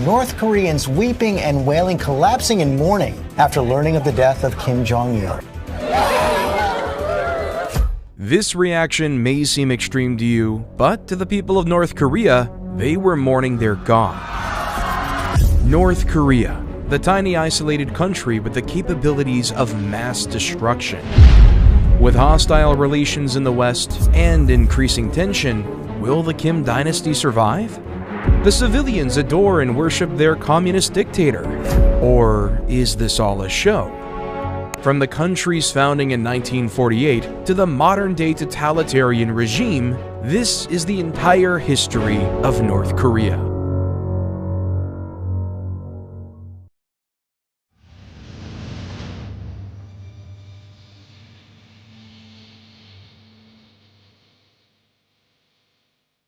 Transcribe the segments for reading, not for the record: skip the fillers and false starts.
North Koreans weeping and wailing, collapsing in mourning after learning of the death of Kim Jong-Il. This reaction may seem extreme to you, but to the people of North Korea, they were mourning their god. North Korea, the tiny isolated country with the capabilities of mass destruction. With hostile relations in the West and increasing tension, will the Kim dynasty survive? The civilians adore and worship their communist dictator. Or is this all a show? From the country's founding in 1948 to the modern-day totalitarian regime, this is the entire history of North Korea.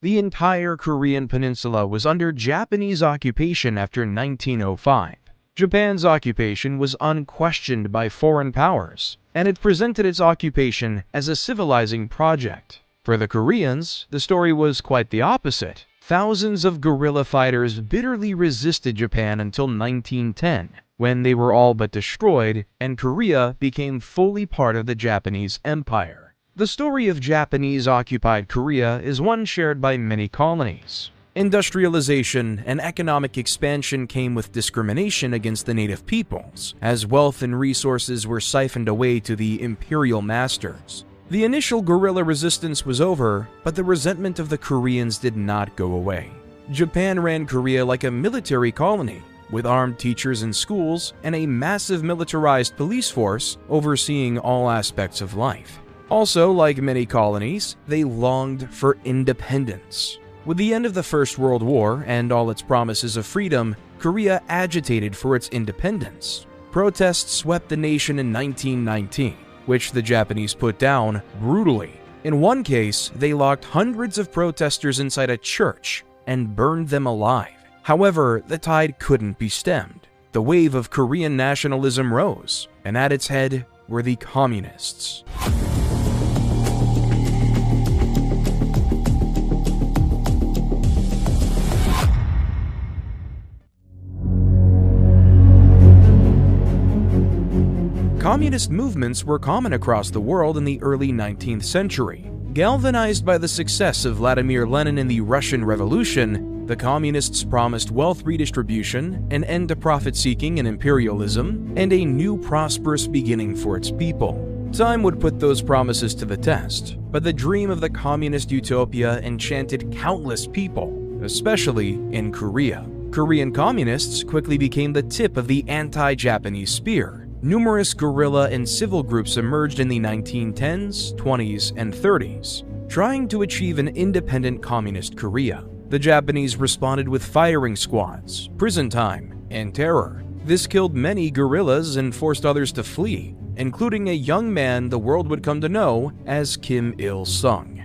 The entire Korean peninsula was under Japanese occupation after 1905. Japan's occupation was unquestioned by foreign powers, and it presented its occupation as a civilizing project. For the Koreans, the story was quite the opposite. Thousands of guerrilla fighters bitterly resisted Japan until 1910, when they were all but destroyed and Korea became fully part of the Japanese Empire. The story of Japanese-occupied Korea is one shared by many colonies. Industrialization and economic expansion came with discrimination against the native peoples, as wealth and resources were siphoned away to the imperial masters. The initial guerrilla resistance was over, but the resentment of the Koreans did not go away. Japan ran Korea like a military colony, with armed teachers in schools and a massive militarized police force overseeing all aspects of life. Also, like many colonies, they longed for independence. With the end of the First World War and all its promises of freedom, Korea agitated for its independence. Protests swept the nation in 1919, which the Japanese put down brutally. In one case, they locked hundreds of protesters inside a church and burned them alive. However, the tide couldn't be stemmed. The wave of Korean nationalism rose, and at its head were the communists. Communist movements were common across the world in the early 19th century. Galvanized by the success of Vladimir Lenin in the Russian Revolution, the communists promised wealth redistribution, an end to profit-seeking and imperialism, and a new prosperous beginning for its people. Time would put those promises to the test, but the dream of the communist utopia enchanted countless people, especially in Korea. Korean communists quickly became the tip of the anti-Japanese spear. Numerous guerrilla and civil groups emerged in the 1910s, 20s, and 30s, trying to achieve an independent communist Korea. The Japanese responded with firing squads, prison time, and terror. This killed many guerrillas and forced others to flee, including a young man the world would come to know as Kim Il-sung.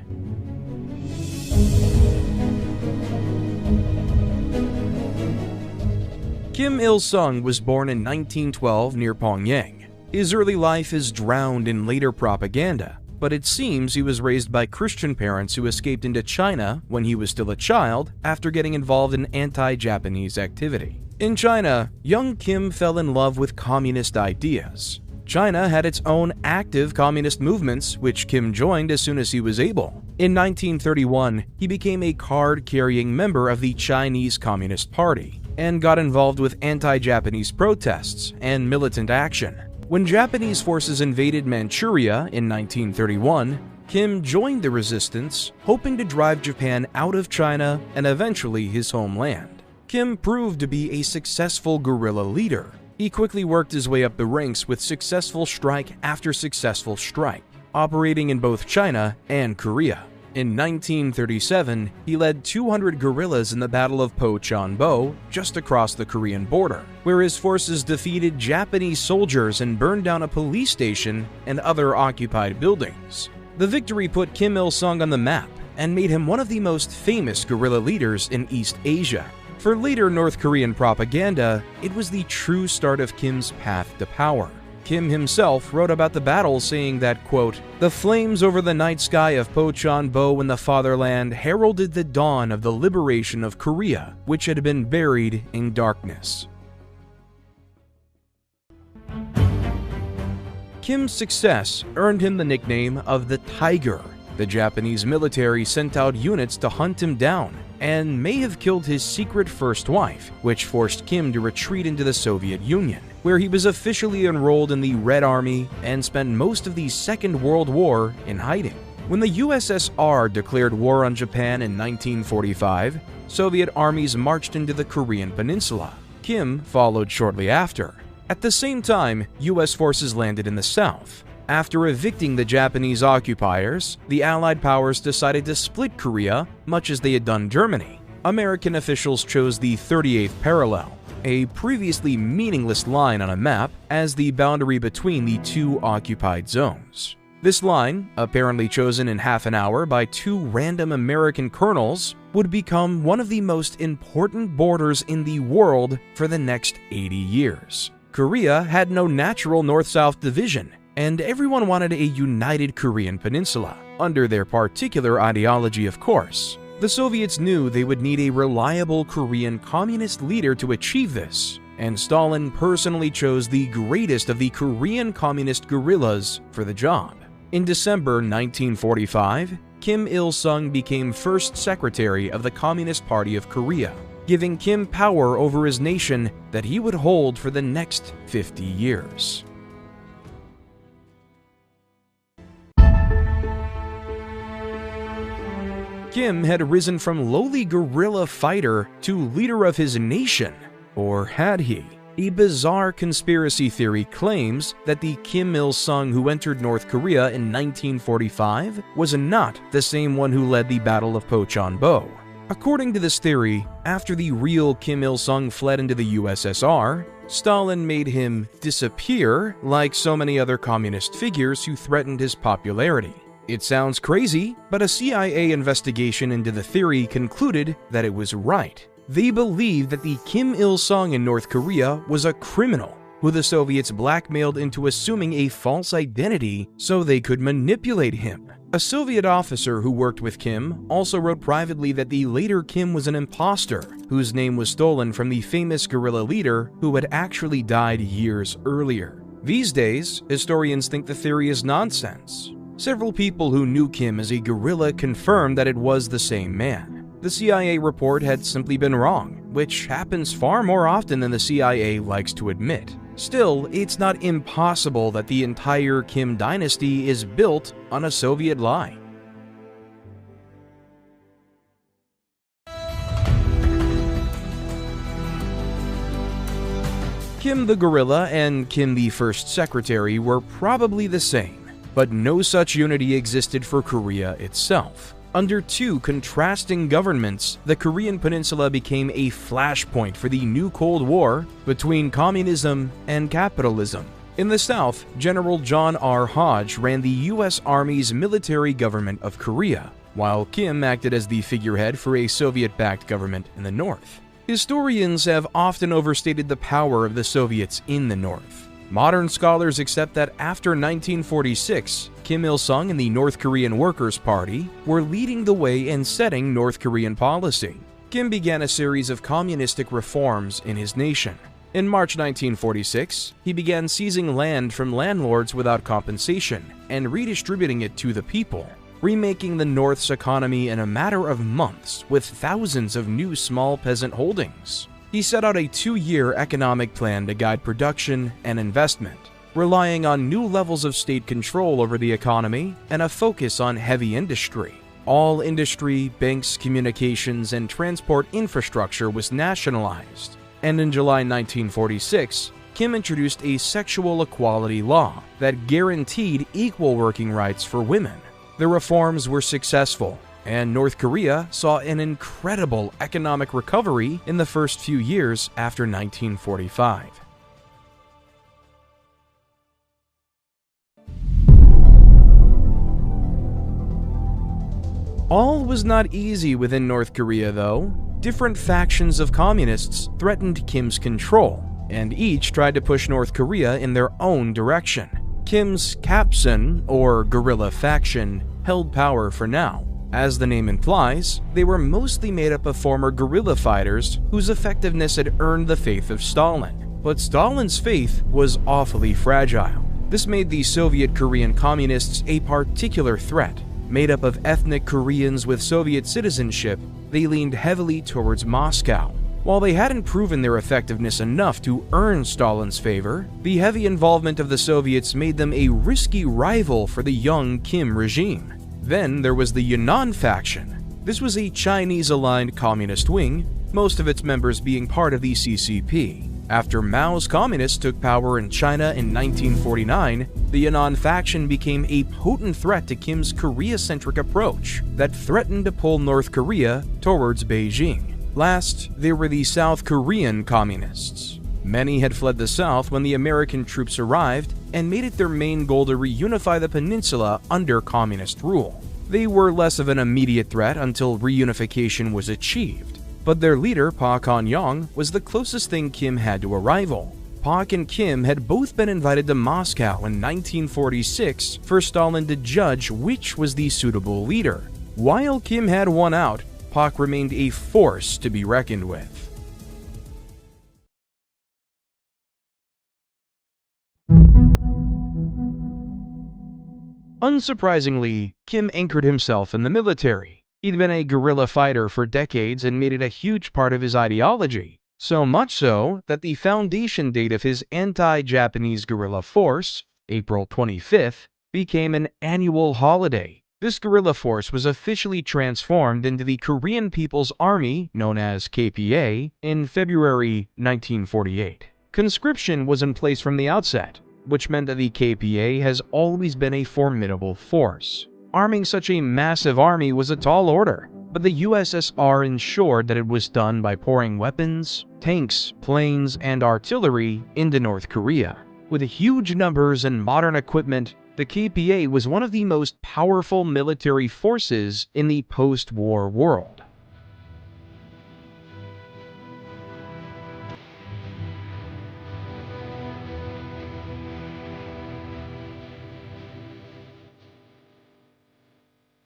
Kim Il-sung was born in 1912 near Pyongyang. His early life is drowned in later propaganda, but it seems he was raised by Christian parents who escaped into China when he was still a child after getting involved in anti-Japanese activity. In China, young Kim fell in love with communist ideas. China had its own active communist movements, which Kim joined as soon as he was able. In 1931, he became a card-carrying member of the Chinese Communist Party and got involved with anti-Japanese protests and militant action. When Japanese forces invaded Manchuria in 1931, Kim joined the resistance, hoping to drive Japan out of China and eventually his homeland. Kim proved to be a successful guerrilla leader. He quickly worked his way up the ranks with successful strike after successful strike, operating in both China and Korea. In 1937, he led 200 guerrillas in the Battle of Pochanbo, just across the Korean border, where his forces defeated Japanese soldiers and burned down a police station and other occupied buildings. The victory put Kim Il-sung on the map and made him one of the most famous guerrilla leaders in East Asia. For later North Korean propaganda, it was the true start of Kim's path to power. Kim himself wrote about the battle, saying that, quote, "The flames over the night sky of Pocheonbo in the fatherland heralded the dawn of the liberation of Korea, which had been buried in darkness." Kim's success earned him the nickname of the Tiger. The Japanese military sent out units to hunt him down, and may have killed his secret first wife, which forced Kim to retreat into the Soviet Union, where he was officially enrolled in the Red Army and spent most of the Second World War in hiding. When the USSR declared war on Japan in 1945, Soviet armies marched into the Korean peninsula. Kim followed shortly after. At the same time, US forces landed in the south. After evicting the Japanese occupiers, the Allied powers decided to split Korea, much as they had done Germany. American officials chose the 38th parallel, a previously meaningless line on a map, as the boundary between the two occupied zones. This line, apparently chosen in half an hour by two random American colonels, would become one of the most important borders in the world for the next 80 years. Korea had no natural north-south division, and everyone wanted a united Korean peninsula, under their particular ideology, of course. The Soviets knew they would need a reliable Korean communist leader to achieve this, and Stalin personally chose the greatest of the Korean communist guerrillas for the job. In December 1945, Kim Il-sung became first secretary of the Communist Party of Korea, giving Kim power over his nation that he would hold for the next 50 years. Kim had risen from lowly guerrilla fighter to leader of his nation, or had he? A bizarre conspiracy theory claims that the Kim Il-sung who entered North Korea in 1945 was not the same one who led the Battle of Pocheonbo. According to this theory, after the real Kim Il-sung fled into the USSR, Stalin made him disappear like so many other communist figures who threatened his popularity. It sounds crazy, but a CIA investigation into the theory concluded that it was right. They believed that the Kim Il-sung in North Korea was a criminal who the Soviets blackmailed into assuming a false identity so they could manipulate him. A Soviet officer who worked with Kim also wrote privately that the later Kim was an imposter whose name was stolen from the famous guerrilla leader who had actually died years earlier. These days, historians think the theory is nonsense. Several people who knew Kim as a guerrilla confirmed that it was the same man. The CIA report had simply been wrong, which happens far more often than the CIA likes to admit. Still, it's not impossible that the entire Kim dynasty is built on a Soviet lie. Kim the Gorilla and Kim the First Secretary were probably the same, but no such unity existed for Korea itself. Under two contrasting governments, the Korean peninsula became a flashpoint for the new Cold War between communism and capitalism. In the South, General John R. Hodge ran the U.S. Army's military government of Korea, while Kim acted as the figurehead for a Soviet-backed government in the North. Historians have often overstated the power of the Soviets in the North. Modern scholars accept that after 1946, Kim Il-sung and the North Korean Workers' Party were leading the way in setting North Korean policy. Kim began a series of communistic reforms in his nation. In March 1946, he began seizing land from landlords without compensation and redistributing it to the people, remaking the North's economy in a matter of months with thousands of new small peasant holdings. He set out a 2-year economic plan to guide production and investment, relying on new levels of state control over the economy and a focus on heavy industry. All industry, banks, communications, and transport infrastructure was nationalized. And in July 1946, Kim introduced a sexual equality law that guaranteed equal working rights for women. The reforms were successful, and North Korea saw an incredible economic recovery in the first few years after 1945. All was not easy within North Korea, though. Different factions of communists threatened Kim's control, and each tried to push North Korea in their own direction. Kim's Kapsun, or guerrilla faction, held power for now. As the name implies, they were mostly made up of former guerrilla fighters whose effectiveness had earned the faith of Stalin. But Stalin's faith was awfully fragile. This made the Soviet Korean Communists a particular threat. Made up of ethnic Koreans with Soviet citizenship, they leaned heavily towards Moscow. While they hadn't proven their effectiveness enough to earn Stalin's favor, the heavy involvement of the Soviets made them a risky rival for the young Kim regime. Then there was the Yunnan faction. This was a Chinese-aligned communist wing, most of its members being part of the CCP. After Mao's communists took power in China in 1949, the Yunnan faction became a potent threat to Kim's Korea-centric approach that threatened to pull North Korea towards Beijing. Last, there were the South Korean communists. Many had fled the south when the American troops arrived and made it their main goal to reunify the peninsula under communist rule. They were less of an immediate threat until reunification was achieved, but their leader, Park Han-young, was the closest thing Kim had to a rival. Park and Kim had both been invited to Moscow in 1946 for Stalin to judge which was the suitable leader. While Kim had won out, Park remained a force to be reckoned with. Unsurprisingly, Kim anchored himself in the military. He'd been a guerrilla fighter for decades and made it a huge part of his ideology. So much so that the foundation date of his anti-Japanese guerrilla force, April 25th, became an annual holiday. This guerrilla force was officially transformed into the Korean People's Army, known as KPA, in February 1948. Conscription was in place from the outset, which meant that the KPA has always been a formidable force. Arming such a massive army was a tall order, but the USSR ensured that it was done by pouring weapons, tanks, planes, and artillery into North Korea. With huge numbers and modern equipment, the KPA was one of the most powerful military forces in the post-war world.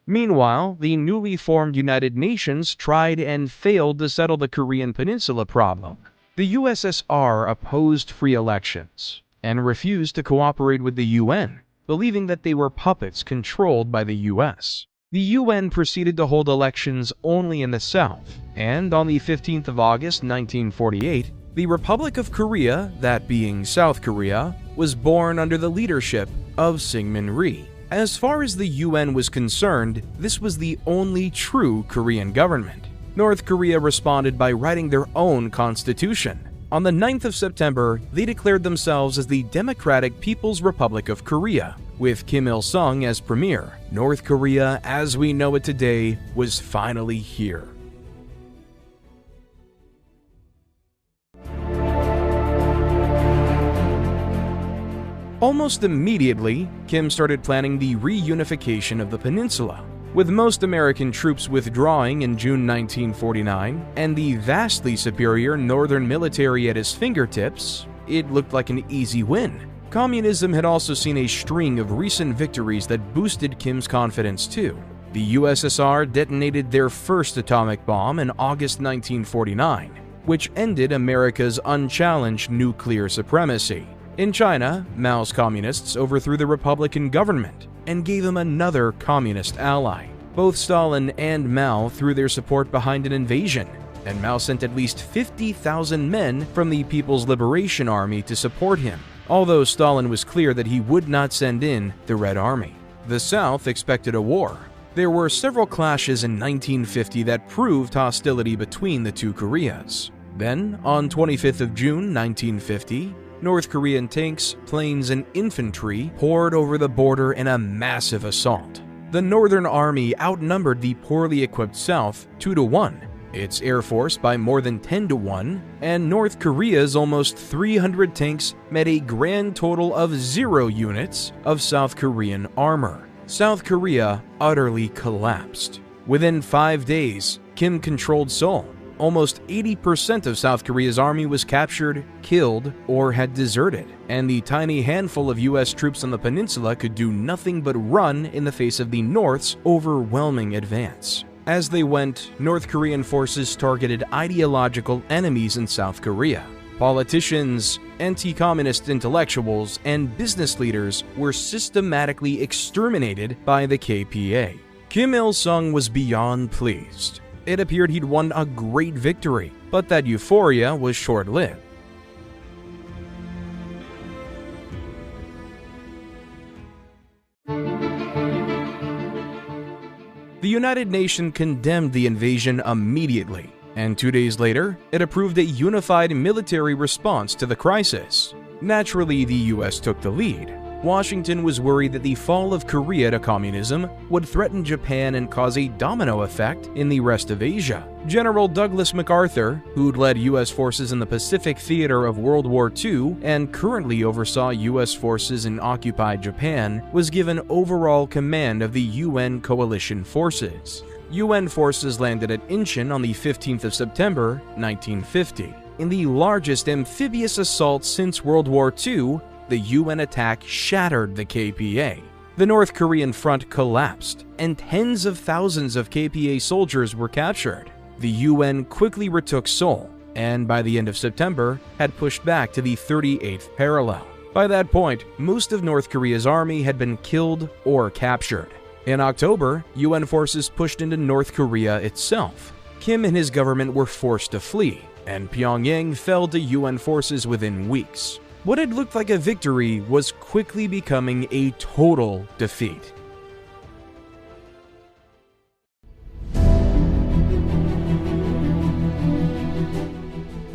Meanwhile, the newly formed United Nations tried and failed to settle the Korean Peninsula problem. The USSR opposed free elections and refused to cooperate with the UN, believing that they were puppets controlled by the US. The UN proceeded to hold elections only in the south, and on the 15th of August 1948, the Republic of Korea, that being South Korea, was born under the leadership of Syngman Rhee. As far as the UN was concerned, this was the only true Korean government. North Korea responded by writing their own constitution. On the 9th of September, they declared themselves as the Democratic People's Republic of Korea, with Kim Il-sung as premier. North Korea, as we know it today, was finally here. Almost immediately, Kim started planning the reunification of the peninsula. With most American troops withdrawing in June 1949 and the vastly superior northern military at his fingertips, it looked like an easy win. Communism had also seen a string of recent victories that boosted Kim's confidence too. The USSR detonated their first atomic bomb in August 1949, which ended America's unchallenged nuclear supremacy. In China, Mao's communists overthrew the Republican government and gave him another communist ally. Both Stalin and Mao threw their support behind an invasion, and Mao sent at least 50,000 men from the People's Liberation Army to support him, although Stalin was clear that he would not send in the Red Army. The South expected a war. There were several clashes in 1950 that proved hostility between the two Koreas. Then, on 25th of June 1950, North Korean tanks, planes, and infantry poured over the border in a massive assault. The Northern Army outnumbered the poorly equipped South 2-1, its Air Force by more than 10-1, and North Korea's almost 300 tanks met a grand total of 0 units of South Korean armor. South Korea utterly collapsed. Within 5 days, Kim controlled Seoul. almost 80% of South Korea's army was captured, killed, or had deserted, and the tiny handful of US troops on the peninsula could do nothing but run in the face of the North's overwhelming advance. As they went, North Korean forces targeted ideological enemies in South Korea. Politicians, anti-communist intellectuals, and business leaders were systematically exterminated by the KPA. Kim Il-sung was beyond pleased. It appeared he'd won a great victory, but that euphoria was short-lived. The United Nations condemned the invasion immediately, and 2 days later, it approved a unified military response to the crisis. Naturally, the US took the lead. Washington was worried that the fall of Korea to communism would threaten Japan and cause a domino effect in the rest of Asia. General Douglas MacArthur, who'd led US forces in the Pacific theater of World War II and currently oversaw US forces in occupied Japan, was given overall command of the UN coalition forces. UN forces landed at Incheon on the 15th of September, 1950. In the largest amphibious assault since World War II, the UN attack shattered the KPA. The North Korean front collapsed, and tens of thousands of KPA soldiers were captured. The UN quickly retook Seoul, and by the end of September, had pushed back to the 38th parallel. By that point, most of North Korea's army had been killed or captured. In October, UN forces pushed into North Korea itself. Kim and his government were forced to flee, and Pyongyang fell to UN forces within weeks. What had looked like a victory was quickly becoming a total defeat.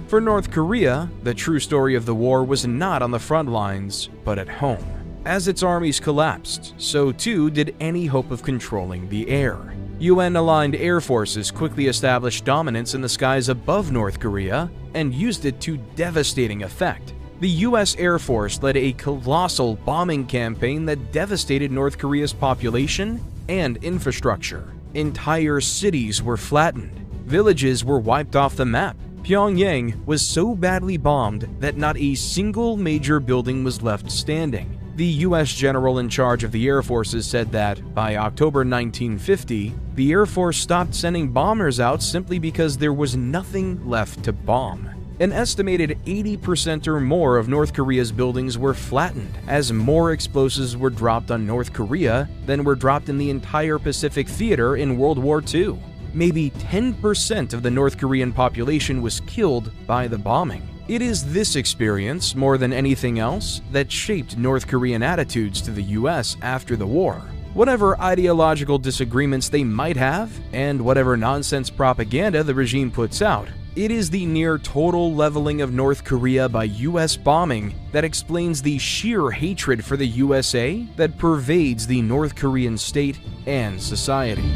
For North Korea, the true story of the war was not on the front lines, but at home. As its armies collapsed, so too did any hope of controlling the air. UN-aligned air forces quickly established dominance in the skies above North Korea and used it to devastating effect. The US Air Force led a colossal bombing campaign that devastated North Korea's population and infrastructure. Entire cities were flattened. Villages were wiped off the map. Pyongyang was so badly bombed that not a single major building was left standing. The US general in charge of the Air Forces said that, by October 1950, the Air Force stopped sending bombers out simply because there was nothing left to bomb. An estimated 80% or more of North Korea's buildings were flattened, as more explosives were dropped on North Korea than were dropped in the entire Pacific theater in World War II. Maybe 10% of the North Korean population was killed by the bombing. It is this experience, more than anything else, that shaped North Korean attitudes to the US after the war. Whatever ideological disagreements they might have, and whatever nonsense propaganda the regime puts out, it is the near total leveling of North Korea by US bombing that explains the sheer hatred for the USA that pervades the North Korean state and society.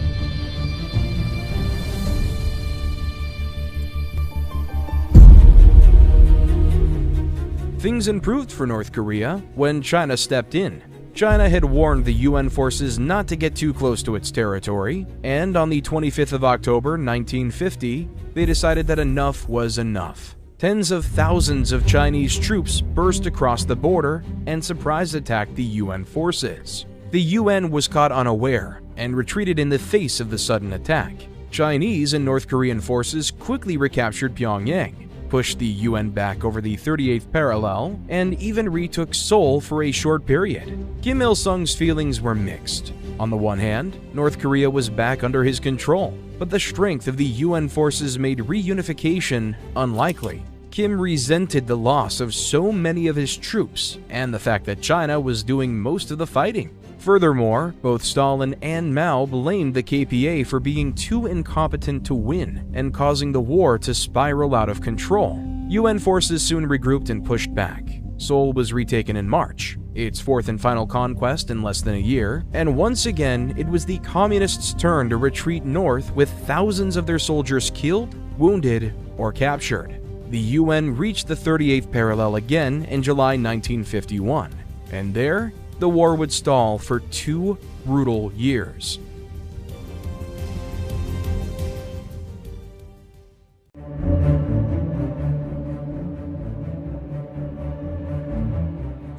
Things improved for North Korea when China stepped in. China had warned the UN forces not to get too close to its territory, and on the 25th of October 1950, they decided that enough was enough. Tens of thousands of Chinese troops burst across the border and surprise attacked the UN forces. The UN was caught unaware and retreated in the face of the sudden attack. Chinese and North Korean forces quickly recaptured Pyongyang, pushed the UN back over the 38th parallel, and even retook Seoul for a short period. Kim Il-sung's feelings were mixed. On the one hand, North Korea was back under his control, but the strength of the UN forces made reunification unlikely. Kim resented the loss of so many of his troops and the fact that China was doing most of the fighting. Furthermore, both Stalin and Mao blamed the KPA for being too incompetent to win and causing the war to spiral out of control. UN forces soon regrouped and pushed back. Seoul was retaken in March, its fourth and final conquest in less than a year, and once again it was the communists' turn to retreat north with thousands of their soldiers killed, wounded, or captured. The UN reached the 38th parallel again in July 1951, and there, the war would stall for 2 brutal years.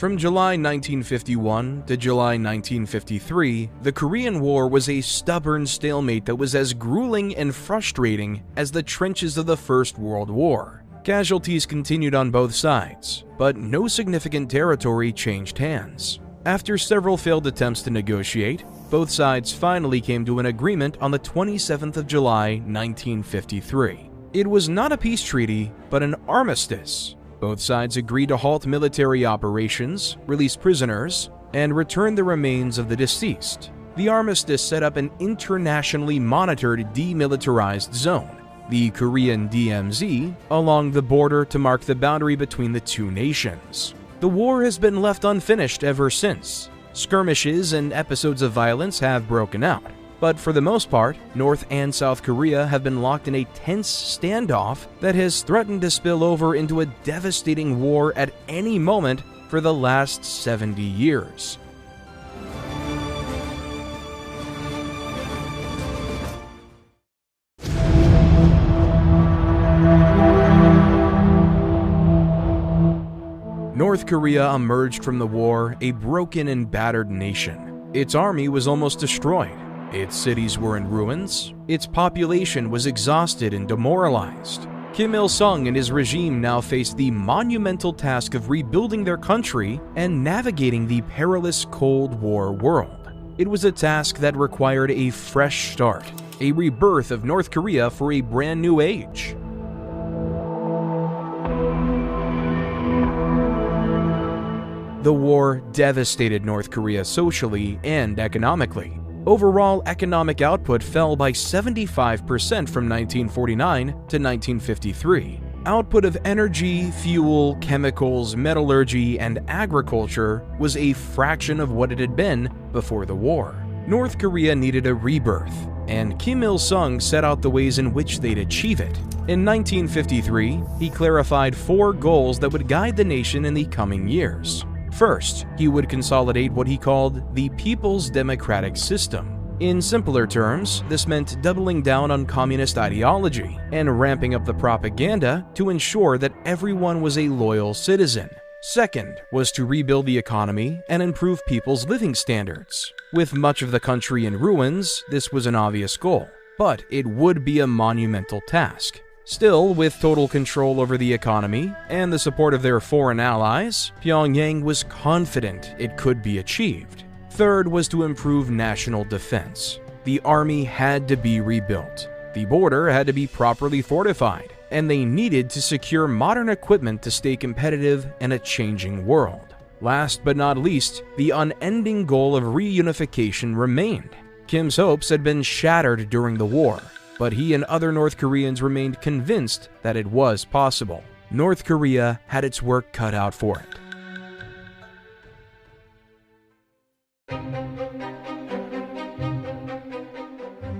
From July 1951 to July 1953, the Korean War was a stubborn stalemate that was as grueling and frustrating as the trenches of the First World War. Casualties continued on both sides, but no significant territory changed hands. After several failed attempts to negotiate, both sides finally came to an agreement on the 27th of July 1953. It was not a peace treaty, but an armistice. Both sides agreed to halt military operations, release prisoners, and return the remains of the deceased. The armistice set up an internationally monitored demilitarized zone, the Korean DMZ, along the border to mark the boundary between the two nations. The war has been left unfinished ever since. Skirmishes and episodes of violence have broken out, but for the most part, North and South Korea have been locked in a tense standoff that has threatened to spill over into a devastating war at any moment for the last 70 years. North Korea emerged from the war a broken and battered nation. Its army was almost destroyed. Its cities were in ruins. Its population was exhausted and demoralized. Kim Il-sung and his regime now faced the monumental task of rebuilding their country and navigating the perilous Cold War world. It was a task that required a fresh start, a rebirth of North Korea for a brand new age. The war devastated North Korea socially and economically. Overall economic output fell by 75% from 1949 to 1953. Output of energy, fuel, chemicals, metallurgy, and agriculture was a fraction of what it had been before the war. North Korea needed a rebirth, and Kim Il-sung set out the ways in which they'd achieve it. In 1953, he clarified 4 goals that would guide the nation in the coming years. First, he would consolidate what he called the People's Democratic System. In simpler terms, this meant doubling down on communist ideology and ramping up the propaganda to ensure that everyone was a loyal citizen. Second was to rebuild the economy and improve people's living standards. With much of the country in ruins, this was an obvious goal, but it would be a monumental task. Still, with total control over the economy and the support of their foreign allies, Pyongyang was confident it could be achieved. Third was to improve national defense. The army had to be rebuilt. The border had to be properly fortified, and they needed to secure modern equipment to stay competitive in a changing world. Last but not least, the unending goal of reunification remained. Kim's hopes had been shattered during the war, but he and other North Koreans remained convinced that it was possible. North Korea had its work cut out for it.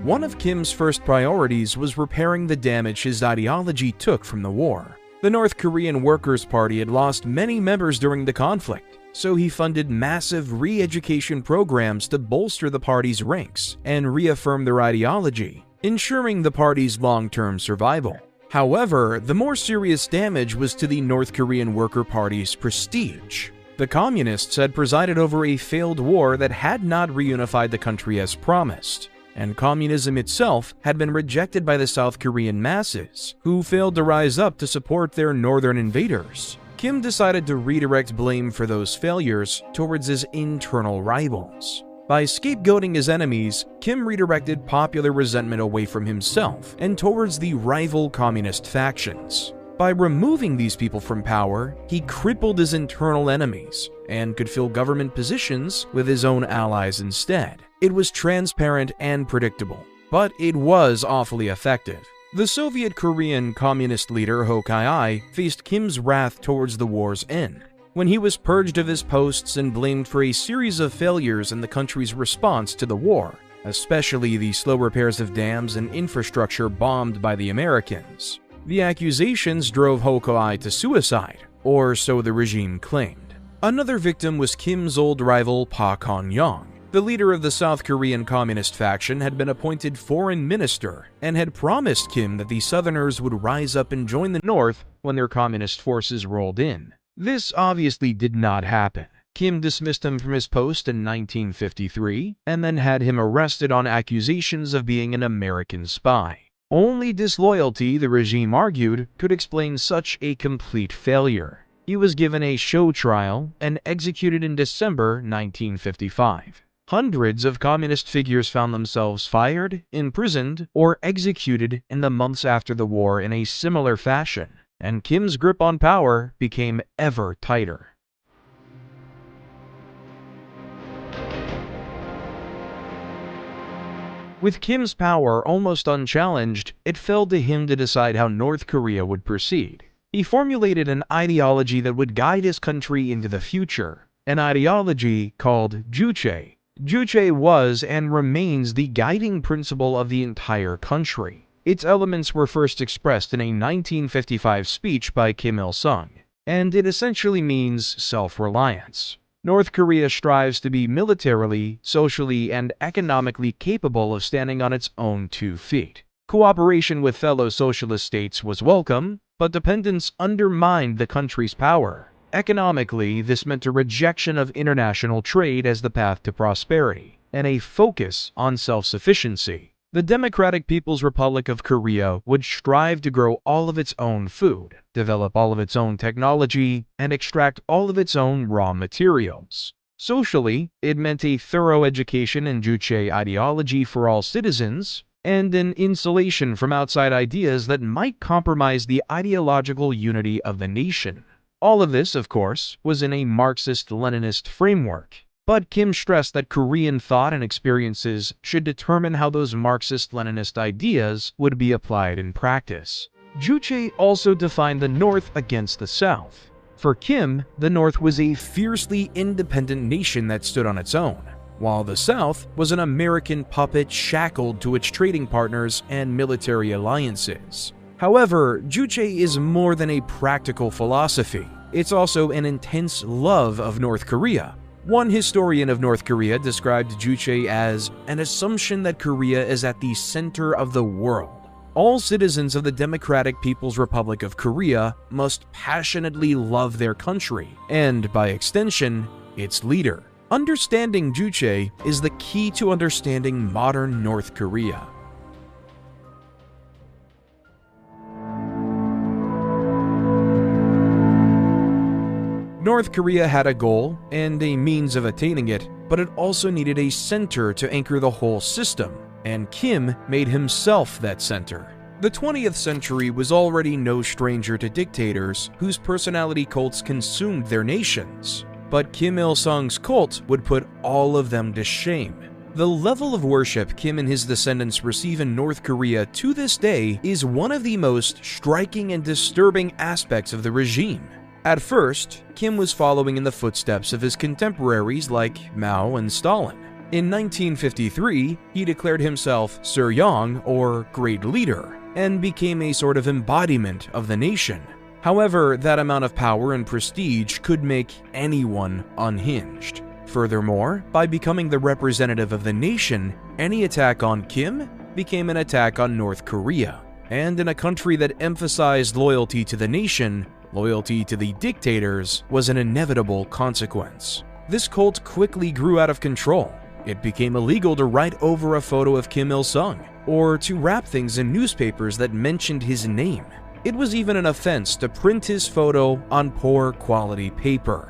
One of Kim's first priorities was repairing the damage his ideology took from the war. The North Korean Workers' Party had lost many members during the conflict, so he funded massive re-education programs to bolster the party's ranks and reaffirm their ideology, ensuring the party's long-term survival. However, the more serious damage was to the North Korean Worker Party's prestige. The Communists had presided over a failed war that had not reunified the country as promised, and communism itself had been rejected by the South Korean masses, who failed to rise up to support their northern invaders. Kim decided to redirect blame for those failures towards his internal rivals. By scapegoating his enemies, Kim redirected popular resentment away from himself and towards the rival communist factions. By removing these people from power, he crippled his internal enemies and could fill government positions with his own allies instead. It was transparent and predictable, but it was awfully effective. The Soviet Korean communist leader Ho Kai-I faced Kim's wrath towards the war's end, when he was purged of his posts and blamed for a series of failures in the country's response to the war, especially the slow repairs of dams and infrastructure bombed by the Americans. The accusations drove Ho Kai-I to suicide, or so the regime claimed. Another victim was Kim's old rival Park Han-young. The leader of the South Korean Communist faction had been appointed foreign minister and had promised Kim that the Southerners would rise up and join the North when their communist forces rolled in. This obviously did not happen. Kim dismissed him from his post in 1953 and then had him arrested on accusations of being an American spy. Only disloyalty, the regime argued, could explain such a complete failure. He was given a show trial and executed in December 1955. Hundreds of communist figures found themselves fired, imprisoned, or executed in the months after the war in a similar fashion, and Kim's grip on power became ever tighter. With Kim's power almost unchallenged, it fell to him to decide how North Korea would proceed. He formulated an ideology that would guide his country into the future, an ideology called Juche. Juche was and remains the guiding principle of the entire country. Its elements were first expressed in a 1955 speech by Kim Il-sung, and it essentially means self-reliance. North Korea strives to be militarily, socially, and economically capable of standing on its own 2 feet. Cooperation with fellow socialist states was welcome, but dependence undermined the country's power. Economically, this meant a rejection of international trade as the path to prosperity, and a focus on self-sufficiency. The Democratic People's Republic of Korea would strive to grow all of its own food, develop all of its own technology, and extract all of its own raw materials. Socially, it meant a thorough education in Juche ideology for all citizens, and an insulation from outside ideas that might compromise the ideological unity of the nation. All of this, of course, was in a Marxist-Leninist framework. But Kim stressed that Korean thought and experiences should determine how those Marxist-Leninist ideas would be applied in practice. Juche also defined the North against the South. For Kim, the North was a fiercely independent nation that stood on its own, while the South was an American puppet shackled to its trading partners and military alliances. However, Juche is more than a practical philosophy. It's also an intense love of North Korea. One historian of North Korea described Juche as an assumption that Korea is at the center of the world. All citizens of the Democratic People's Republic of Korea must passionately love their country, and by extension, its leader. Understanding Juche is the key to understanding modern North Korea. North Korea had a goal and a means of attaining it, but it also needed a center to anchor the whole system, and Kim made himself that center. The 20th century was already no stranger to dictators whose personality cults consumed their nations, but Kim Il-sung's cult would put all of them to shame. The level of worship Kim and his descendants receive in North Korea to this day is one of the most striking and disturbing aspects of the regime. At first, Kim was following in the footsteps of his contemporaries like Mao and Stalin. In 1953, he declared himself Sir Yang, or Great Leader, and became a sort of embodiment of the nation. However, that amount of power and prestige could make anyone unhinged. Furthermore, by becoming the representative of the nation, any attack on Kim became an attack on North Korea. And in a country that emphasized loyalty to the nation, loyalty to the dictators was an inevitable consequence. This cult quickly grew out of control. It became illegal to write over a photo of Kim Il-sung, or to wrap things in newspapers that mentioned his name. It was even an offense to print his photo on poor quality paper.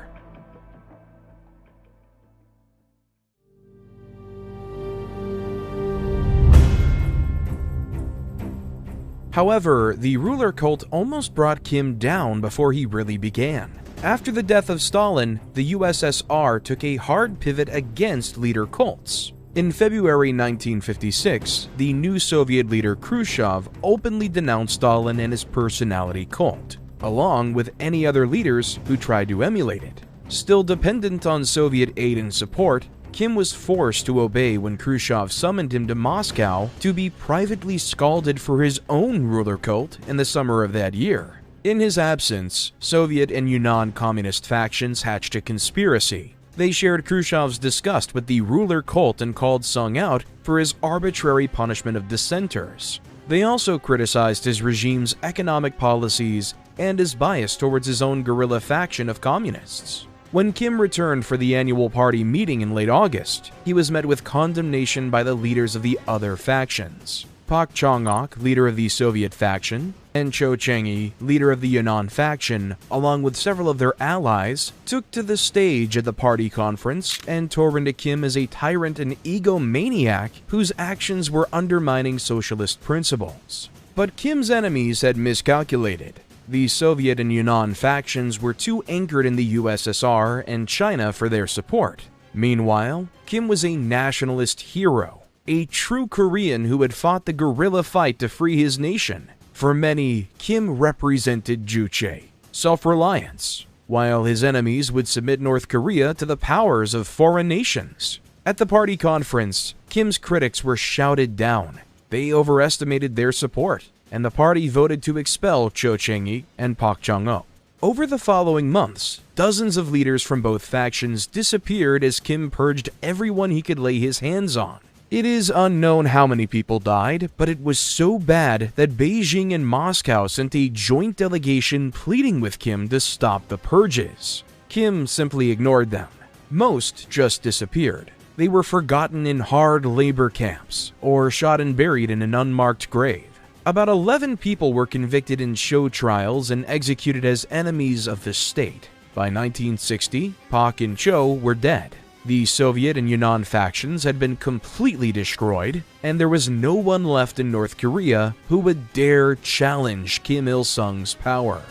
However, the ruler cult almost brought Kim down before he really began. After the death of Stalin, the USSR took a hard pivot against leader cults. In February 1956, the new Soviet leader Khrushchev openly denounced Stalin and his personality cult, along with any other leaders who tried to emulate it. Still dependent on Soviet aid and support, Kim was forced to obey when Khrushchev summoned him to Moscow to be privately scalded for his own ruler cult in the summer of that year. In his absence, Soviet and Yunnan communist factions hatched a conspiracy. They shared Khrushchev's disgust with the ruler cult and called Sung out for his arbitrary punishment of dissenters. They also criticized his regime's economic policies and is biased towards his own guerrilla faction of communists. When Kim returned for the annual party meeting in late August, he was met with condemnation by the leaders of the other factions. Pak Chong-ok, leader of the Soviet faction, and Cho Chang-hee, leader of the Yunnan faction, along with several of their allies, took to the stage at the party conference and tore into Kim as a tyrant and egomaniac whose actions were undermining socialist principles. But Kim's enemies had miscalculated. The Soviet and Yunnan factions were too anchored in the USSR and China for their support. Meanwhile, Kim was a nationalist hero, a true Korean who had fought the guerrilla fight to free his nation. For many, Kim represented Juche, self-reliance, while his enemies would submit North Korea to the powers of foreign nations. At the party conference, Kim's critics were shouted down. They overestimated their support, and the party voted to expel Cho Chang-hee and Pak Chong-ok. Over the following months, dozens of leaders from both factions disappeared as Kim purged everyone he could lay his hands on. It is unknown how many people died, but it was so bad that Beijing and Moscow sent a joint delegation pleading with Kim to stop the purges. Kim simply ignored them. Most just disappeared. They were forgotten in hard labor camps, or shot and buried in an unmarked grave. About 11 people were convicted in show trials and executed as enemies of the state. By 1960, Pak and Cho were dead. The Soviet and Yunnan factions had been completely destroyed, and there was no one left in North Korea who would dare challenge Kim Il-sung's power.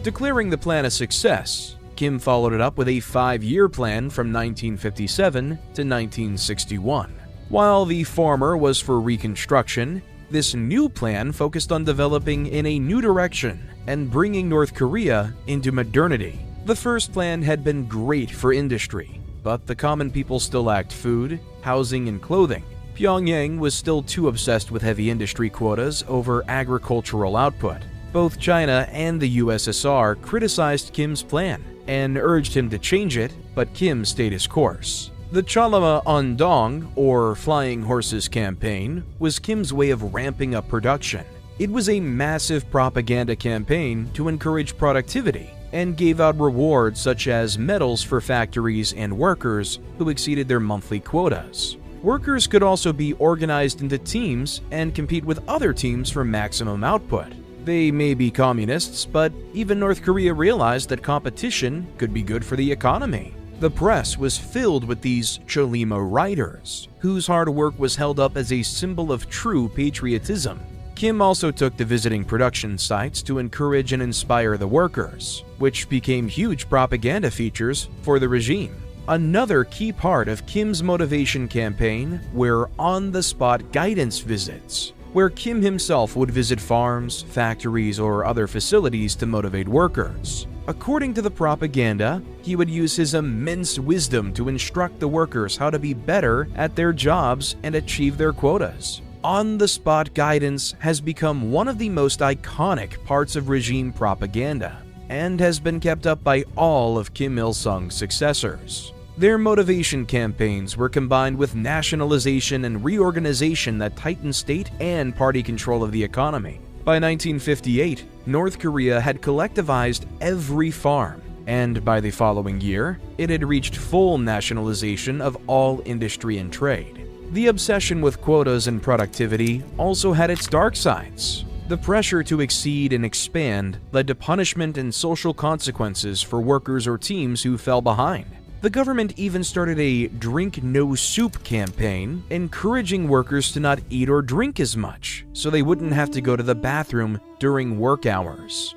Declaring the plan a success, Kim followed it up with a 5-year plan from 1957 to 1961. While the former was for reconstruction, this new plan focused on developing in a new direction and bringing North Korea into modernity. The first plan had been great for industry, but the common people still lacked food, housing, and clothing. Pyongyang was still too obsessed with heavy industry quotas over agricultural output. Both China and the USSR criticized Kim's plan and urged him to change it, but Kim stayed his course. The Chalama Ondong, or Flying Horses campaign, was Kim's way of ramping up production. It was a massive propaganda campaign to encourage productivity and gave out rewards such as medals for factories and workers who exceeded their monthly quotas. Workers could also be organized into teams and compete with other teams for maximum output. They may be communists, but even North Korea realized that competition could be good for the economy. The press was filled with these Cholima writers, whose hard work was held up as a symbol of true patriotism. Kim also took to visiting production sites to encourage and inspire the workers, which became huge propaganda features for the regime. Another key part of Kim's motivation campaign were on-the-spot guidance visits, where Kim himself would visit farms, factories, or other facilities to motivate workers. According to the propaganda, he would use his immense wisdom to instruct the workers how to be better at their jobs and achieve their quotas. On-the-spot guidance has become one of the most iconic parts of regime propaganda and has been kept up by all of Kim Il-sung's successors. Their motivation campaigns were combined with nationalization and reorganization that tightened state and party control of the economy. By 1958, North Korea had collectivized every farm, and by the following year, it had reached full nationalization of all industry and trade. The obsession with quotas and productivity also had its dark sides. The pressure to exceed and expand led to punishment and social consequences for workers or teams who fell behind. The government even started a drink no soup campaign, encouraging workers to not eat or drink as much, so they wouldn't have to go to the bathroom during work hours.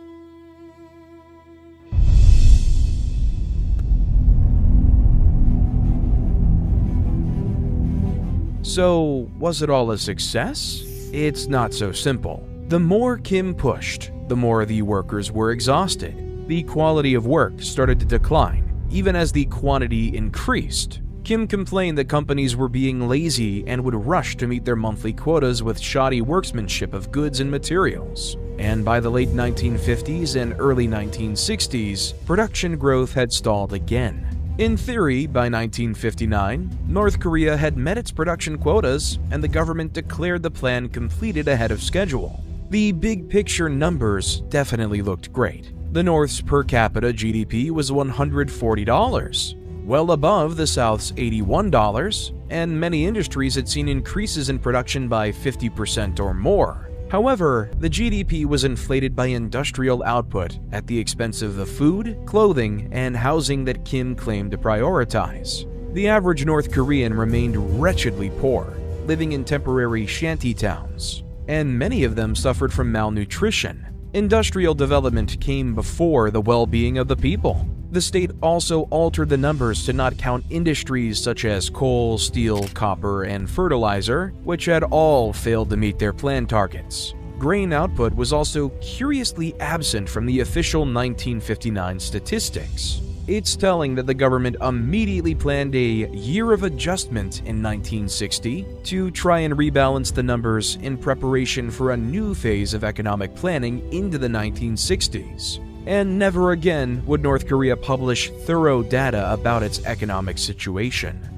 So, was it all a success? It's not so simple. The more Kim pushed, the more the workers were exhausted. The quality of work started to decline, even as the quantity increased. Kim complained that companies were being lazy and would rush to meet their monthly quotas with shoddy workmanship of goods and materials. And by the late 1950s and early 1960s, production growth had stalled again. In theory, by 1959, North Korea had met its production quotas, and the government declared the plan completed ahead of schedule. The big picture numbers definitely looked great. The North's per capita GDP was $140, well above the South's $81, and many industries had seen increases in production by 50% or more. However, the GDP was inflated by industrial output at the expense of the food, clothing, and housing that Kim claimed to prioritize. The average North Korean remained wretchedly poor, living in temporary shanty towns, and many of them suffered from malnutrition. Industrial development came before the well-being of the people. The state also altered the numbers to not count industries such as coal, steel, copper, and fertilizer, which had all failed to meet their plan targets. Grain output was also curiously absent from the official 1959 statistics. It's telling that the government immediately planned a year of adjustment in 1960 to try and rebalance the numbers in preparation for a new phase of economic planning into the 1960s. And never again would North Korea publish thorough data about its economic situation.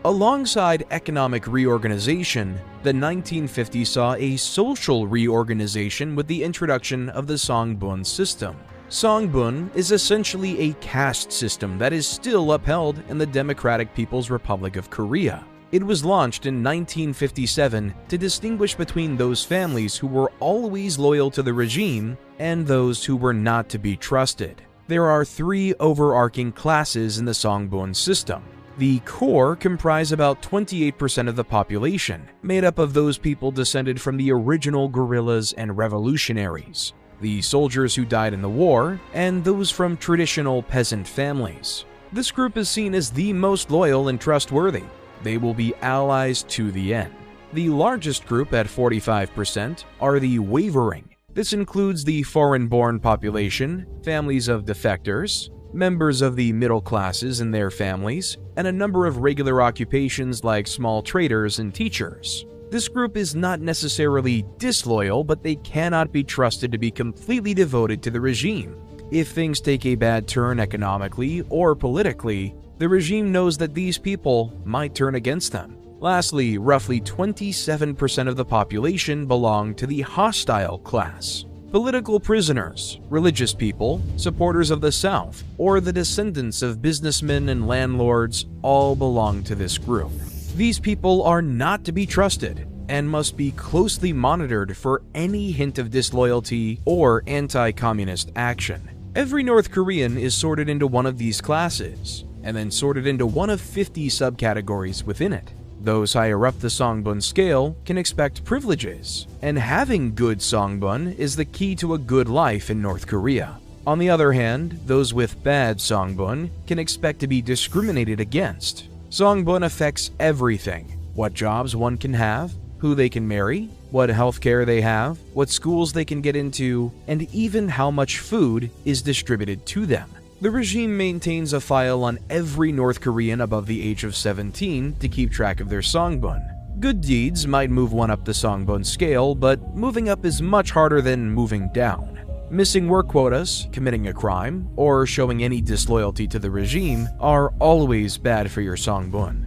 Alongside economic reorganization, the 1950s saw a social reorganization with the introduction of the Songbun system. Songbun is essentially a caste system that is still upheld in the Democratic People's Republic of Korea. It was launched in 1957 to distinguish between those families who were always loyal to the regime and those who were not to be trusted. There are three overarching classes in the Songbun system. The core comprise about 28% of the population, made up of those people descended from the original guerrillas and revolutionaries, the soldiers who died in the war, and those from traditional peasant families. This group is seen as the most loyal and trustworthy. They will be allies to the end. The largest group at 45% are the wavering. This includes the foreign-born population, families of defectors, members of the middle classes and their families, and a number of regular occupations like small traders and teachers. This group is not necessarily disloyal, but they cannot be trusted to be completely devoted to the regime. If things take a bad turn economically or politically, the regime knows that these people might turn against them. Lastly, roughly 27% of the population belong to the hostile class. Political prisoners, religious people, supporters of the South, or the descendants of businessmen and landlords all belong to this group. These people are not to be trusted and must be closely monitored for any hint of disloyalty or anti-communist action. Every North Korean is sorted into one of these classes, and then sorted into one of 50 subcategories within it. Those higher up the Songbun scale can expect privileges, and having good Songbun is the key to a good life in North Korea. On the other hand, those with bad Songbun can expect to be discriminated against. Songbun affects everything: what jobs one can have, who they can marry, what healthcare they have, what schools they can get into, and even how much food is distributed to them. The regime maintains a file on every North Korean above the age of 17 to keep track of their Songbun. Good deeds might move one up the Songbun scale, but moving up is much harder than moving down. Missing work quotas, committing a crime, or showing any disloyalty to the regime are always bad for your Songbun.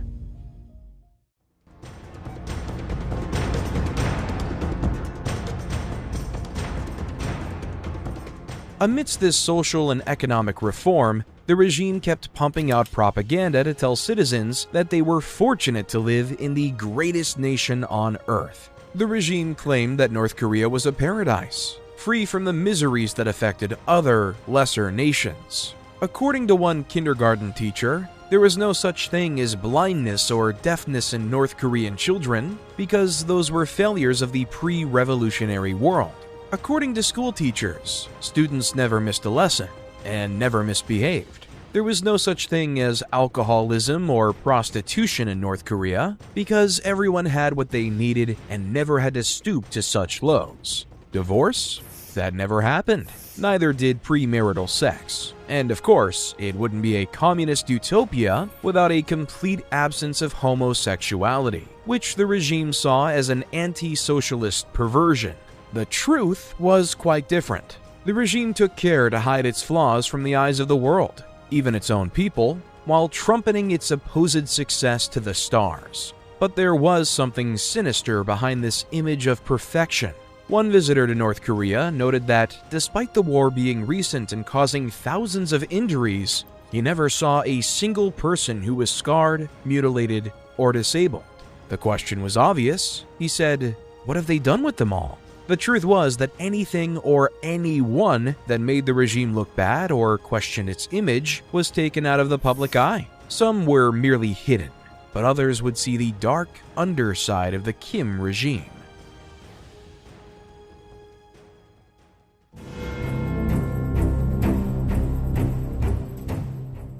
Amidst this social and economic reform, the regime kept pumping out propaganda to tell citizens that they were fortunate to live in the greatest nation on Earth. The regime claimed that North Korea was a paradise, free from the miseries that affected other, lesser nations. According to one kindergarten teacher, there was no such thing as blindness or deafness in North Korean children because those were failures of the pre-revolutionary world. According to school teachers, students never missed a lesson and never misbehaved. There was no such thing as alcoholism or prostitution in North Korea because everyone had what they needed and never had to stoop to such lows. Divorce? That never happened. Neither did premarital sex. And of course, it wouldn't be a communist utopia without a complete absence of homosexuality, which the regime saw as an anti-socialist perversion. The truth was quite different. The regime took care to hide its flaws from the eyes of the world, even its own people, while trumpeting its supposed success to the stars. But there was something sinister behind this image of perfection. One visitor to North Korea noted that, despite the war being recent and causing thousands of injuries, he never saw a single person who was scarred, mutilated, or disabled. The question was obvious. He said, "What have they done with them all?" The truth was that anything or anyone that made the regime look bad or questioned its image was taken out of the public eye. Some were merely hidden, but others would see the dark underside of the Kim regime.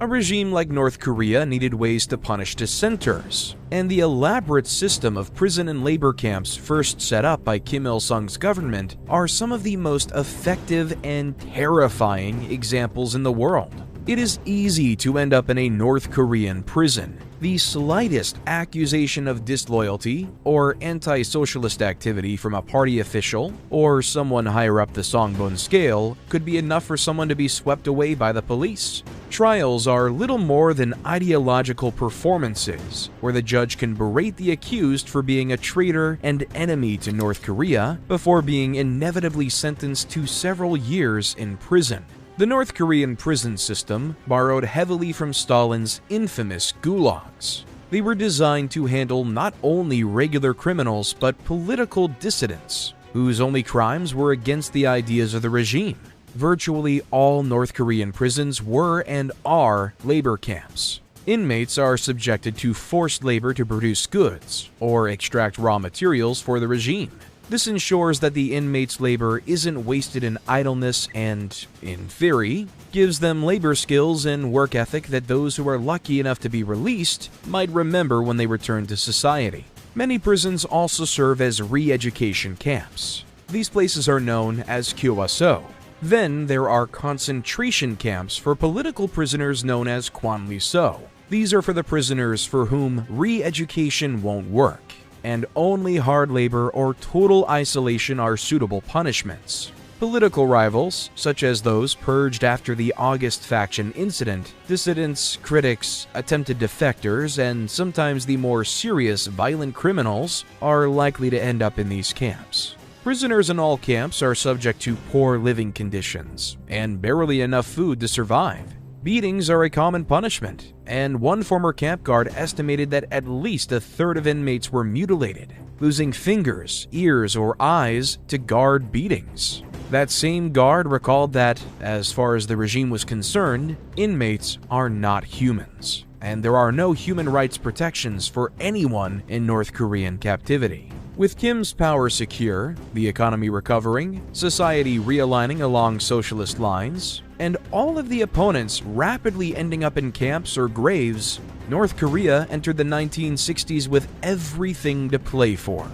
A regime like North Korea needed ways to punish dissenters, and the elaborate system of prison and labor camps first set up by Kim Il-sung's government are some of the most effective and terrifying examples in the world. It is easy to end up in a North Korean prison. The slightest accusation of disloyalty or anti-socialist activity from a party official or someone higher up the Songbun scale could be enough for someone to be swept away by the police. Trials are little more than ideological performances, where the judge can berate the accused for being a traitor and enemy to North Korea before being inevitably sentenced to several years in prison. The North Korean prison system borrowed heavily from Stalin's infamous gulags. They were designed to handle not only regular criminals but political dissidents, whose only crimes were against the ideas of the regime. Virtually all North Korean prisons were and are labor camps. Inmates are subjected to forced labor to produce goods or extract raw materials for the regime. This ensures that the inmates' labor isn't wasted in idleness and, in theory, gives them labor skills and work ethic that those who are lucky enough to be released might remember when they return to society. Many prisons also serve as re-education camps. These places are known as Kyowaso. Then there are concentration camps for political prisoners known as Kwanliso. These are for the prisoners for whom re-education won't work. and only hard labor or total isolation are suitable punishments. Political rivals, such as those purged after the August faction incident, dissidents, critics, attempted defectors, and sometimes the more serious violent criminals, are likely to end up in these camps. Prisoners in all camps are subject to poor living conditions and barely enough food to survive. Beatings are a common punishment, and one former camp guard estimated that at least a third of inmates were mutilated, losing fingers, ears, or eyes to guard beatings. That same guard recalled that, as far as the regime was concerned, inmates are not humans, and there are no human rights protections for anyone in North Korean captivity. With Kim's power secure, the economy recovering, society realigning along socialist lines, and all of the opponents rapidly ending up in camps or graves, North Korea entered the 1960s with everything to play for.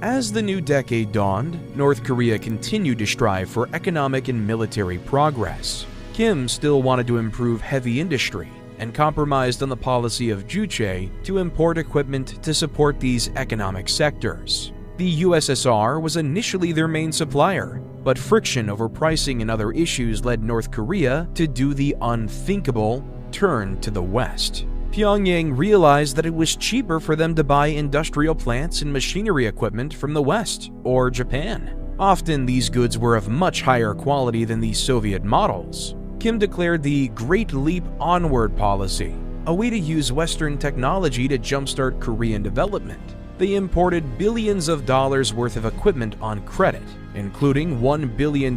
As the new decade dawned, North Korea continued to strive for economic and military progress. Kim still wanted to improve heavy industry and compromised on the policy of Juche to import equipment to support these economic sectors. The USSR was initially their main supplier, but friction over pricing and other issues led North Korea to do the unthinkable, turn to the West. Pyongyang realized that it was cheaper for them to buy industrial plants and machinery equipment from the West or Japan. Often these goods were of much higher quality than the Soviet models. Kim declared the Great Leap Onward policy, a way to use Western technology to jumpstart Korean development. They imported billions of dollars worth of equipment on credit, including $1 billion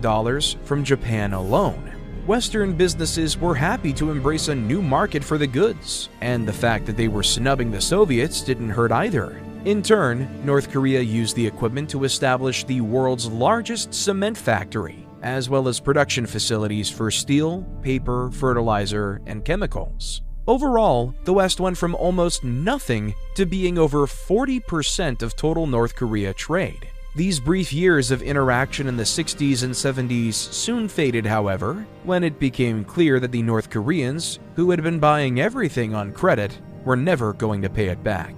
from Japan alone. Western businesses were happy to embrace a new market for the goods, and the fact that they were snubbing the Soviets didn't hurt either. In turn, North Korea used the equipment to establish the world's largest cement factory, as well as production facilities for steel, paper, fertilizer, and chemicals. Overall, the West went from almost nothing to being over 40% of total North Korea trade. These brief years of interaction in the 60s and 70s soon faded, however, when it became clear that the North Koreans, who had been buying everything on credit, were never going to pay it back.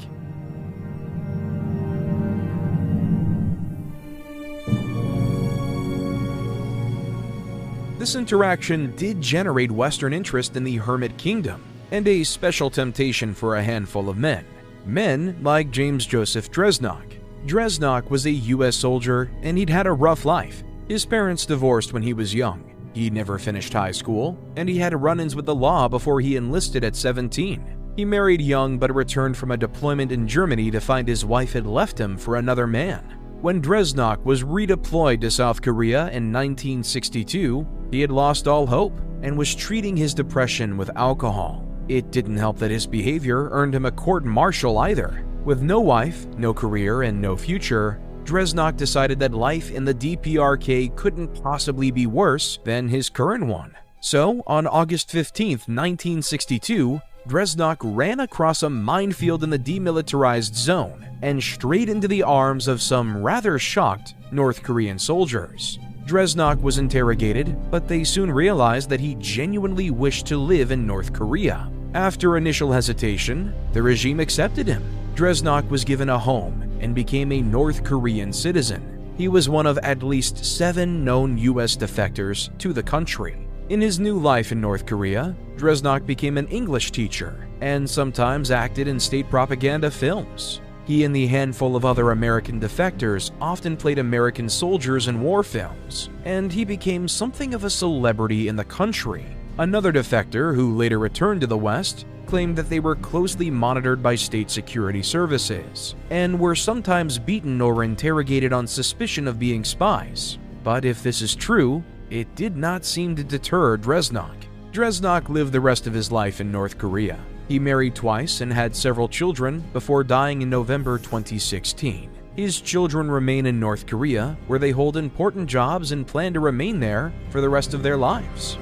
This interaction did generate Western interest in the Hermit Kingdom, and a special temptation for a handful of men. Men like James Joseph Dresnok. Dresnok was a U.S. soldier, and he'd had a rough life. His parents divorced when he was young. He never finished high school, and he had run-ins with the law before he enlisted at 17. He married young but returned from a deployment in Germany to find his wife had left him for another man. When Dresnok was redeployed to South Korea in 1962, he had lost all hope and was treating his depression with alcohol. It didn't help that his behavior earned him a court-martial either. With no wife, no career, and no future, Dresnok decided that life in the DPRK couldn't possibly be worse than his current one. So, on August 15, 1962, Dresnok ran across a minefield in the demilitarized zone and straight into the arms of some rather shocked North Korean soldiers. Dresnok was interrogated, but they soon realized that he genuinely wished to live in North Korea. After initial hesitation, the regime accepted him. Dresnok was given a home and became a North Korean citizen. He was one of at least 7 known U.S. defectors to the country. In his new life in North Korea, Dresnok became an English teacher and sometimes acted in state propaganda films. He and the handful of other American defectors often played American soldiers in war films, and he became something of a celebrity in the country. Another defector, who later returned to the West, claimed that they were closely monitored by state security services and were sometimes beaten or interrogated on suspicion of being spies. But if this is true, it did not seem to deter Dresnok. Dresnok lived the rest of his life in North Korea. He married twice and had several children before dying in November 2016. His children remain in North Korea, where they hold important jobs and plan to remain there for the rest of their lives.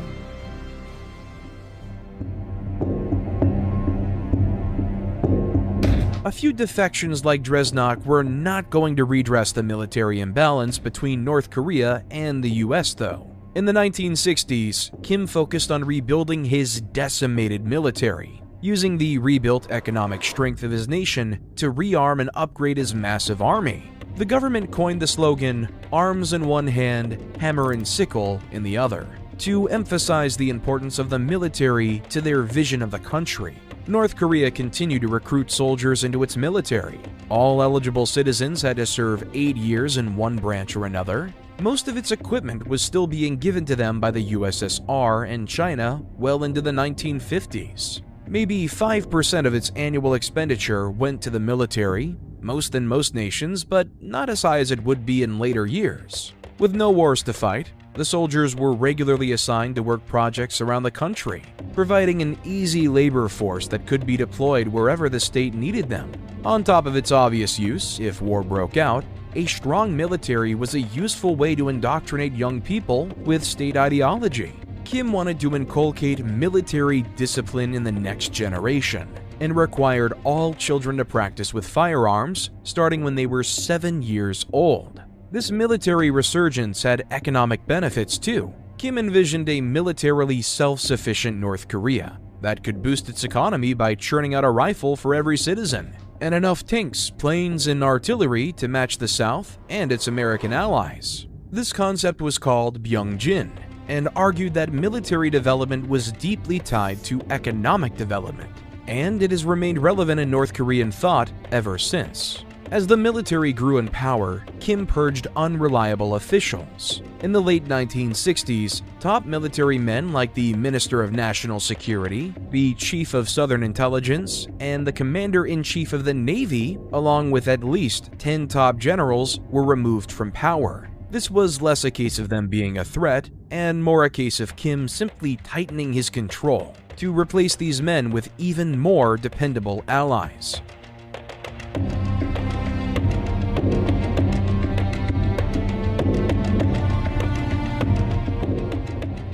A few defections like Dresnok were not going to redress the military imbalance between North Korea and the US, though. In the 1960s, Kim focused on rebuilding his decimated military, using the rebuilt economic strength of his nation to rearm and upgrade his massive army. The government coined the slogan, "Arms in one hand, hammer and sickle in the other," to emphasize the importance of the military to their vision of the country. North Korea continued to recruit soldiers into its military. All eligible citizens had to serve 8 years in one branch or another. Most of its equipment was still being given to them by the USSR and China well into the 1950s. Maybe 5% of its annual expenditure went to the military, most in most nations, but not as high as it would be in later years. With no wars to fight, the soldiers were regularly assigned to work projects around the country, providing an easy labor force that could be deployed wherever the state needed them. On top of its obvious use, if war broke out, a strong military was a useful way to indoctrinate young people with state ideology. Kim wanted to inculcate military discipline in the next generation, and required all children to practice with firearms starting when they were 7 years old. This military resurgence had economic benefits too. Kim envisioned a militarily self-sufficient North Korea that could boost its economy by churning out a rifle for every citizen, and enough tanks, planes, and artillery to match the South and its American allies. This concept was called Byungjin, and argued that military development was deeply tied to economic development, and it has remained relevant in North Korean thought ever since. As the military grew in power, Kim purged unreliable officials. In the late 1960s, top military men like the Minister of National Security, the Chief of Southern Intelligence, and the Commander-in-Chief of the Navy, along with at least 10 top generals, were removed from power. This was less a case of them being a threat, and more a case of Kim simply tightening his control to replace these men with even more dependable allies.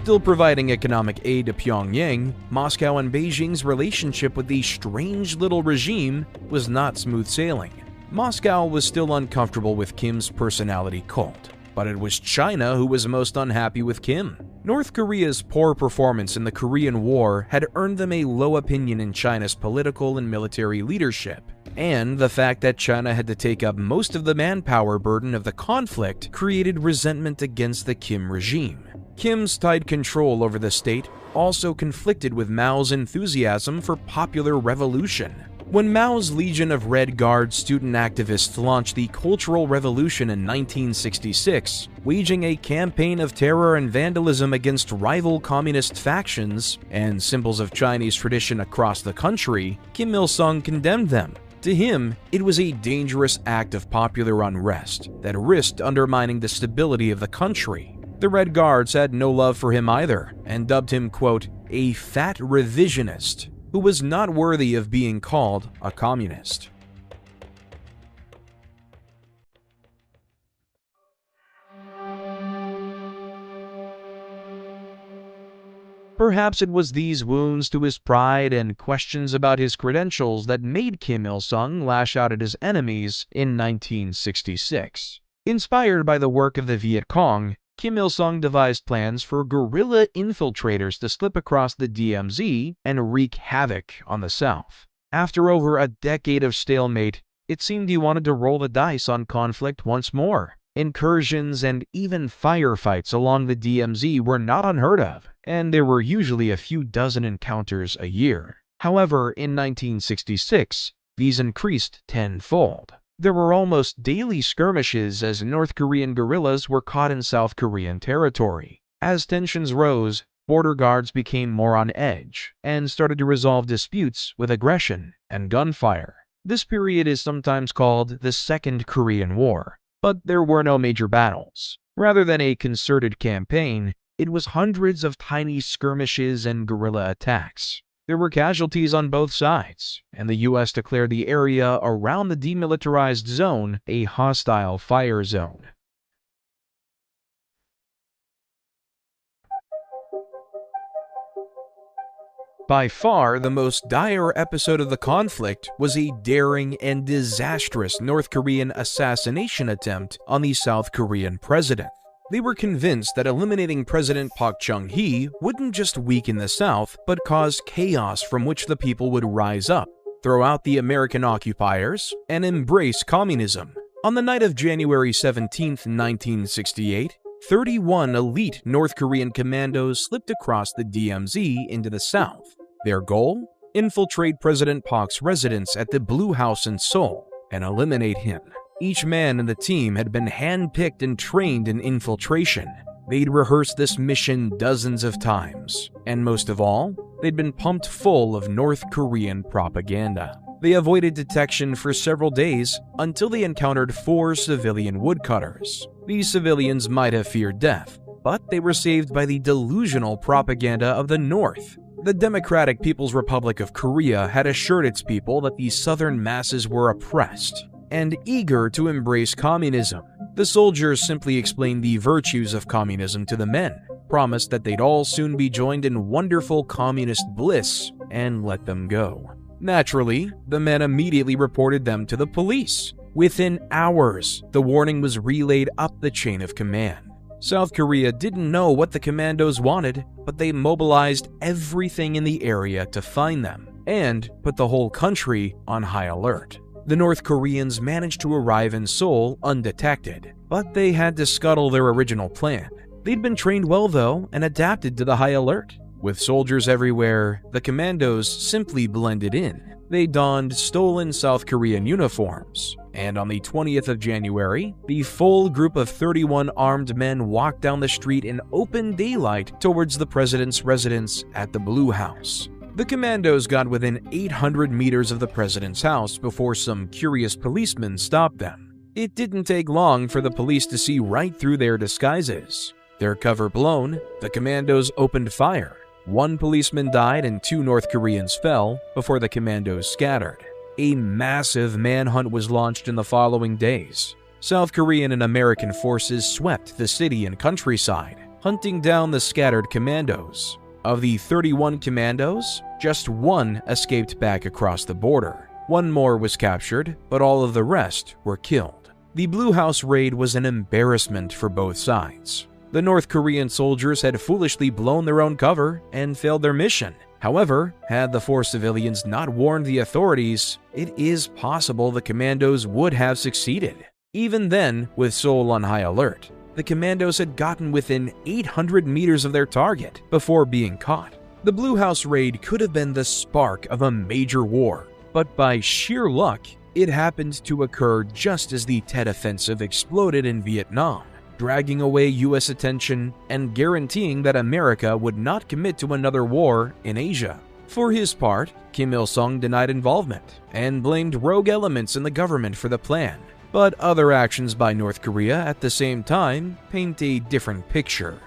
Still providing economic aid to Pyongyang, Moscow and Beijing's relationship with the strange little regime was not smooth sailing. Moscow was still uncomfortable with Kim's personality cult, but it was China who was most unhappy with Kim. North Korea's poor performance in the Korean War had earned them a low opinion in China's political and military leadership, and the fact that China had to take up most of the manpower burden of the conflict created resentment against the Kim regime. Kim's tight control over the state also conflicted with Mao's enthusiasm for popular revolution. When Mao's Legion of Red Guard student activists launched the Cultural Revolution in 1966, waging a campaign of terror and vandalism against rival communist factions and symbols of Chinese tradition across the country, Kim Il-sung condemned them. To him, it was a dangerous act of popular unrest that risked undermining the stability of the country. The Red Guards had no love for him either, and dubbed him, quote, a fat revisionist who was not worthy of being called a communist. Perhaps it was these wounds to his pride and questions about his credentials that made Kim Il-sung lash out at his enemies in 1966. Inspired by the work of the Viet Cong, Kim Il-sung devised plans for guerrilla infiltrators to slip across the DMZ and wreak havoc on the South. After over a decade of stalemate, it seemed he wanted to roll the dice on conflict once more. Incursions and even firefights along the DMZ were not unheard of, and there were usually a few dozen encounters a year. However, in 1966, these increased tenfold. There were almost daily skirmishes as North Korean guerrillas were caught in South Korean territory. As tensions rose, border guards became more on edge and started to resolve disputes with aggression and gunfire. This period is sometimes called the Second Korean War, but there were no major battles. Rather than a concerted campaign, it was hundreds of tiny skirmishes and guerrilla attacks. There were casualties on both sides, and the U.S. declared the area around the demilitarized zone a hostile fire zone. By far, the most dire episode of the conflict was a daring and disastrous North Korean assassination attempt on the South Korean president. They were convinced that eliminating President Park Chung-hee wouldn't just weaken the South, but cause chaos from which the people would rise up, throw out the American occupiers, and embrace communism. On the night of January 17, 1968, 31 elite North Korean commandos slipped across the DMZ into the South. Their goal? Infiltrate President Park's residence at the Blue House in Seoul and eliminate him. Each man in the team had been handpicked and trained in infiltration. They'd rehearsed this mission dozens of times, and most of all, they'd been pumped full of North Korean propaganda. They avoided detection for several days until they encountered 4 civilian woodcutters. These civilians might have feared death, but they were saved by the delusional propaganda of the North. The Democratic People's Republic of Korea had assured its people that the southern masses were oppressed and eager to embrace communism. The soldiers simply explained the virtues of communism to the men, promised that they'd all soon be joined in wonderful communist bliss, and let them go. Naturally, the men immediately reported them to the police. Within hours, the warning was relayed up the chain of command. South Korea didn't know what the commandos wanted, but they mobilized everything in the area to find them, and put the whole country on high alert. The North Koreans managed to arrive in Seoul undetected, but they had to scuttle their original plan. They'd been trained well though, and adapted to the high alert. With soldiers everywhere, the commandos simply blended in. They donned stolen South Korean uniforms, and on the 20th of January, the full group of 31 armed men walked down the street in open daylight towards the president's residence at the Blue House. The commandos got within 800 meters of the president's house before some curious policemen stopped them. It didn't take long for the police to see right through their disguises. Their cover blown, the commandos opened fire. 1 policeman died and 2 North Koreans fell before the commandos scattered. A massive manhunt was launched in the following days. South Korean and American forces swept the city and countryside, hunting down the scattered commandos. Of the 31 commandos, just 1 escaped back across the border. 1 more was captured, but all of the rest were killed. The Blue House raid was an embarrassment for both sides. The North Korean soldiers had foolishly blown their own cover and failed their mission. However, had the 4 civilians not warned the authorities, it is possible the commandos would have succeeded. Even then, with Seoul on high alert, the commandos had gotten within 800 meters of their target before being caught. The Blue House raid could have been the spark of a major war, but by sheer luck, it happened to occur just as the Tet Offensive exploded in Vietnam, dragging away U.S. attention and guaranteeing that America would not commit to another war in Asia. For his part, Kim Il-sung denied involvement and blamed rogue elements in the government for the plan. But other actions by North Korea at the same time paint a different picture.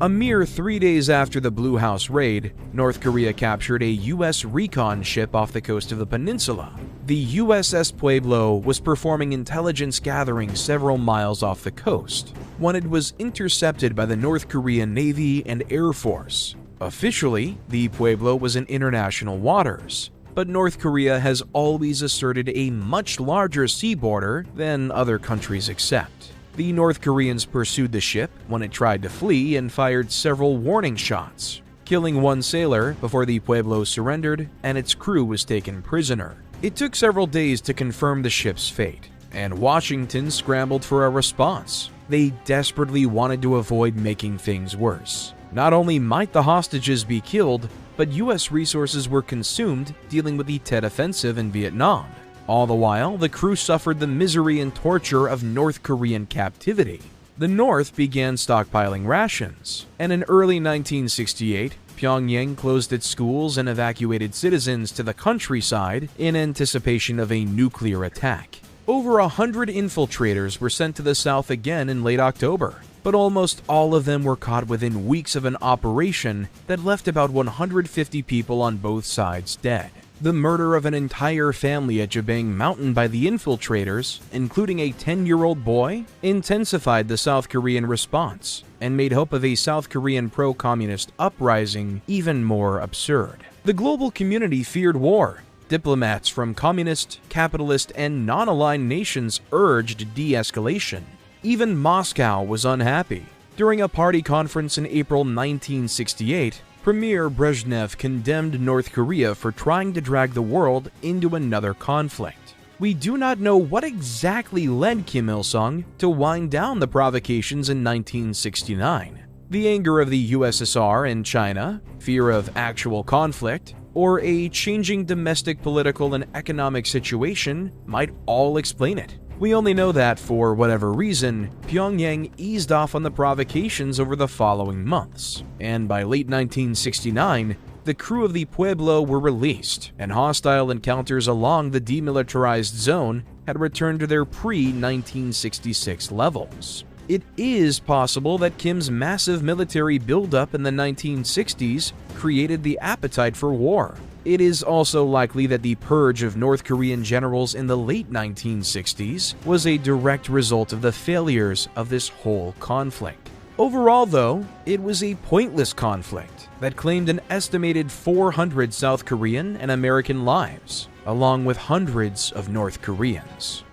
A mere 3 days after the Blue House raid, North Korea captured a U.S. recon ship off the coast of the peninsula. The USS Pueblo was performing intelligence gathering several miles off the coast when it was intercepted by the North Korean Navy and Air Force. Officially, the Pueblo was in international waters, but North Korea has always asserted a much larger sea border than other countries accept. The North Koreans pursued the ship when it tried to flee and fired several warning shots, killing 1 sailor before the Pueblo surrendered and its crew was taken prisoner. It took several days to confirm the ship's fate, and Washington scrambled for a response. They desperately wanted to avoid making things worse. Not only might the hostages be killed, but U.S. resources were consumed dealing with the Tet Offensive in Vietnam. All the while, the crew suffered the misery and torture of North Korean captivity. The North began stockpiling rations, and in early 1968, Pyongyang closed its schools and evacuated citizens to the countryside in anticipation of a nuclear attack. Over 100 infiltrators were sent to the south again in late October, but almost all of them were caught within weeks of an operation that left about 150 people on both sides dead. The murder of an entire family at Jabang Mountain by the infiltrators, including a 10-year-old boy, intensified the South Korean response and made hope of a South Korean pro-communist uprising even more absurd. The global community feared war. Diplomats from communist, capitalist, and non-aligned nations urged de-escalation. Even Moscow was unhappy. During a party conference in April 1968, Premier Brezhnev condemned North Korea for trying to drag the world into another conflict. We do not know what exactly led Kim Il-sung to wind down the provocations in 1969. The anger of the USSR and China, fear of actual conflict, or a changing domestic political and economic situation might all explain it. We only know that, for whatever reason, Pyongyang eased off on the provocations over the following months, and by late 1969, the crew of the Pueblo were released, and hostile encounters along the demilitarized zone had returned to their pre-1966 levels. It is possible that Kim's massive military buildup in the 1960s created the appetite for war. It is also likely that the purge of North Korean generals in the late 1960s was a direct result of the failures of this whole conflict. Overall, though, it was a pointless conflict that claimed an estimated 400 South Korean and American lives, along with hundreds of North Koreans.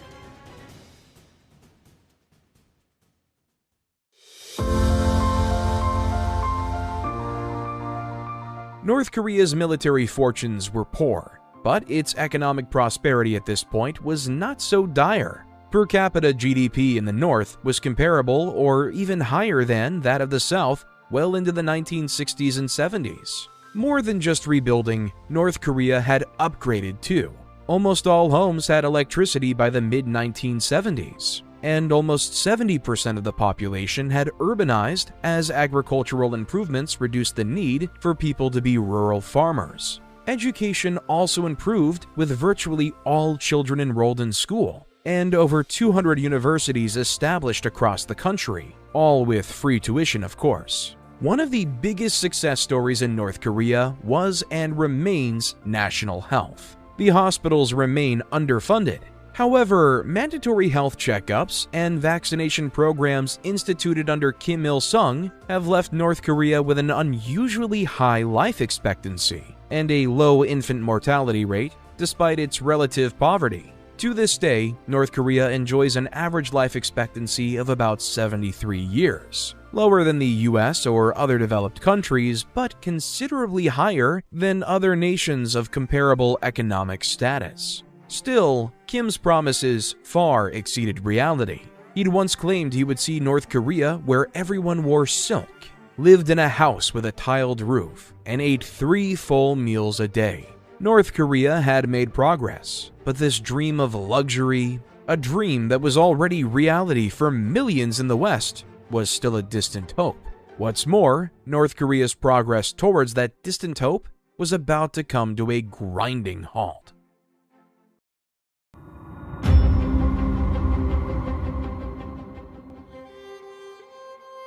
North Korea's military fortunes were poor, but its economic prosperity at this point was not so dire. Per capita GDP in the North was comparable or even higher than that of the South well into the 1960s and 70s. More than just rebuilding, North Korea had upgraded too. Almost all homes had electricity by the mid-1970s, and almost 70% of the population had urbanized as agricultural improvements reduced the need for people to be rural farmers. Education also improved, with virtually all children enrolled in school, and over 200 universities established across the country, all with free tuition, of course. One of the biggest success stories in North Korea was and remains national health. The hospitals remain underfunded. However, mandatory health checkups and vaccination programs instituted under Kim Il-sung have left North Korea with an unusually high life expectancy and a low infant mortality rate despite its relative poverty. To this day, North Korea enjoys an average life expectancy of about 73 years, lower than the US or other developed countries, but considerably higher than other nations of comparable economic status. Still, Kim's promises far exceeded reality. He'd once claimed he would see North Korea where everyone wore silk, lived in a house with a tiled roof, and ate 3 full meals a day. North Korea had made progress, but this dream of luxury, a dream that was already reality for millions in the West, was still a distant hope. What's more, North Korea's progress towards that distant hope was about to come to a grinding halt.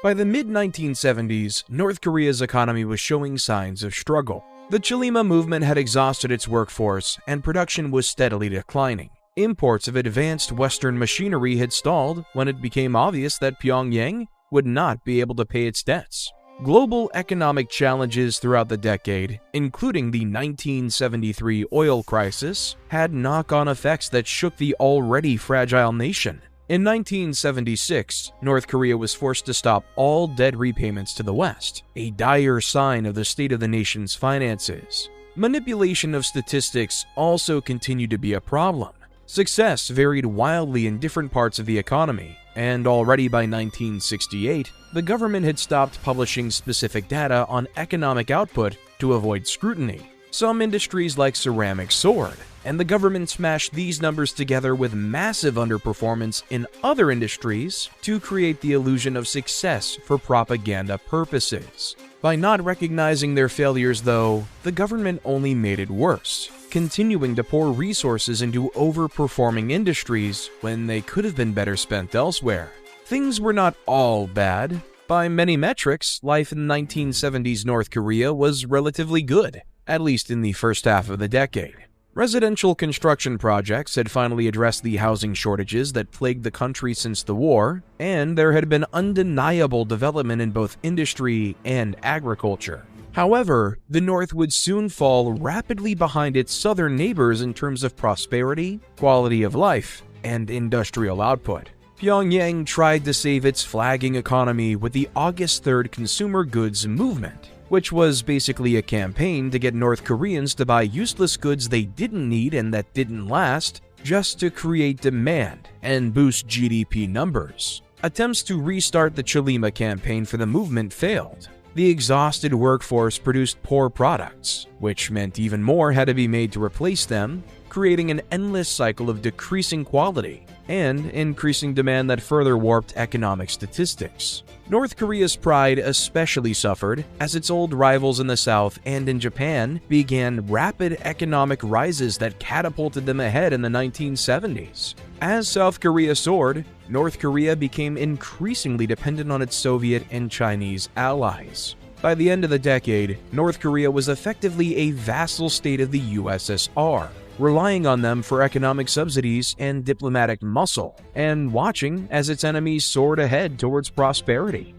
By the mid-1970s, North Korea's economy was showing signs of struggle. The Chilima movement had exhausted its workforce, and production was steadily declining. Imports of advanced Western machinery had stalled when it became obvious that Pyongyang would not be able to pay its debts. Global economic challenges throughout the decade, including the 1973 oil crisis, had knock-on effects that shook the already fragile nation. In 1976, North Korea was forced to stop all debt repayments to the West, a dire sign of the state of the nation's finances. Manipulation of statistics also continued to be a problem. Success varied wildly in different parts of the economy, and already by 1968, the government had stopped publishing specific data on economic output to avoid scrutiny. Some industries like ceramics soared, and the government smashed these numbers together with massive underperformance in other industries to create the illusion of success for propaganda purposes. By not recognizing their failures, though, the government only made it worse, continuing to pour resources into overperforming industries when they could have been better spent elsewhere. Things were not all bad. By many metrics, life in 1970s North Korea was relatively good, at least in the first half of the decade. Residential construction projects had finally addressed the housing shortages that plagued the country since the war, and there had been undeniable development in both industry and agriculture. However, the North would soon fall rapidly behind its southern neighbors in terms of prosperity, quality of life, and industrial output. Pyongyang tried to save its flagging economy with the August 3rd Consumer Goods Movement, which was basically a campaign to get North Koreans to buy useless goods they didn't need and that didn't last, just to create demand and boost GDP numbers. Attempts to restart the Cholima campaign for the movement failed. The exhausted workforce produced poor products, which meant even more had to be made to replace them, creating an endless cycle of decreasing quality and increasing demand that further warped economic statistics. North Korea's pride especially suffered as its old rivals in the South and in Japan began rapid economic rises that catapulted them ahead in the 1970s. As South Korea soared, North Korea became increasingly dependent on its Soviet and Chinese allies. By the end of the decade, North Korea was effectively a vassal state of the USSR, relying on them for economic subsidies and diplomatic muscle, and watching as its enemies soared ahead towards prosperity.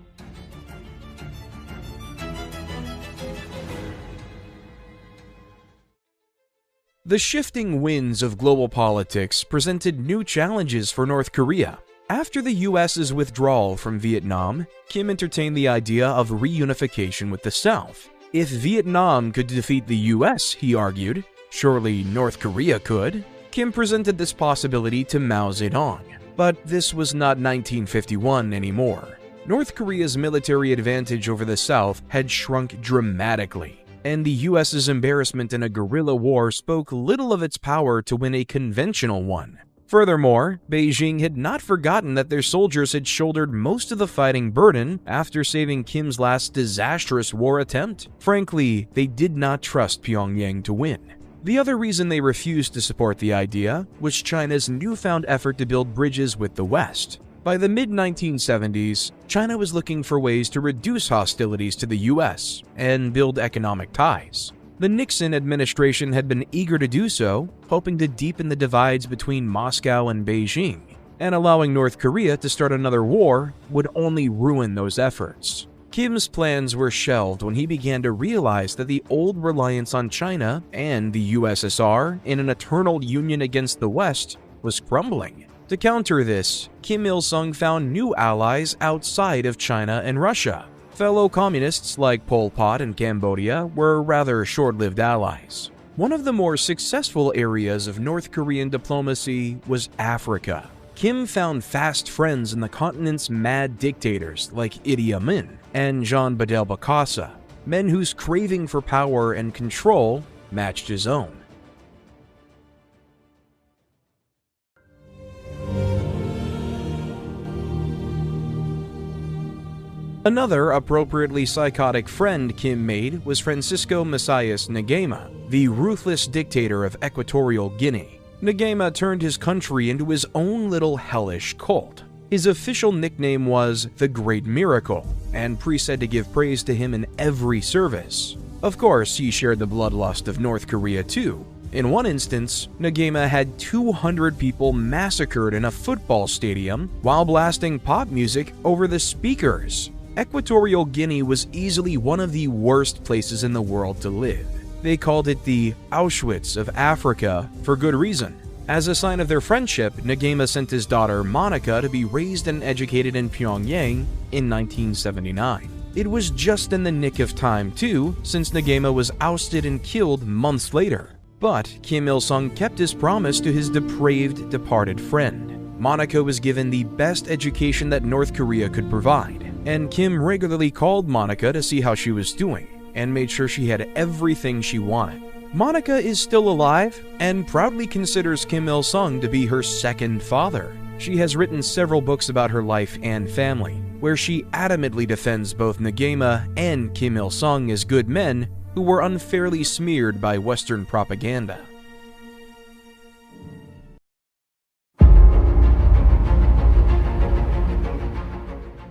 The shifting winds of global politics presented new challenges for North Korea. After the US's withdrawal from Vietnam, Kim entertained the idea of reunification with the South. If Vietnam could defeat the US, he argued, surely North Korea could. Kim presented this possibility to Mao Zedong. But this was not 1951 anymore. North Korea's military advantage over the South had shrunk dramatically, and the US's embarrassment in a guerrilla war spoke little of its power to win a conventional one. Furthermore, Beijing had not forgotten that their soldiers had shouldered most of the fighting burden after saving Kim's last disastrous war attempt. Frankly, they did not trust Pyongyang to win. The other reason they refused to support the idea was China's newfound effort to build bridges with the West. By the mid-1970s, China was looking for ways to reduce hostilities to the US and build economic ties. The Nixon administration had been eager to do so, hoping to deepen the divides between Moscow and Beijing, and allowing North Korea to start another war would only ruin those efforts. Kim's plans were shelved when he began to realize that the old reliance on China and the USSR in an eternal union against the West was crumbling. To counter this, Kim Il-sung found new allies outside of China and Russia. Fellow communists like Pol Pot and Cambodia were rather short-lived allies. One of the more successful areas of North Korean diplomacy was Africa. Kim found fast friends in the continent's mad dictators like Idi Amin and Jean Bedel Bokassa, men whose craving for power and control matched his own. Another appropriately psychotic friend Kim made was Francisco Mesias Nguema, the ruthless dictator of Equatorial Guinea. Nguema turned his country into his own little hellish cult. His official nickname was the Great Miracle, and priests had to give praise to him in every service. Of course, he shared the bloodlust of North Korea too. In one instance, Nguema had 200 people massacred in a football stadium while blasting pop music over the speakers. Equatorial Guinea was easily one of the worst places in the world to live. They called it the Auschwitz of Africa for good reason. As a sign of their friendship, Nguema sent his daughter Monica to be raised and educated in Pyongyang in 1979. It was just in the nick of time too, since Nguema was ousted and killed months later. But Kim Il-sung kept his promise to his depraved, departed friend. Monica was given the best education that North Korea could provide, and Kim regularly called Monica to see how she was doing, and made sure she had everything she wanted. Monica is still alive, and proudly considers Kim Il-sung to be her second father. She has written several books about her life and family, where she adamantly defends both Nguema and Kim Il-sung as good men who were unfairly smeared by Western propaganda.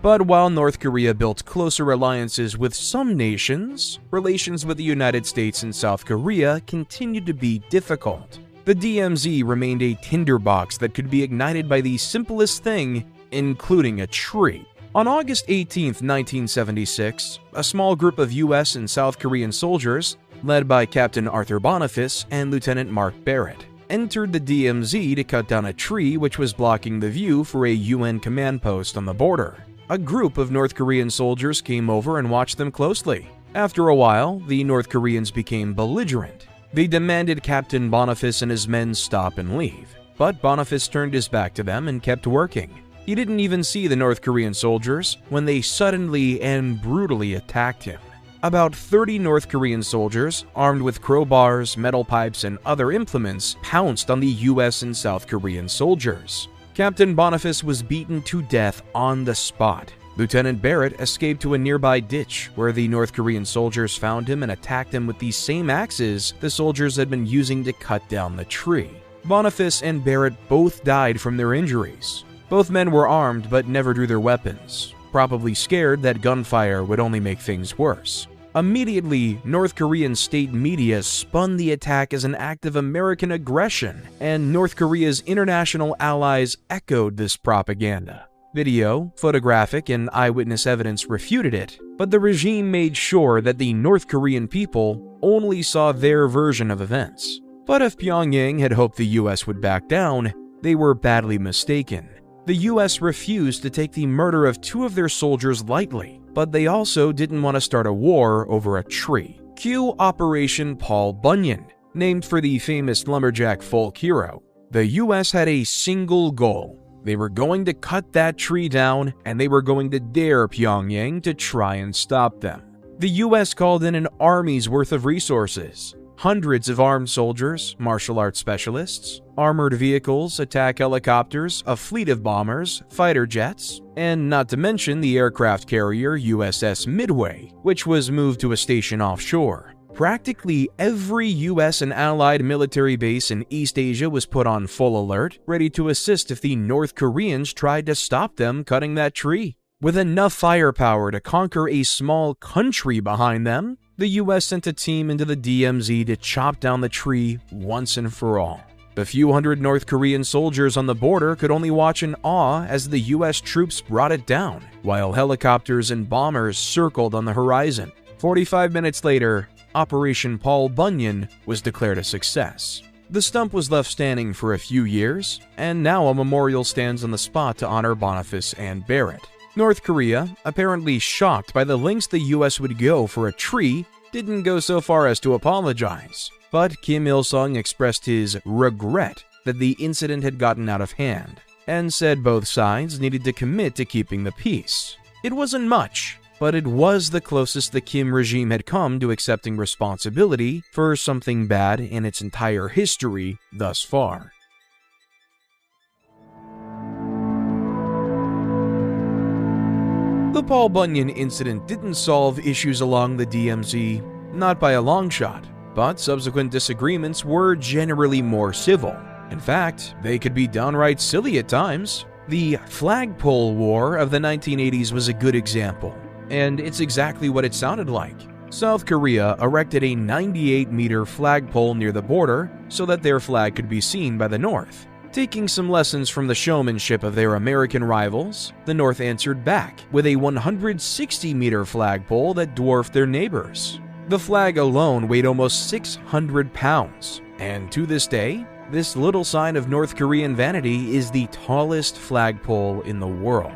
But while North Korea built closer alliances with some nations, relations with the United States and South Korea continued to be difficult. The DMZ remained a tinderbox that could be ignited by the simplest thing, including a tree. On August 18, 1976, a small group of US and South Korean soldiers, led by Captain Arthur Boniface and Lieutenant Mark Barrett, entered the DMZ to cut down a tree which was blocking the view for a UN command post on the border. A group of North Korean soldiers came over and watched them closely. After a while, the North Koreans became belligerent. They demanded Captain Boniface and his men stop and leave, but Boniface turned his back to them and kept working. He didn't even see the North Korean soldiers when they suddenly and brutally attacked him. About 30 North Korean soldiers, armed with crowbars, metal pipes, and other implements, pounced on the US and South Korean soldiers. Captain Boniface was beaten to death on the spot. Lieutenant Barrett escaped to a nearby ditch where the North Korean soldiers found him and attacked him with the same axes the soldiers had been using to cut down the tree. Boniface and Barrett both died from their injuries. Both men were armed but never drew their weapons, probably scared that gunfire would only make things worse. Immediately, North Korean state media spun the attack as an act of American aggression, and North Korea's international allies echoed this propaganda. Video, photographic, and eyewitness evidence refuted it, but the regime made sure that the North Korean people only saw their version of events. But if Pyongyang had hoped the US would back down, they were badly mistaken. The US refused to take the murder of 2 of their soldiers lightly, but they also didn't want to start a war over a tree. Cue Operation Paul Bunyan, named for the famous lumberjack folk hero. The US had a single goal. They were going to cut that tree down, and they were going to dare Pyongyang to try and stop them. The US called in an army's worth of resources. Hundreds of armed soldiers, martial arts specialists, armored vehicles, attack helicopters, a fleet of bombers, fighter jets, and not to mention the aircraft carrier USS Midway, which was moved to a station offshore. Practically every US and allied military base in East Asia was put on full alert, ready to assist if the North Koreans tried to stop them cutting that tree. With enough firepower to conquer a small country behind them, the US sent a team into the DMZ to chop down the tree once and for all. The few hundred North Korean soldiers on the border could only watch in awe as the US troops brought it down, while helicopters and bombers circled on the horizon. 45 minutes later, Operation Paul Bunyan was declared a success. The stump was left standing for a few years, and now a memorial stands on the spot to honor Boniface and Barrett. North Korea, apparently shocked by the lengths the US would go for a tree, didn't go so far as to apologize. But Kim Il-sung expressed his regret that the incident had gotten out of hand, and said both sides needed to commit to keeping the peace. It wasn't much, but it was the closest the Kim regime had come to accepting responsibility for something bad in its entire history thus far. The Paul Bunyan incident didn't solve issues along the DMZ, not by a long shot, but subsequent disagreements were generally more civil. In fact, they could be downright silly at times. The flagpole war of the 1980s was a good example, and it's exactly what it sounded like. South Korea erected a 98-meter flagpole near the border so that their flag could be seen by the North. Taking some lessons from the showmanship of their American rivals, the North answered back with a 160-meter flagpole that dwarfed their neighbors. The flag alone weighed almost 600 pounds, and to this day, this little sign of North Korean vanity is the tallest flagpole in the world.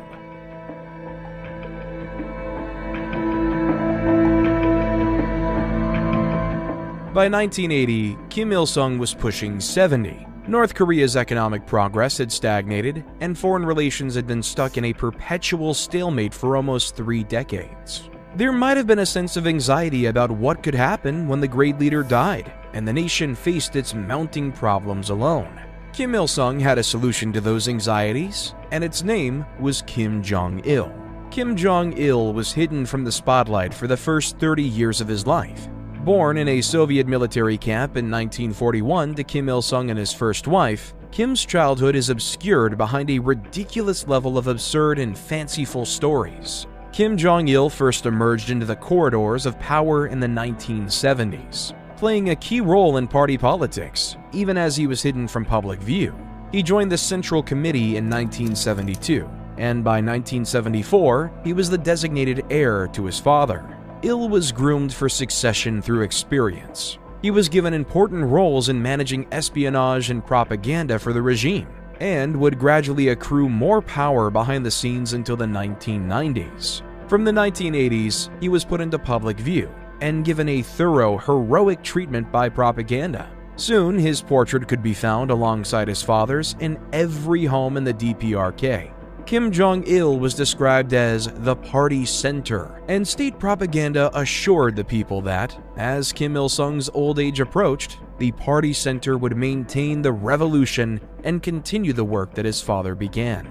By 1980, Kim Il-sung was pushing 70. North Korea's economic progress had stagnated, and foreign relations had been stuck in a perpetual stalemate for almost 3 decades. There might have been a sense of anxiety about what could happen when the great leader died, and the nation faced its mounting problems alone. Kim Il-sung had a solution to those anxieties, and its name was Kim Jong-il. Kim Jong-il was hidden from the spotlight for the first 30 years of his life. Born in a Soviet military camp in 1941 to Kim Il-sung and his first wife, Kim's childhood is obscured behind a ridiculous level of absurd and fanciful stories. Kim Jong-il first emerged into the corridors of power in the 1970s, playing a key role in party politics, even as he was hidden from public view. He joined the Central Committee in 1972, and by 1974, he was the designated heir to his father. Il was groomed for succession through experience. He was given important roles in managing espionage and propaganda for the regime, and would gradually accrue more power behind the scenes until the 1990s. From the 1980s, he was put into public view and given a thorough, heroic treatment by propaganda. Soon, his portrait could be found alongside his father's in every home in the DPRK. Kim Jong-il was described as the party center, and state propaganda assured the people that, as Kim Il-sung's old age approached, the party center would maintain the revolution and continue the work that his father began.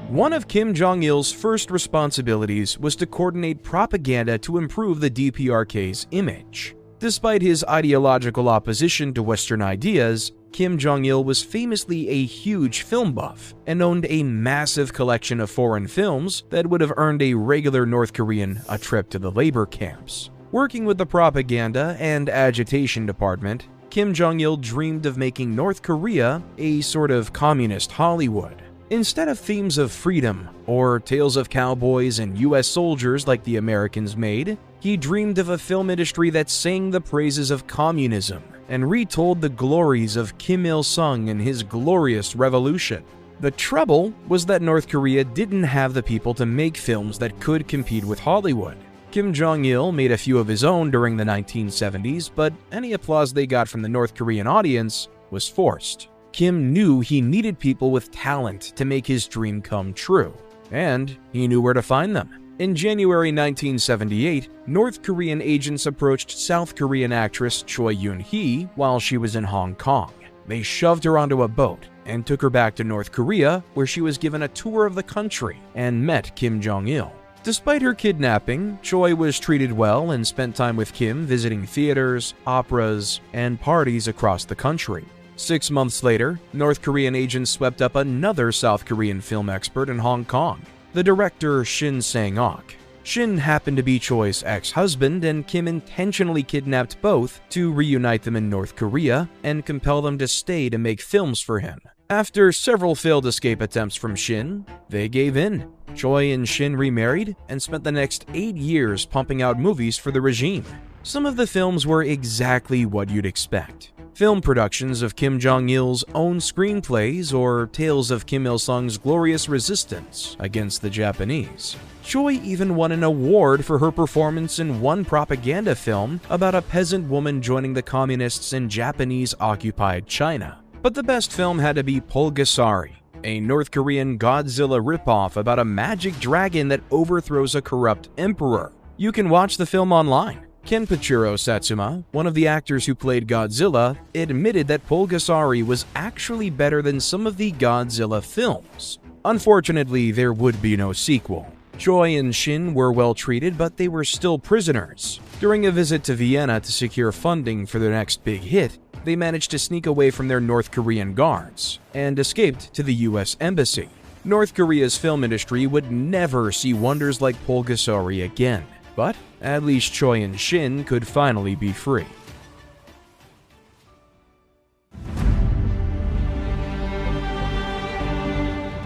One of Kim Jong-il's first responsibilities was to coordinate propaganda to improve the DPRK's image. Despite his ideological opposition to Western ideas, Kim Jong-il was famously a huge film buff and owned a massive collection of foreign films that would have earned a regular North Korean a trip to the labor camps. Working with the propaganda and agitation department, Kim Jong-il dreamed of making North Korea a sort of communist Hollywood. Instead of themes of freedom or tales of cowboys and US soldiers like the Americans made, he dreamed of a film industry that sang the praises of communism and retold the glories of Kim Il-sung and his glorious revolution. The trouble was that North Korea didn't have the people to make films that could compete with Hollywood. Kim Jong-il made a few of his own during the 1970s, but any applause they got from the North Korean audience was forced. Kim knew he needed people with talent to make his dream come true, and he knew where to find them. In January 1978, North Korean agents approached South Korean actress Choi Eun-hee while she was in Hong Kong. They shoved her onto a boat and took her back to North Korea, where she was given a tour of the country and met Kim Jong-il. Despite her kidnapping, Choi was treated well and spent time with Kim visiting theaters, operas, and parties across the country. 6 months later, North Korean agents swept up another South Korean film expert in Hong Kong, the director Shin Sang-ok. Shin happened to be Choi's ex-husband, and Kim intentionally kidnapped both to reunite them in North Korea and compel them to stay to make films for him. After several failed escape attempts from Shin, they gave in. Choi and Shin remarried and spent the next 8 years pumping out movies for the regime. Some of the films were exactly what you'd expect. Film productions of Kim Jong-il's own screenplays or tales of Kim Il-sung's glorious resistance against the Japanese. Choi even won an award for her performance in one propaganda film about a peasant woman joining the communists in Japanese-occupied China. But the best film had to be Pulgasari, a North Korean Godzilla ripoff about a magic dragon that overthrows a corrupt emperor. You can watch the film online. Kenpachiro Satsuma, one of the actors who played Godzilla, admitted that Pulgasari was actually better than some of the Godzilla films. Unfortunately, there would be no sequel. Choi and Shin were well treated, but they were still prisoners. During a visit to Vienna to secure funding for their next big hit, they managed to sneak away from their North Korean guards and escaped to the US Embassy. North Korea's film industry would never see wonders like Pulgasari again. But at least Choi and Shin could finally be free.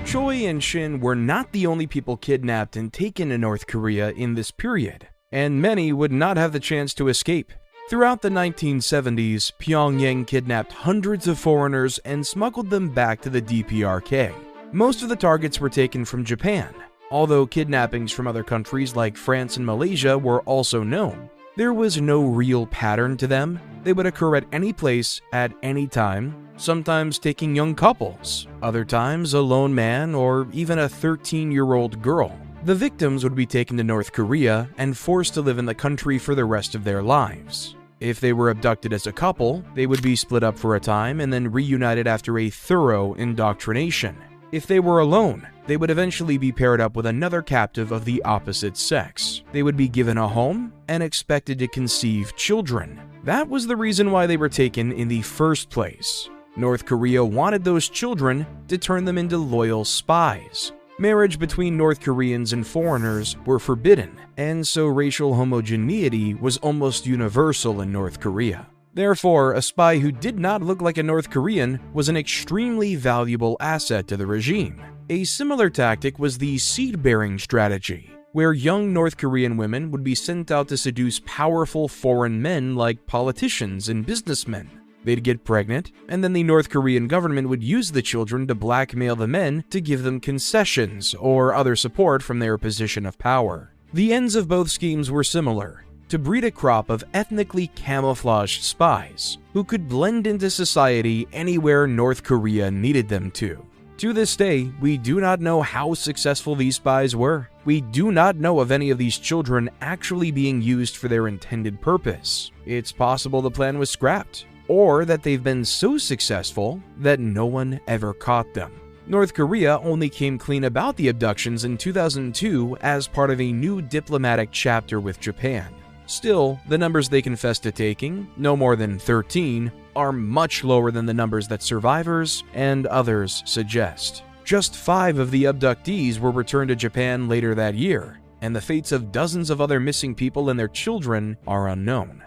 Choi and Shin were not the only people kidnapped and taken to North Korea in this period, and many would not have the chance to escape. Throughout the 1970s, Pyongyang kidnapped hundreds of foreigners and smuggled them back to the DPRK. Most of the targets were taken from Japan. Although kidnappings from other countries like France and Malaysia were also known, there was no real pattern to them. They would occur at any place, at any time, sometimes taking young couples, other times a lone man or even a 13-year-old girl. The victims would be taken to North Korea and forced to live in the country for the rest of their lives. If they were abducted as a couple, they would be split up for a time and then reunited after a thorough indoctrination. If they were alone, they would eventually be paired up with another captive of the opposite sex. They would be given a home and expected to conceive children. That was the reason why they were taken in the first place. North Korea wanted those children to turn them into loyal spies. Marriage between North Koreans and foreigners were forbidden, and so racial homogeneity was almost universal in North Korea. Therefore, a spy who did not look like a North Korean was an extremely valuable asset to the regime. A similar tactic was the seed-bearing strategy, where young North Korean women would be sent out to seduce powerful foreign men like politicians and businessmen. They'd get pregnant, and then the North Korean government would use the children to blackmail the men to give them concessions or other support from their position of power. The ends of both schemes were similar: to breed a crop of ethnically camouflaged spies who could blend into society anywhere North Korea needed them to. To this day, we do not know how successful these spies were. We do not know of any of these children actually being used for their intended purpose. It's possible the plan was scrapped, or that they've been so successful that no one ever caught them. North Korea only came clean about the abductions in 2002 as part of a new diplomatic chapter with Japan. Still, the numbers they confessed to taking, no more than 13, are much lower than the numbers that survivors and others suggest. Just 5 of the abductees were returned to Japan later that year, and the fates of dozens of other missing people and their children are unknown.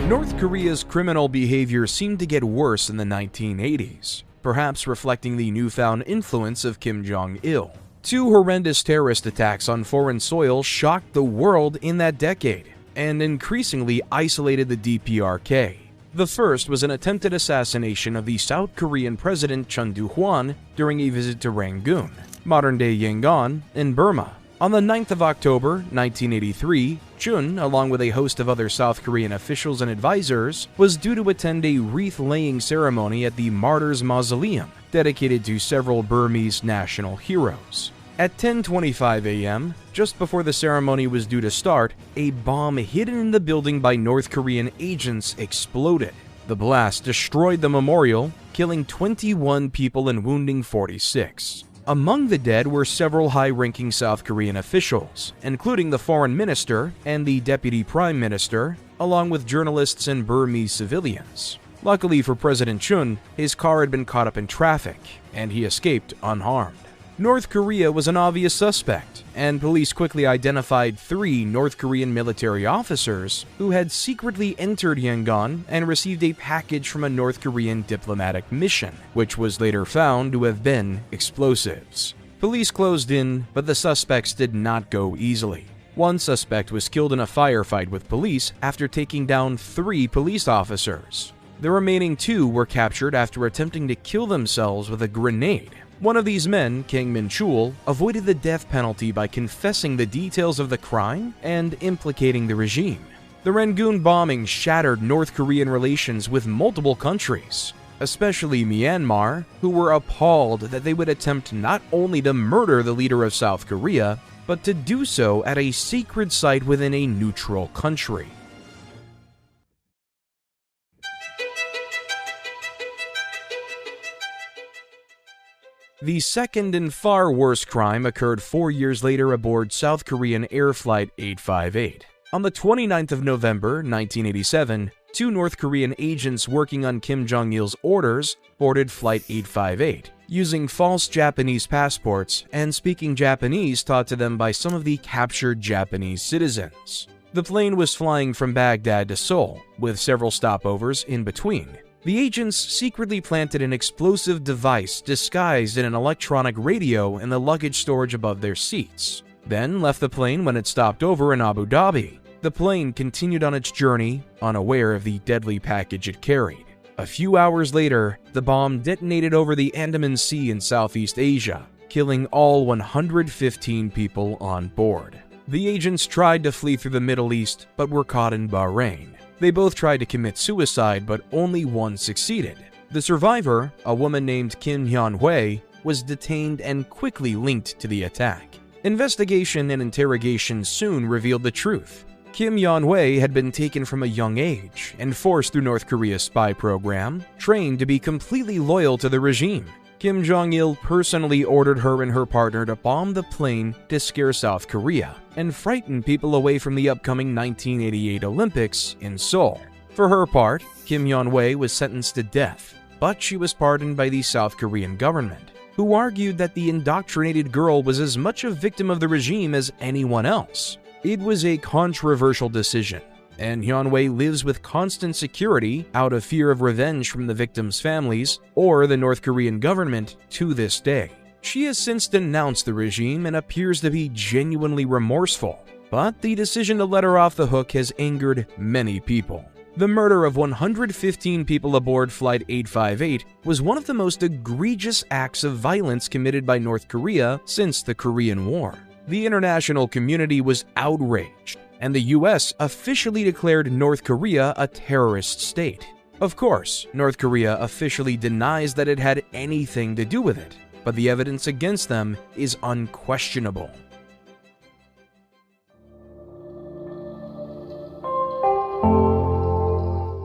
North Korea's criminal behavior seemed to get worse in the 1980s, perhaps reflecting the newfound influence of Kim Jong-il. 2 horrendous terrorist attacks on foreign soil shocked the world in that decade, and increasingly isolated the DPRK. The first was an attempted assassination of the South Korean President Chun Doo-hwan during a visit to Rangoon, modern-day Yangon, in Burma. On the 9th of October, 1983, Chun, along with a host of other South Korean officials and advisors, was due to attend a wreath-laying ceremony at the Martyrs Mausoleum, dedicated to several Burmese national heroes. At 10:25 a.m., just before the ceremony was due to start, a bomb hidden in the building by North Korean agents exploded. The blast destroyed the memorial, killing 21 people and wounding 46. Among the dead were several high-ranking South Korean officials, including the foreign minister and the deputy prime minister, along with journalists and Burmese civilians. Luckily for President Chun, his car had been caught up in traffic, and he escaped unharmed. North Korea was an obvious suspect, and police quickly identified 3 North Korean military officers who had secretly entered Yangon and received a package from a North Korean diplomatic mission, which was later found to have been explosives. Police closed in, but the suspects did not go easily. One suspect was killed in a firefight with police after taking down 3 police officers. The remaining 2 were captured after attempting to kill themselves with a grenade. One of these men, Kang Min-chul, avoided the death penalty by confessing the details of the crime and implicating the regime. The Rangoon bombing shattered North Korean relations with multiple countries, especially Myanmar, who were appalled that they would attempt not only to murder the leader of South Korea, but to do so at a sacred site within a neutral country. The second and far worse crime occurred 4 years later aboard South Korean Air Flight 858. On the 29th of November, 1987, 2 North Korean agents working on Kim Jong-il's orders boarded Flight 858, using false Japanese passports and speaking Japanese taught to them by some of the captured Japanese citizens. The plane was flying from Baghdad to Seoul, with several stopovers in between. The agents secretly planted an explosive device disguised in an electronic radio in the luggage storage above their seats, then left the plane when it stopped over in Abu Dhabi. The plane continued on its journey, unaware of the deadly package it carried. A few hours later, the bomb detonated over the Andaman Sea in Southeast Asia, killing all 115 people on board. The agents tried to flee through the Middle East, but were caught in Bahrain. They both tried to commit suicide, but only one succeeded. The survivor, a woman named Kim Hyun-hee, was detained and quickly linked to the attack. Investigation and interrogation soon revealed the truth. Kim Jong-il had been taken from a young age and forced through North Korea's spy program, trained to be completely loyal to the regime. Kim Jong-il personally ordered her and her partner to bomb the plane to scare South Korea and frighten people away from the upcoming 1988 Olympics in Seoul. For her part, Kim Jong-il was sentenced to death, but she was pardoned by the South Korean government, who argued that the indoctrinated girl was as much a victim of the regime as anyone else. It was a controversial decision, and Hyun-wei lives with constant security out of fear of revenge from the victims' families or the North Korean government to this day. She has since denounced the regime and appears to be genuinely remorseful, but the decision to let her off the hook has angered many people. The murder of 115 people aboard Flight 858 was one of the most egregious acts of violence committed by North Korea since the Korean War. The international community was outraged, and the US officially declared North Korea a terrorist state. Of course, North Korea officially denies that it had anything to do with it, but the evidence against them is unquestionable.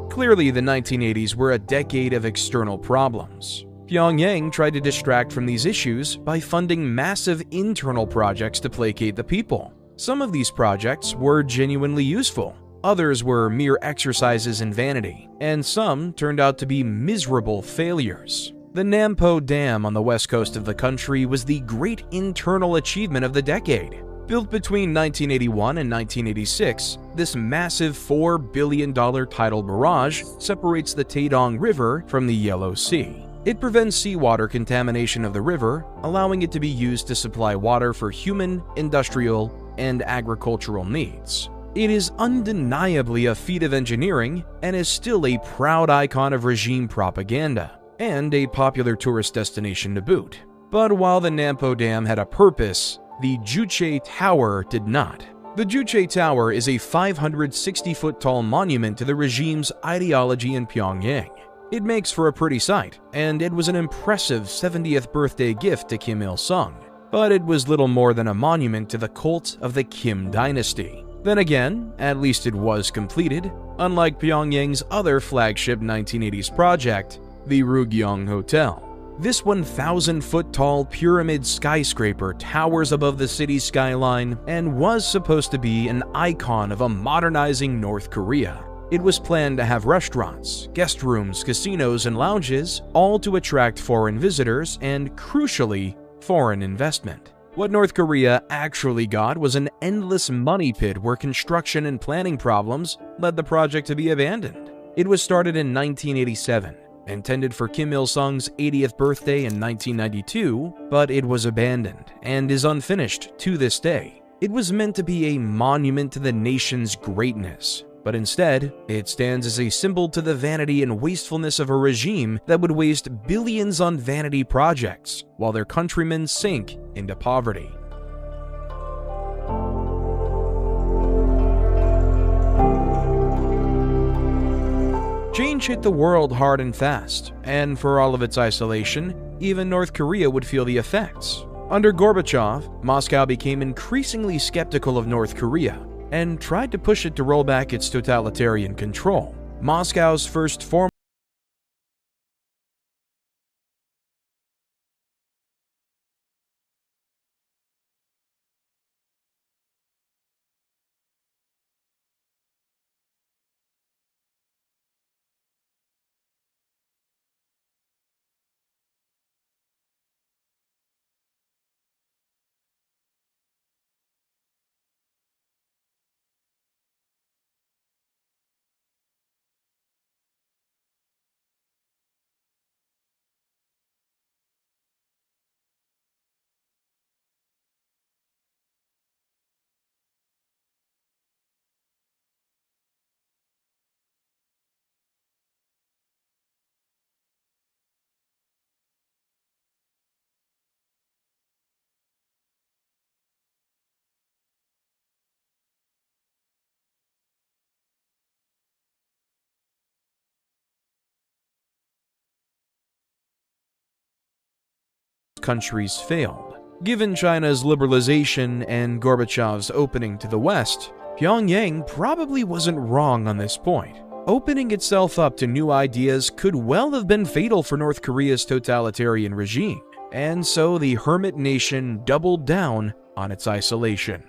Clearly, the 1980s were a decade of external problems. Pyongyang tried to distract from these issues by funding massive internal projects to placate the people. Some of these projects were genuinely useful, others were mere exercises in vanity, and some turned out to be miserable failures. The Nampo Dam on the west coast of the country was the great internal achievement of the decade. Built between 1981 and 1986, this massive $4 billion tidal barrage separates the Taedong River from the Yellow Sea. It prevents seawater contamination of the river, allowing it to be used to supply water for human, industrial, and agricultural needs. It is undeniably a feat of engineering and is still a proud icon of regime propaganda, and a popular tourist destination to boot. But while the Nampo Dam had a purpose, the Juche Tower did not. The Juche Tower is a 560-foot tall monument to the regime's ideology in Pyongyang. It makes for a pretty sight, and it was an impressive 70th birthday gift to Kim Il-sung. But it was little more than a monument to the cult of the Kim Dynasty. Then again, at least it was completed, unlike Pyongyang's other flagship 1980s project, the Rugyong Hotel. This 1,000-foot tall pyramid skyscraper towers above the city's skyline and was supposed to be an icon of a modernizing North Korea. It was planned to have restaurants, guest rooms, casinos, and lounges, all to attract foreign visitors and, crucially, foreign investment. What North Korea actually got was an endless money pit where construction and planning problems led the project to be abandoned. It was started in 1987, intended for Kim Il-sung's 80th birthday in 1992, but it was abandoned and is unfinished to this day. It was meant to be a monument to the nation's greatness, but instead, it stands as a symbol to the vanity and wastefulness of a regime that would waste billions on vanity projects while their countrymen sink into poverty. Change hit the world hard and fast, and for all of its isolation, even North Korea would feel the effects. Under Gorbachev, Moscow became increasingly skeptical of North Korea and tried to push it to roll back its totalitarian control. Moscow's first formal countries failed. Given China's liberalization and Gorbachev's opening to the West, Pyongyang probably wasn't wrong on this point. Opening itself up to new ideas could well have been fatal for North Korea's totalitarian regime, and so the hermit nation doubled down on its isolation.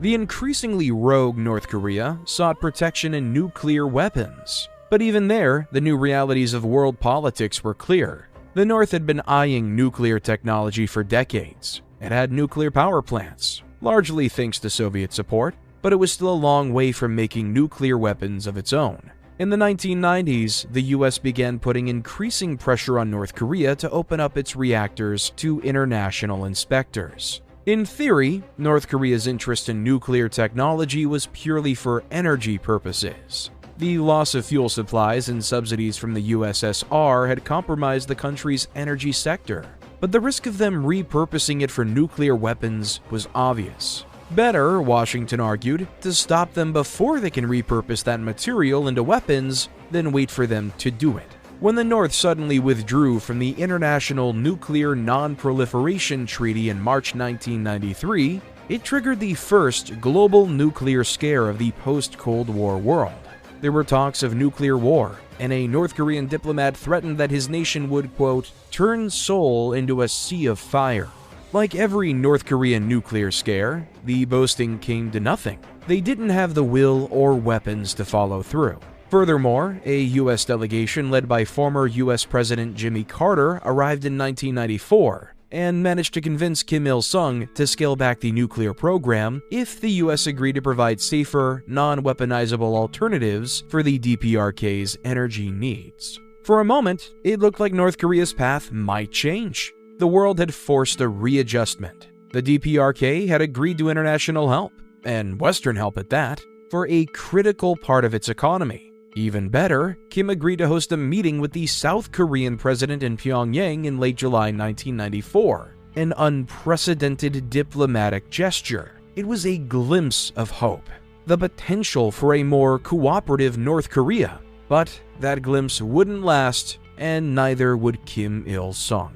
The increasingly rogue North Korea sought protection in nuclear weapons. But even there, the new realities of world politics were clear. The North had been eyeing nuclear technology for decades. It had nuclear power plants, largely thanks to Soviet support, but it was still a long way from making nuclear weapons of its own. In the 1990s, the US began putting increasing pressure on North Korea to open up its reactors to international inspectors. In theory, North Korea's interest in nuclear technology was purely for energy purposes. The loss of fuel supplies and subsidies from the USSR had compromised the country's energy sector, but the risk of them repurposing it for nuclear weapons was obvious. Better, Washington argued, to stop them before they can repurpose that material into weapons than wait for them to do it. When the North suddenly withdrew from the International Nuclear Non-Proliferation Treaty in March 1993, it triggered the first global nuclear scare of the post-Cold War world. There were talks of nuclear war, and a North Korean diplomat threatened that his nation would, quote, turn Seoul into a sea of fire. Like every North Korean nuclear scare, the boasting came to nothing. They didn't have the will or weapons to follow through. Furthermore, a U.S. delegation led by former U.S. President Jimmy Carter arrived in 1994 and managed to convince Kim Il-sung to scale back the nuclear program if the U.S. agreed to provide safer, non-weaponizable alternatives for the DPRK's energy needs. For a moment, it looked like North Korea's path might change. The world had forced a readjustment. The DPRK had agreed to international help, and Western help at that, for a critical part of its economy. Even better, Kim agreed to host a meeting with the South Korean president in Pyongyang in late July 1994, an unprecedented diplomatic gesture. It was a glimpse of hope, the potential for a more cooperative North Korea, but that glimpse wouldn't last, and neither would Kim Il-sung.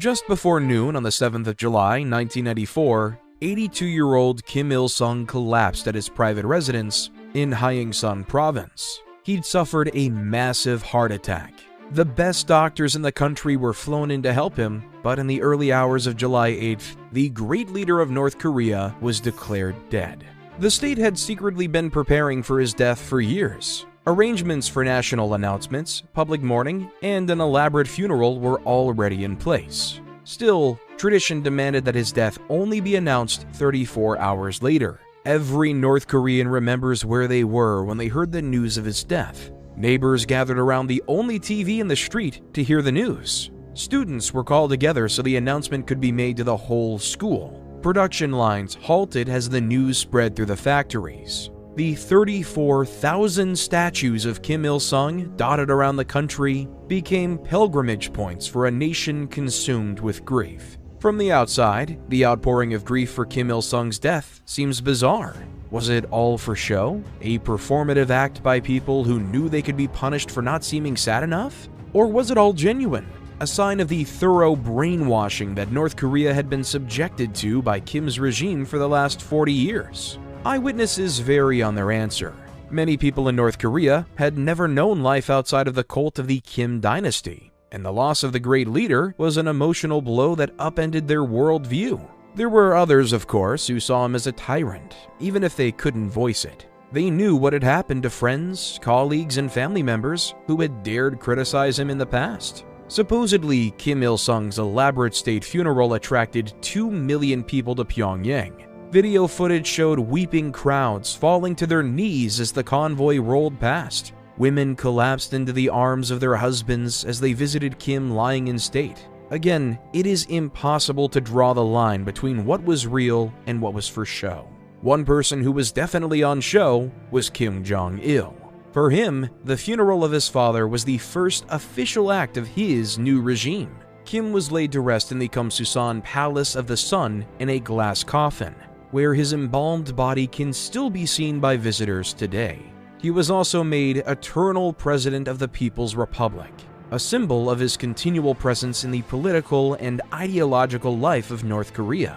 Just before noon on the 7th of July, 1994, 82-year-old Kim Il-sung collapsed at his private residence in Gyeongsang Province. He'd suffered a massive heart attack. The best doctors in the country were flown in to help him, but in the early hours of July 8th, the great leader of North Korea was declared dead. The state had secretly been preparing for his death for years. Arrangements for national announcements, public mourning, and an elaborate funeral were already in place. Still, tradition demanded that his death only be announced 34 hours later. Every North Korean remembers where they were when they heard the news of his death. Neighbors gathered around the only TV in the street to hear the news. Students were called together so the announcement could be made to the whole school. Production lines halted as the news spread through the factories. The 34,000 statues of Kim Il-sung dotted around the country became pilgrimage points for a nation consumed with grief. From the outside, the outpouring of grief for Kim Il-sung's death seems bizarre. Was it all for show? A performative act by people who knew they could be punished for not seeming sad enough? Or was it all genuine? A sign of the thorough brainwashing that North Korea had been subjected to by Kim's regime for the last 40 years? Eyewitnesses vary on their answer. Many people in North Korea had never known life outside of the cult of the Kim Dynasty, and the loss of the great leader was an emotional blow that upended their worldview. There were others, of course, who saw him as a tyrant, even if they couldn't voice it. They knew what had happened to friends, colleagues, and family members who had dared criticize him in the past. Supposedly, Kim Il-sung's elaborate state funeral attracted 2 million people to Pyongyang. Video footage showed weeping crowds falling to their knees as the convoy rolled past. Women collapsed into the arms of their husbands as they visited Kim lying in state. Again, it is impossible to draw the line between what was real and what was for show. One person who was definitely on show was Kim Jong-il. For him, the funeral of his father was the first official act of his new regime. Kim was laid to rest in the Kumsusan Palace of the Sun in a glass coffin, where his embalmed body can still be seen by visitors today. he was also made Eternal President of the People's Republic, a symbol of his continual presence in the political and ideological life of North Korea.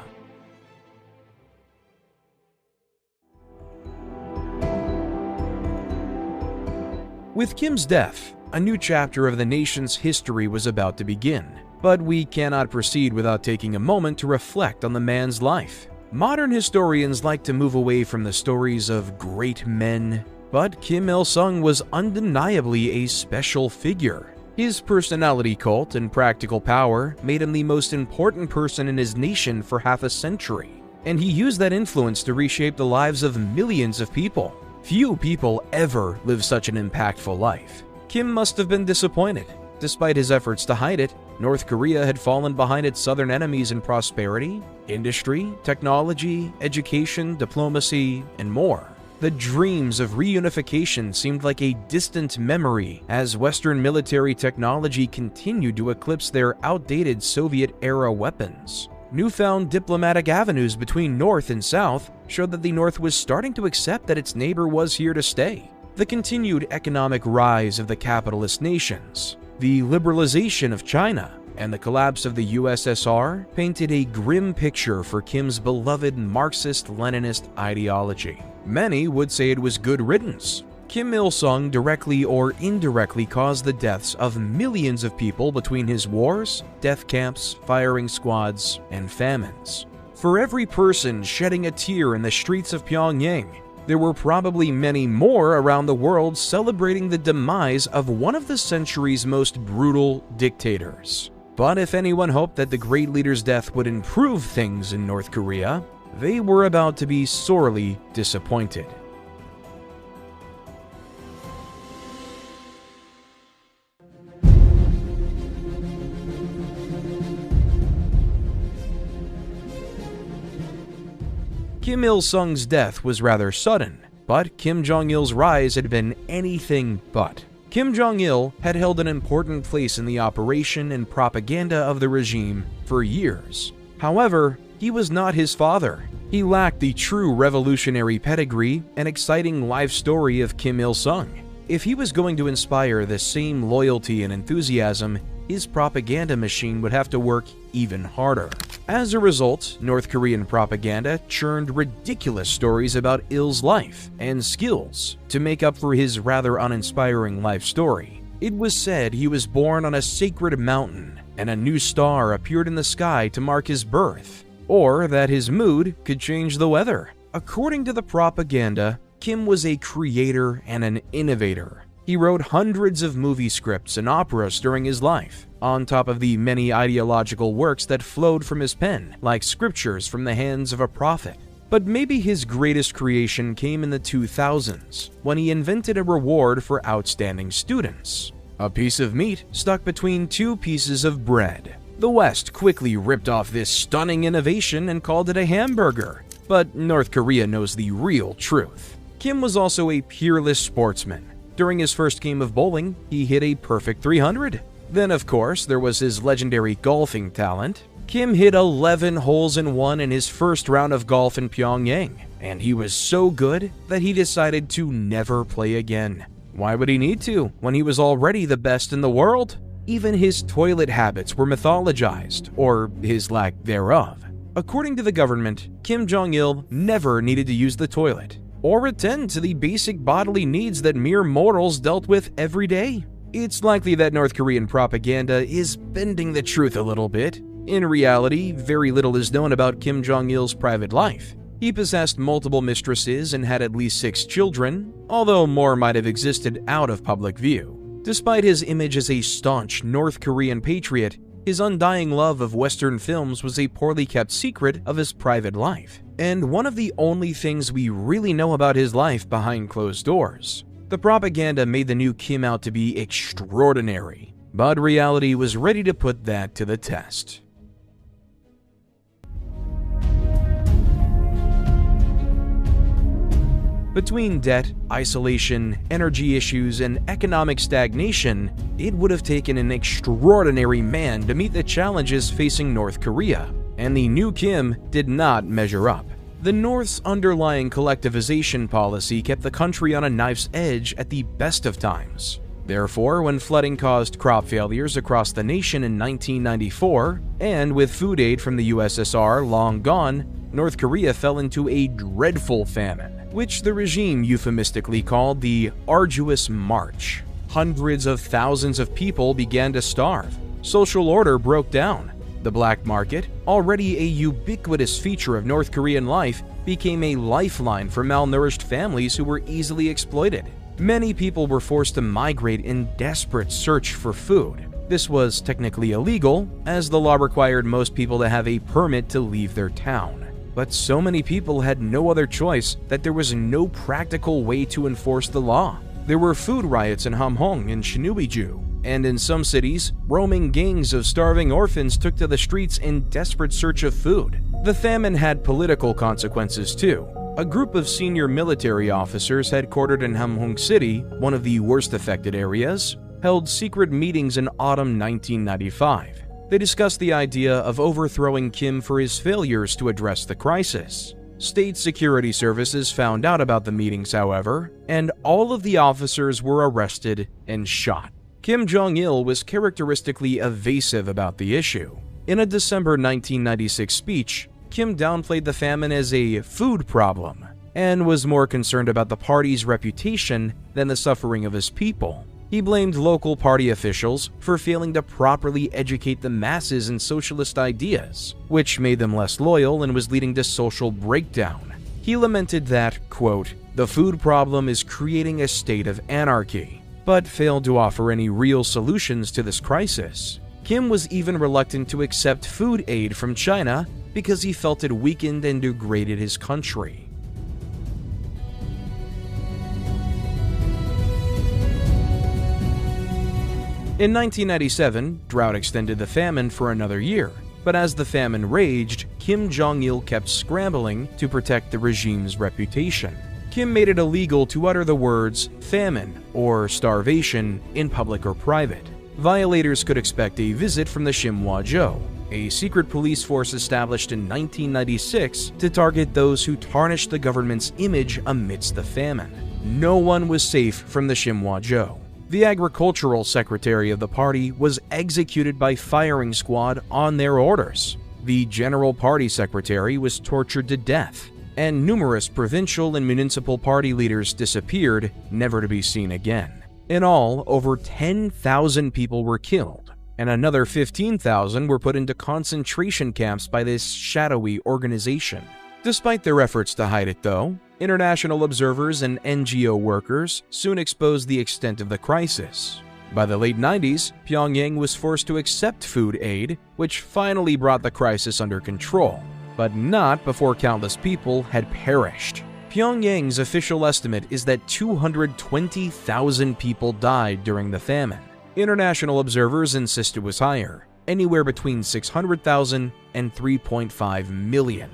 With Kim's death, a new chapter of the nation's history was about to begin, but we cannot proceed without taking a moment to reflect on the man's life. Modern historians like to move away from the stories of great men, but Kim Il-sung was undeniably a special figure. His personality cult and practical power made him the most important person in his nation for half a century, and he used that influence to reshape the lives of millions of people. Few people ever live such an impactful life. Kim must have been disappointed. Despite his efforts to hide it, North Korea had fallen behind its southern enemies in prosperity, industry, technology, education, diplomacy, and more. The dreams of reunification seemed like a distant memory as Western military technology continued to eclipse their outdated Soviet-era weapons. Newfound diplomatic avenues between North and South showed that the North was starting to accept that its neighbor was here to stay. The continued economic rise of the capitalist nations, the liberalization of China, and the collapse of the USSR painted a grim picture for Kim's beloved Marxist-Leninist ideology. Many would say it was good riddance. Kim Il-sung directly or indirectly caused the deaths of millions of people between his wars, death camps, firing squads, and famines. For every person shedding a tear in the streets of Pyongyang, there were probably many more around the world celebrating the demise of one of the century's most brutal dictators. But if anyone hoped that the great leader's death would improve things in North Korea, they were about to be sorely disappointed. Kim Il-sung's death was rather sudden, but Kim Jong-il's rise had been anything but. Kim Jong-il had held an important place in the operation and propaganda of the regime for years. However, he was not his father. He lacked the true revolutionary pedigree and exciting life story of Kim Il-sung. If he was going to inspire the same loyalty and enthusiasm, his propaganda machine would have to work even harder. As a result, North Korean propaganda churned ridiculous stories about Il's life and skills to make up for his rather uninspiring life story. It was said he was born on a sacred mountain and a new star appeared in the sky to mark his birth, or that his mood could change the weather. According to the propaganda, Kim was a creator and an innovator. He wrote hundreds of movie scripts and operas during his life, on top of the many ideological works that flowed from his pen, like scriptures from the hands of a prophet. But maybe his greatest creation came in the 2000s, when he invented a reward for outstanding students: a piece of meat stuck between two pieces of bread. The West quickly ripped off this stunning innovation and called it a hamburger, but North Korea knows the real truth. Kim was also a peerless sportsman. During his first game of bowling, he hit a perfect 300. Then, of course, there was his legendary golfing talent. Kim hit 11 holes in one in his first round of golf in Pyongyang, and he was so good that he decided to never play again. Why would he need to, when he was already the best in the world? Even his toilet habits were mythologized, or his lack thereof. According to the government, Kim Jong-il never needed to use the toilet or attend to the basic bodily needs that mere mortals dealt with every day. It's likely that North Korean propaganda is bending the truth a little bit. In reality, very little is known about Kim Jong-il's private life. He possessed multiple mistresses and had at least 6 children, although more might have existed out of public view. Despite his image as a staunch North Korean patriot, his undying love of Western films was a poorly kept secret of his private life, and one of the only things we really know about his life behind closed doors. The propaganda made the new Kim out to be extraordinary, but reality was ready to put that to the test. Between debt, isolation, energy issues, and economic stagnation, it would have taken an extraordinary man to meet the challenges facing North Korea, and the new Kim did not measure up. The North's underlying collectivization policy kept the country on a knife's edge at the best of times. Therefore, when flooding caused crop failures across the nation in 1994, and with food aid from the USSR long gone, North Korea fell into a dreadful famine, which the regime euphemistically called the Arduous March. Hundreds of thousands of people began to starve. Social order broke down. The black market, already a ubiquitous feature of North Korean life, became a lifeline for malnourished families who were easily exploited. Many people were forced to migrate in desperate search for food. This was technically illegal, as the law required most people to have a permit to leave their town. But so many people had no other choice that there was no practical way to enforce the law. There were food riots in Hamhung and Sinuiju, and in some cities, roaming gangs of starving orphans took to the streets in desperate search of food. The famine had political consequences too. A group of senior military officers headquartered in Hamhung City, one of the worst affected areas, held secret meetings in autumn 1995. They discussed the idea of overthrowing Kim for his failures to address the crisis. State security services found out about the meetings, however, and all of the officers were arrested and shot. Kim Jong-il was characteristically evasive about the issue. In a December 1996 speech, Kim downplayed the famine as a food problem and was more concerned about the party's reputation than the suffering of his people. He blamed local party officials for failing to properly educate the masses in socialist ideas, which made them less loyal and was leading to social breakdown. He lamented that, quote, "the food problem is creating a state of anarchy," but failed to offer any real solutions to this crisis. Kim was even reluctant to accept food aid from China because he felt it weakened and degraded his country. In 1997, drought extended the famine for another year, but as the famine raged, Kim Jong-il kept scrambling to protect the regime's reputation. Kim made it illegal to utter the words famine or starvation in public or private. Violators could expect a visit from the Shimwa-jo, a secret police force established in 1996 to target those who tarnished the government's image amidst the famine. No one was safe from the Shimwa-jo. The agricultural secretary of the party was executed by firing squad on their orders. The general party secretary was tortured to death, and numerous provincial and municipal party leaders disappeared, never to be seen again. In all, over 10,000 people were killed, and another 15,000 were put into concentration camps by this shadowy organization. Despite their efforts to hide it, though, international observers and NGO workers soon exposed the extent of the crisis. By the late 90s, Pyongyang was forced to accept food aid, which finally brought the crisis under control, but not before countless people had perished. Pyongyang's official estimate is that 220,000 people died during the famine. International observers insist it was higher, anywhere between 600,000 and 3.5 million.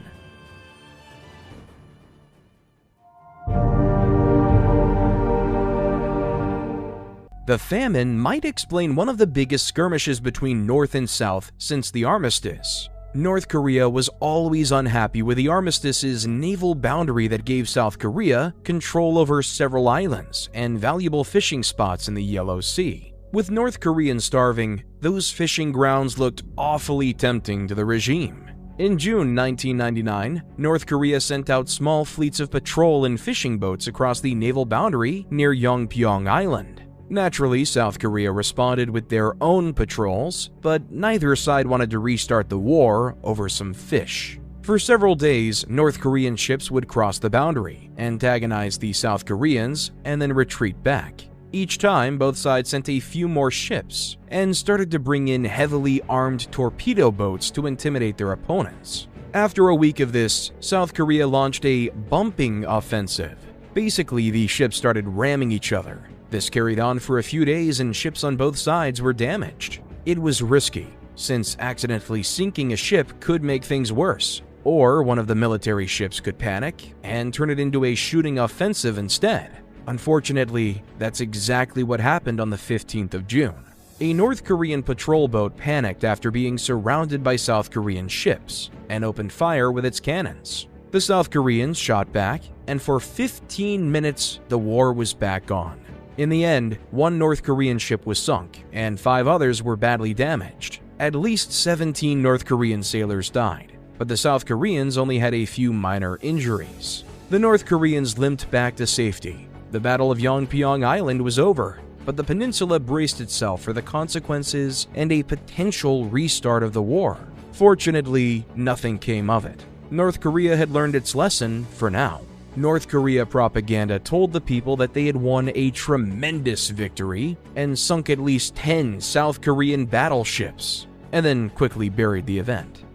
The famine might explain one of the biggest skirmishes between North and South since the armistice. North Korea was always unhappy with the armistice's naval boundary that gave South Korea control over several islands and valuable fishing spots in the Yellow Sea. With North Koreans starving, those fishing grounds looked awfully tempting to the regime. In June 1999, North Korea sent out small fleets of patrol and fishing boats across the naval boundary near Yongpyong Island. Naturally, South Korea responded with their own patrols, but neither side wanted to restart the war over some fish. For several days, North Korean ships would cross the boundary, antagonize the South Koreans, and then retreat back. Each time, both sides sent a few more ships and started to bring in heavily armed torpedo boats to intimidate their opponents. After a week of this, South Korea launched a bumping offensive. Basically, the ships started ramming each other. This carried on for a few days and ships on both sides were damaged. It was risky, since accidentally sinking a ship could make things worse, or one of the military ships could panic and turn it into a shooting offensive instead. Unfortunately, that's exactly what happened on the 15th of June. A North Korean patrol boat panicked after being surrounded by South Korean ships and opened fire with its cannons. The South Koreans shot back, and for 15 minutes, the war was back on. In the end, one North Korean ship was sunk, and 5 others were badly damaged. At least 17 North Korean sailors died, but the South Koreans only had a few minor injuries. The North Koreans limped back to safety. The Battle of Yonpyong Island was over, but the peninsula braced itself for the consequences and a potential restart of the war. Fortunately, nothing came of it. North Korea had learned its lesson for now. North Korea propaganda told the people that they had won a tremendous victory and sunk at least 10 South Korean battleships, and then quickly buried the event.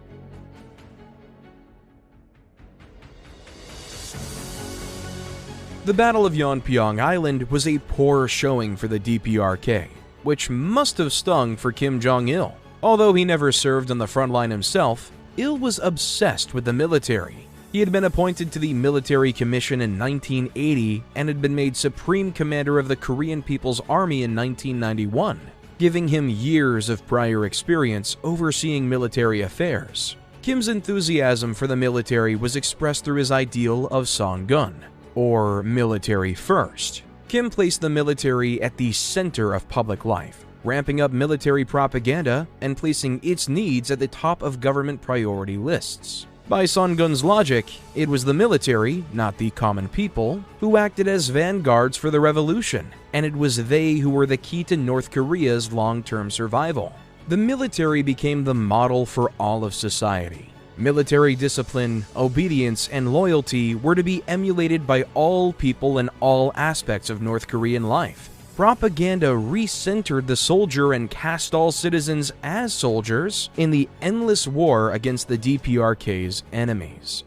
The Battle of Yonpyong Island was a poor showing for the DPRK, which must have stung for Kim Jong-il. Although he never served on the front line himself, Il was obsessed with the military. He had been appointed to the Military Commission in 1980 and had been made Supreme Commander of the Korean People's Army in 1991, giving him years of prior experience overseeing military affairs. Kim's enthusiasm for the military was expressed through his ideal of Songun, or military first. Kim placed the military at the center of public life, ramping up military propaganda and placing its needs at the top of government priority lists. By Songun's logic, it was the military, not the common people, who acted as vanguards for the revolution, and it was they who were the key to North Korea's long-term survival. The military became the model for all of society. Military discipline, obedience, and loyalty were to be emulated by all people in all aspects of North Korean life. Propaganda re-centered the soldier and cast all citizens as soldiers in the endless war against the DPRK's enemies.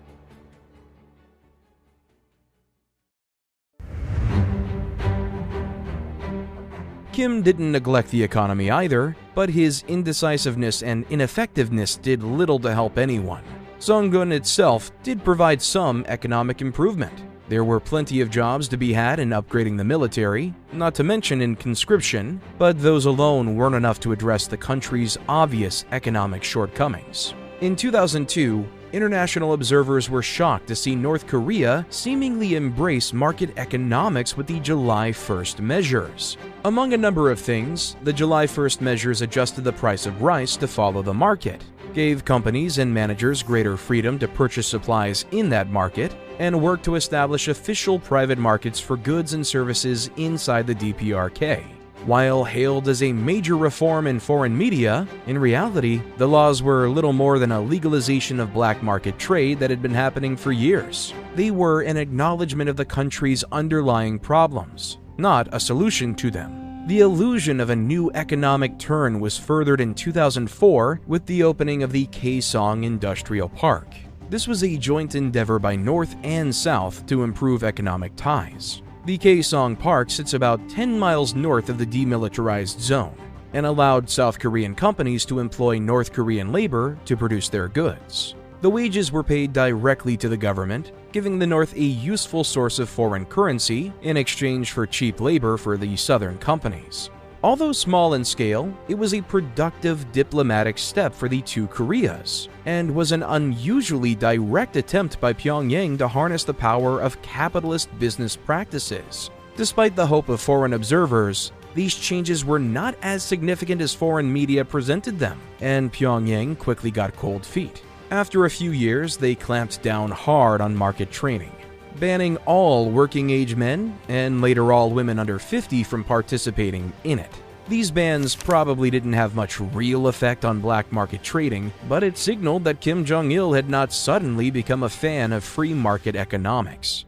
Kim didn't neglect the economy either, but his indecisiveness and ineffectiveness did little to help anyone. Songun itself did provide some economic improvement. There were plenty of jobs to be had in upgrading the military, not to mention in conscription, but those alone weren't enough to address the country's obvious economic shortcomings. In 2002, international observers were shocked to see North Korea seemingly embrace market economics with the July 1st measures. Among a number of things, the July 1st measures adjusted the price of rice to follow the market, gave companies and managers greater freedom to purchase supplies in that market, and worked to establish official private markets for goods and services inside the DPRK. While hailed as a major reform in foreign media, in reality, the laws were little more than a legalization of black market trade that had been happening for years. They were an acknowledgement of the country's underlying problems, not a solution to them. The illusion of a new economic turn was furthered in 2004 with the opening of the Kaesong Industrial Park. This was a joint endeavor by North and South to improve economic ties. The Kaesong Park sits about 10 miles north of the demilitarized zone and allowed South Korean companies to employ North Korean labor to produce their goods. The wages were paid directly to the government, giving the North a useful source of foreign currency in exchange for cheap labor for the Southern companies. Although small in scale, it was a productive diplomatic step for the two Koreas, and was an unusually direct attempt by Pyongyang to harness the power of capitalist business practices. Despite the hope of foreign observers, these changes were not as significant as foreign media presented them, and Pyongyang quickly got cold feet. After a few years, they clamped down hard on market training, banning all working-age men and later all women under 50 from participating in it. These bans probably didn't have much real effect on black market trading, but it signaled that Kim Jong-il had not suddenly become a fan of free market economics.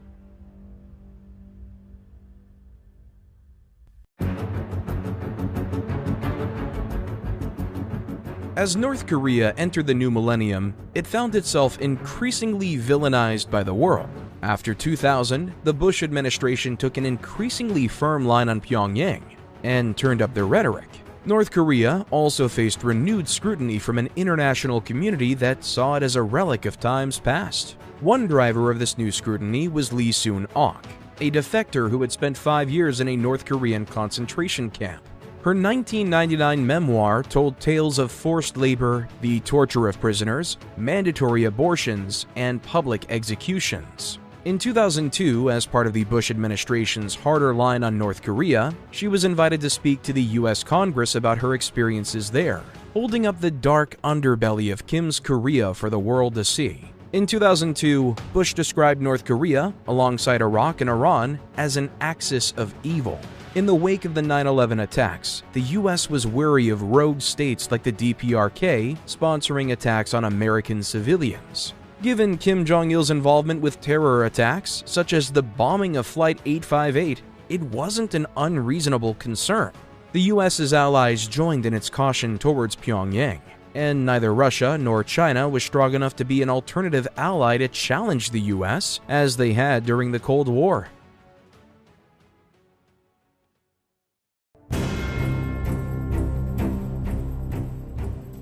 As North Korea entered the new millennium, it found itself increasingly villainized by the world. After 2000, the Bush administration took an increasingly firm line on Pyongyang and turned up their rhetoric. North Korea also faced renewed scrutiny from an international community that saw it as a relic of times past. One driver of this new scrutiny was Lee Soon-ok, a defector who had spent 5 years in a North Korean concentration camp. Her 1999 memoir told tales of forced labor, the torture of prisoners, mandatory abortions, and public executions. In 2002, as part of the Bush administration's harder line on North Korea, she was invited to speak to the US Congress about her experiences there, holding up the dark underbelly of Kim's Korea for the world to see. In 2002, Bush described North Korea, alongside Iraq and Iran, as an axis of evil. In the wake of the 9/11 attacks, the US was wary of rogue states like the DPRK sponsoring attacks on American civilians. Given Kim Jong-il's involvement with terror attacks, such as the bombing of Flight 858, it wasn't an unreasonable concern. The US's allies joined in its caution towards Pyongyang, and neither Russia nor China was strong enough to be an alternative ally to challenge the US, as they had during the Cold War.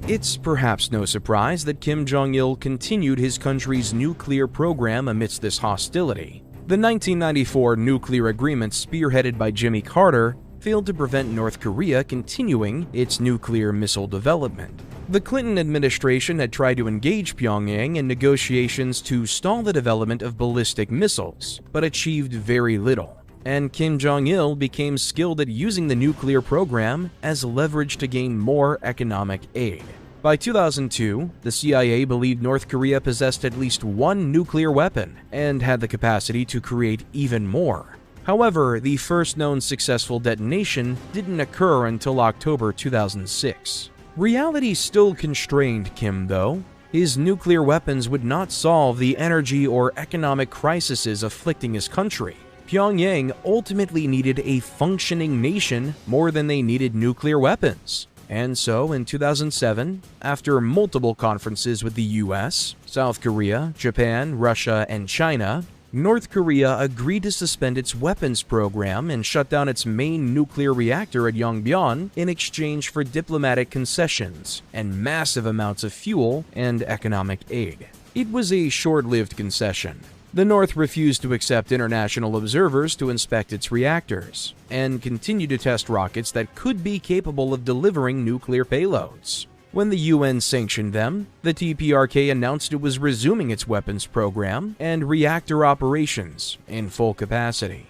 It's perhaps no surprise that Kim Jong-il continued his country's nuclear program amidst this hostility. The 1994 nuclear agreement spearheaded by Jimmy Carter failed to prevent North Korea continuing its nuclear missile development. The Clinton administration had tried to engage Pyongyang in negotiations to stall the development of ballistic missiles, but achieved very little. And Kim Jong-il became skilled at using the nuclear program as leverage to gain more economic aid. By 2002, the CIA believed North Korea possessed at least one nuclear weapon and had the capacity to create even more. However, the first known successful detonation didn't occur until October 2006. Reality still constrained Kim, though. His nuclear weapons would not solve the energy or economic crises afflicting his country. Pyongyang ultimately needed a functioning nation more than they needed nuclear weapons. And so, in 2007, after multiple conferences with the US, South Korea, Japan, Russia, and China, North Korea agreed to suspend its weapons program and shut down its main nuclear reactor at Yongbyon in exchange for diplomatic concessions and massive amounts of fuel and economic aid. It was a short-lived concession. The North refused to accept international observers to inspect its reactors, and continued to test rockets that could be capable of delivering nuclear payloads. When the UN sanctioned them, the DPRK announced it was resuming its weapons program and reactor operations in full capacity.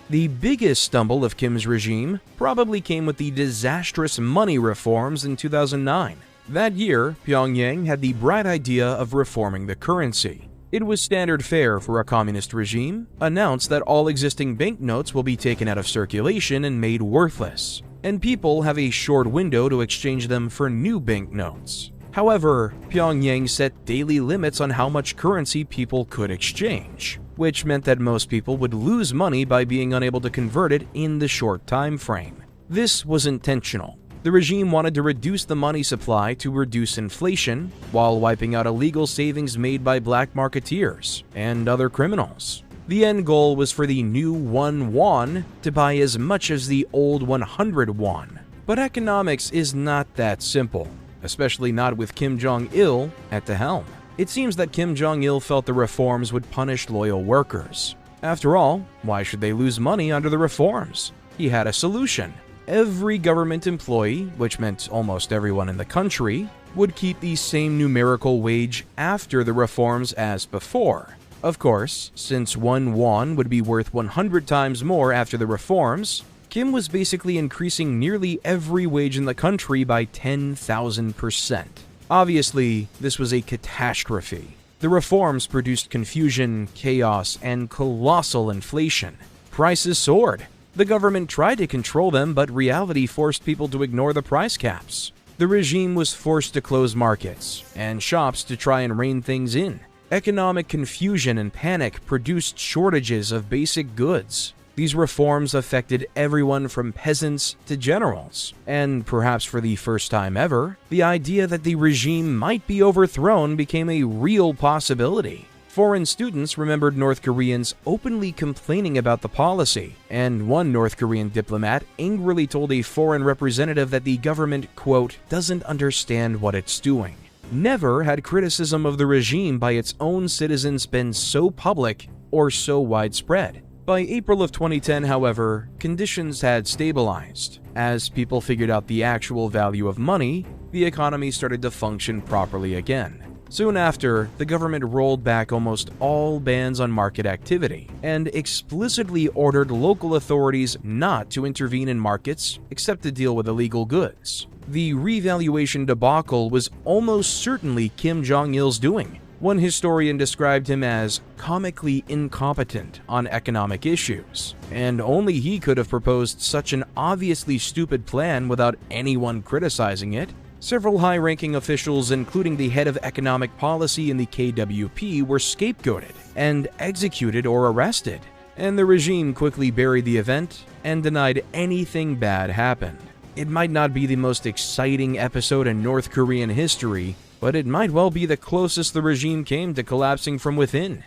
The biggest stumble of Kim's regime probably came with the disastrous money reforms in 2009. That year, Pyongyang had the bright idea of reforming the currency. It was standard fare for a communist regime, announced that all existing banknotes will be taken out of circulation and made worthless, and people have a short window to exchange them for new banknotes. However, Pyongyang set daily limits on how much currency people could exchange, which meant that most people would lose money by being unable to convert it in the short time frame. This was intentional. The regime wanted to reduce the money supply to reduce inflation, while wiping out illegal savings made by black marketeers and other criminals. The end goal was for the new 1 won to buy as much as the old 100 won. But economics is not that simple, especially not with Kim Jong-il at the helm. It seems that Kim Jong-il felt the reforms would punish loyal workers. After all, why should they lose money under the reforms? He had a solution. Every government employee, which meant almost everyone in the country, would keep the same numerical wage after the reforms as before. Of course, since 1 won would be worth 100 times more after the reforms, Kim was basically increasing nearly every wage in the country by 10,000%. Obviously, this was a catastrophe. The reforms produced confusion, chaos, and colossal inflation. Prices soared. The government tried to control them, but reality forced people to ignore the price caps. The regime was forced to close markets and shops to try and rein things in. Economic confusion and panic produced shortages of basic goods. These reforms affected everyone from peasants to generals, and perhaps for the first time ever, the idea that the regime might be overthrown became a real possibility. Foreign students remembered North Koreans openly complaining about the policy, and one North Korean diplomat angrily told a foreign representative that the government, quote, doesn't understand what it's doing. Never had criticism of the regime by its own citizens been so public or so widespread. By April of 2010, however, conditions had stabilized. As people figured out the actual value of money, the economy started to function properly again. Soon after, the government rolled back almost all bans on market activity and explicitly ordered local authorities not to intervene in markets except to deal with illegal goods. The revaluation debacle was almost certainly Kim Jong-il's doing. One historian described him as comically incompetent on economic issues, and only he could have proposed such an obviously stupid plan without anyone criticizing it. Several high-ranking officials, including the head of economic policy in the KWP, were scapegoated and executed or arrested, and the regime quickly buried the event and denied anything bad happened. It might not be the most exciting episode in North Korean history, but it might well be the closest the regime came to collapsing from within.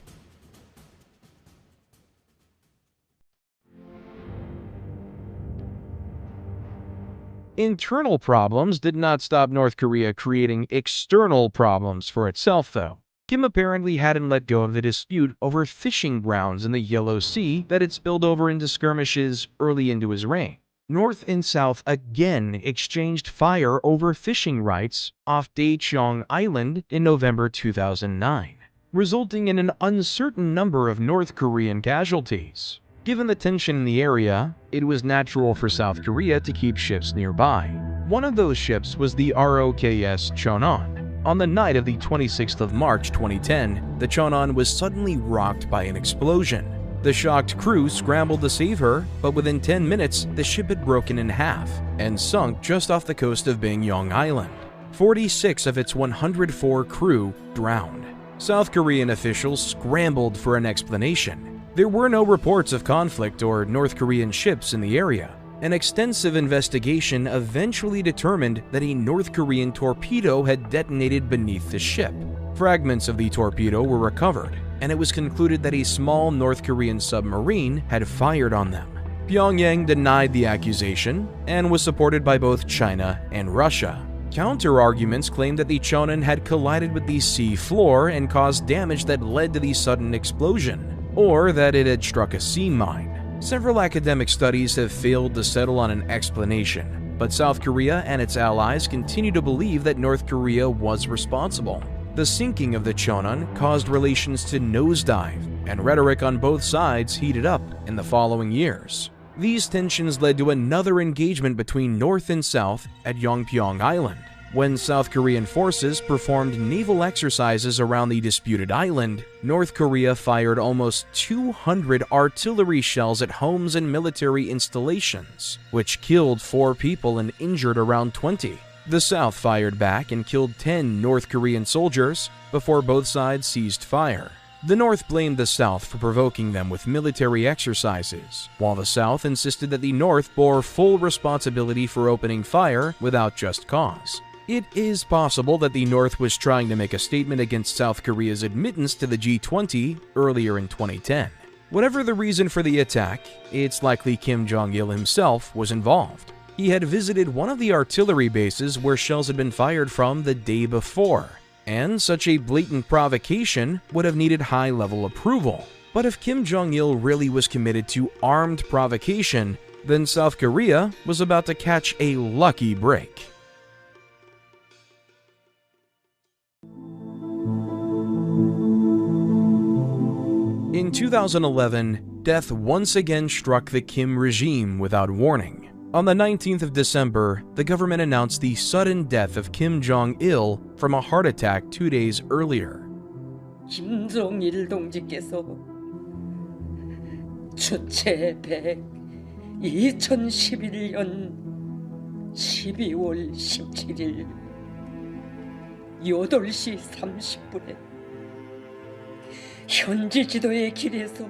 Internal problems did not stop North Korea creating external problems for itself, though. Kim apparently hadn't let go of the dispute over fishing grounds in the Yellow Sea that had spilled over into skirmishes early into his reign. North and South again exchanged fire over fishing rights off Daecheong Island in November 2009, resulting in an uncertain number of North Korean casualties. Given the tension in the area, it was natural for South Korea to keep ships nearby. One of those ships was the ROKS Cheonan. On the night of the 26th of March 2010, the Cheonan was suddenly rocked by an explosion. The shocked crew scrambled to save her, but within 10 minutes, the ship had broken in half and sunk just off the coast of Pyongyang Island. 46 of its 104 crew drowned. South Korean officials scrambled for an explanation. There were no reports of conflict or North Korean ships in the area. An extensive investigation eventually determined that a North Korean torpedo had detonated beneath the ship. Fragments of the torpedo were recovered, and it was concluded that a small North Korean submarine had fired on them. Pyongyang denied the accusation and was supported by both China and Russia. Counter-arguments claimed that the Cheonan had collided with the sea floor and caused damage that led to the sudden explosion, or that it had struck a sea mine. Several academic studies have failed to settle on an explanation, but South Korea and its allies continue to believe that North Korea was responsible. The sinking of the Cheonan caused relations to nosedive, and rhetoric on both sides heated up in the following years. These tensions led to another engagement between North and South at Yongpyong Island, when South Korean forces performed naval exercises around the disputed island. North Korea fired almost 200 artillery shells at homes and military installations, which killed 4 people and injured around 20. The South fired back and killed 10 North Korean soldiers before both sides ceased fire. The North blamed the South for provoking them with military exercises, while the South insisted that the North bore full responsibility for opening fire without just cause. It is possible that the North was trying to make a statement against South Korea's admittance to the G20 earlier in 2010. Whatever the reason for the attack, it's likely Kim Jong-il himself was involved. He had visited one of the artillery bases where shells had been fired from the day before, and such a blatant provocation would have needed high-level approval. But if Kim Jong-il really was committed to armed provocation, then South Korea was about to catch a lucky break. In 2011, death once again struck the Kim regime without warning. On the 19th of December, the government announced the sudden death of Kim Jong-il from a heart attack 2 days earlier. 김정일 동지께서 주체 100 2011년 12월 17일 8시 30분에 현지 지도의 길에서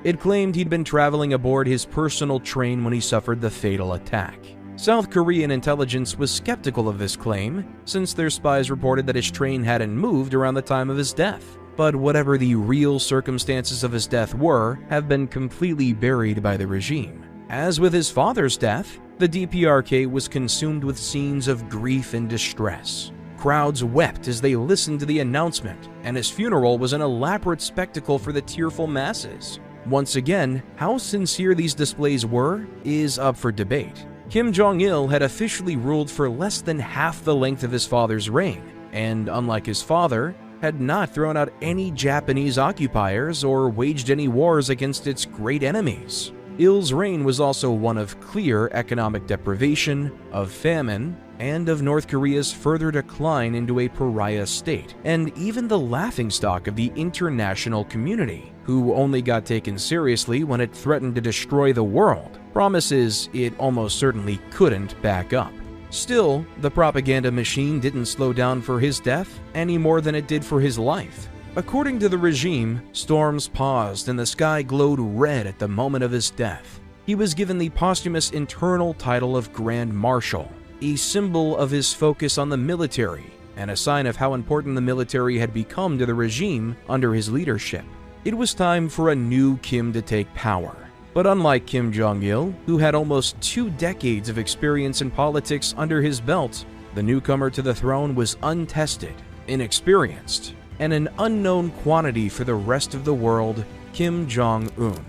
It claimed he'd been traveling aboard his personal train when he suffered the fatal attack. South Korean intelligence was skeptical of this claim, since their spies reported that his train hadn't moved around the time of his death. But whatever the real circumstances of his death were, have been completely buried by the regime. As with his father's death, the DPRK was consumed with scenes of grief and distress. Crowds wept as they listened to the announcement, and his funeral was an elaborate spectacle for the tearful masses. Once again, how sincere these displays were is up for debate. Kim Jong-il had officially ruled for less than half the length of his father's reign, and unlike his father, had not thrown out any Japanese occupiers or waged any wars against its great enemies. Il's reign was also one of clear economic deprivation, of famine, and of North Korea's further decline into a pariah state, and even the laughingstock of the international community, who only got taken seriously when it threatened to destroy the world, promises it almost certainly couldn't back up. Still, the propaganda machine didn't slow down for his death any more than it did for his life. According to the regime, storms paused and the sky glowed red at the moment of his death. He was given the posthumous internal title of Grand Marshal, a symbol of his focus on the military and a sign of how important the military had become to the regime under his leadership. It was time for a new Kim to take power. But unlike Kim Jong-il, who had almost 2 decades of experience in politics under his belt, the newcomer to the throne was untested, inexperienced, and an unknown quantity for the rest of the world, Kim Jong-un.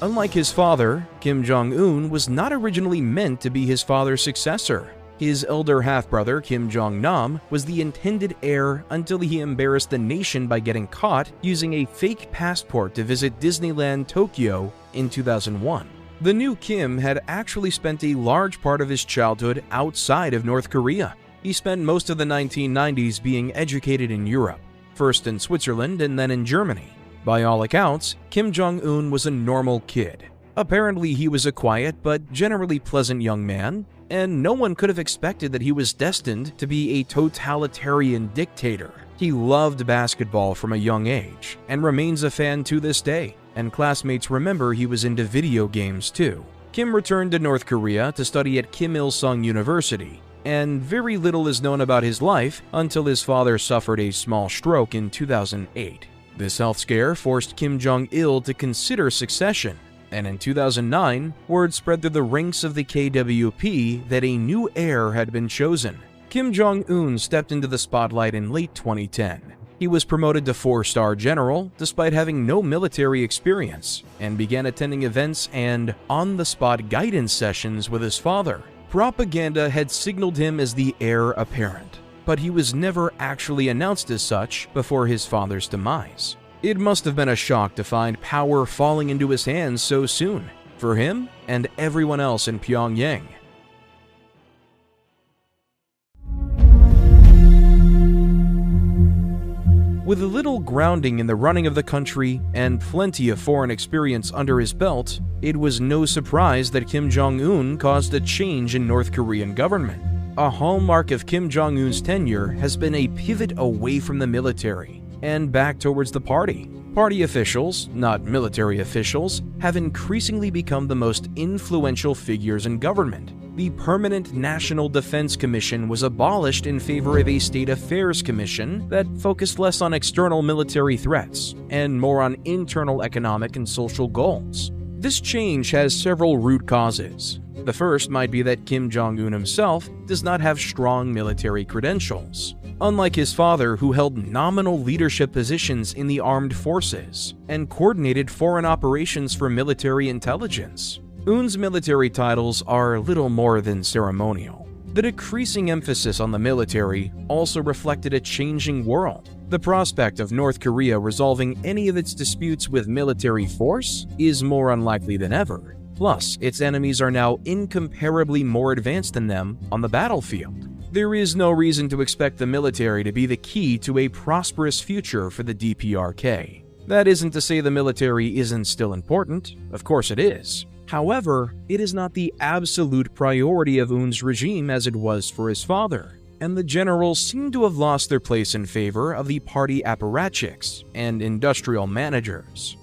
Unlike his father, Kim Jong-un was not originally meant to be his father's successor. His elder half-brother, Kim Jong-nam, was the intended heir until he embarrassed the nation by getting caught using a fake passport to visit Disneyland Tokyo in 2001. The new Kim had actually spent a large part of his childhood outside of North Korea. He spent most of the 1990s being educated in Europe, first in Switzerland and then in Germany. By all accounts, Kim Jong-un was a normal kid. Apparently, he was a quiet but generally pleasant young man, and no one could have expected that he was destined to be a totalitarian dictator. He loved basketball from a young age, and remains a fan to this day, and classmates remember he was into video games too. Kim returned to North Korea to study at Kim Il-sung University, and very little is known about his life until his father suffered a small stroke in 2008. This health scare forced Kim Jong-il to consider succession, and in 2009, word spread through the ranks of the KWP that a new heir had been chosen. Kim Jong-un stepped into the spotlight in late 2010. He was promoted to 4-star general despite having no military experience, and began attending events and on-the-spot guidance sessions with his father. Propaganda had signaled him as the heir apparent, but he was never actually announced as such before his father's demise. It must have been a shock to find power falling into his hands so soon, for him and everyone else in Pyongyang. With a little grounding in the running of the country and plenty of foreign experience under his belt, it was no surprise that Kim Jong-un caused a change in North Korean government. A hallmark of Kim Jong-un's tenure has been a pivot away from the military and back towards the party. Party officials, not military officials, have increasingly become the most influential figures in government. The Permanent National Defense Commission was abolished in favor of a State Affairs Commission that focused less on external military threats and more on internal economic and social goals. This change has several root causes. The first might be that Kim Jong-un himself does not have strong military credentials. Unlike his father, who held nominal leadership positions in the armed forces and coordinated foreign operations for military intelligence, Eun's military titles are little more than ceremonial. The decreasing emphasis on the military also reflected a changing world. The prospect of North Korea resolving any of its disputes with military force is more unlikely than ever. Plus, its enemies are now incomparably more advanced than them on the battlefield. There is no reason to expect the military to be the key to a prosperous future for the DPRK. That isn't to say the military isn't still important. Of course it is. However, it is not the absolute priority of Eun's regime as it was for his father, and the generals seem to have lost their place in favor of the party apparatchiks and industrial managers.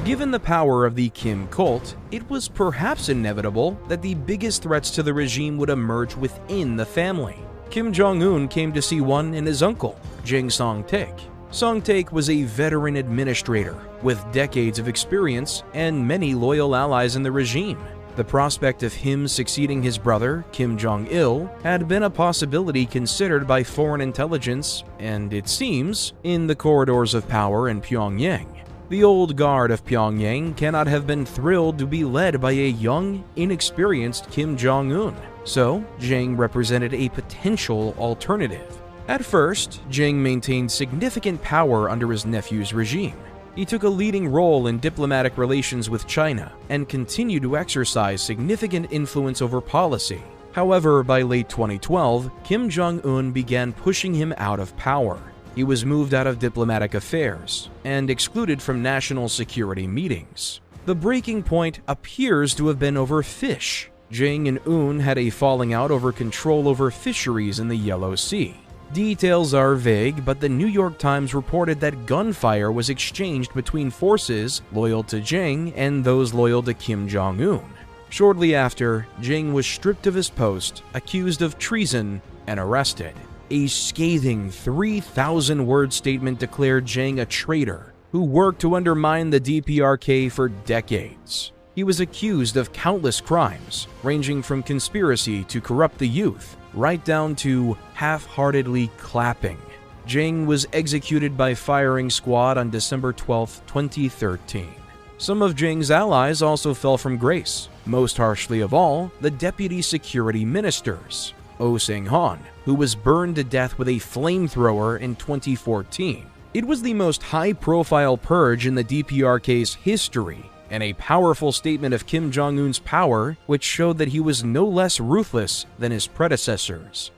Given the power of the Kim cult, it was perhaps inevitable that the biggest threats to the regime would emerge within the family. Kim Jong-un came to see one in his uncle, Jang Song-taek. Song-taek was a veteran administrator with decades of experience and many loyal allies in the regime. The prospect of him succeeding his brother, Kim Jong-il, had been a possibility considered by foreign intelligence and, it seems, in the corridors of power in Pyongyang. The old guard of Pyongyang cannot have been thrilled to be led by a young, inexperienced Kim Jong-un, so Jang represented a potential alternative. At first, Jang maintained significant power under his nephew's regime. He took a leading role in diplomatic relations with China and continued to exercise significant influence over policy. However, by late 2012, Kim Jong-un began pushing him out of power. He was moved out of diplomatic affairs and excluded from national security meetings. The breaking point appears to have been over fish. Jang and Eun had a falling out over control over fisheries in the Yellow Sea. Details are vague, but the New York Times reported that gunfire was exchanged between forces loyal to Jang and those loyal to Kim Jong-un. Shortly after, Jang was stripped of his post, accused of treason, and arrested. A scathing 3,000-word statement declared Jang a traitor who worked to undermine the DPRK for decades. He was accused of countless crimes, ranging from conspiracy to corrupt the youth, right down to half-heartedly clapping. Jang was executed by firing squad on December 12, 2013. Some of Jang's allies also fell from grace, most harshly of all, the deputy security ministers. Oh Sang-han, who was burned to death with a flamethrower in 2014. It was the most high-profile purge in the DPRK's history, and a powerful statement of Kim Jong-un's power, which showed that he was no less ruthless than his predecessors.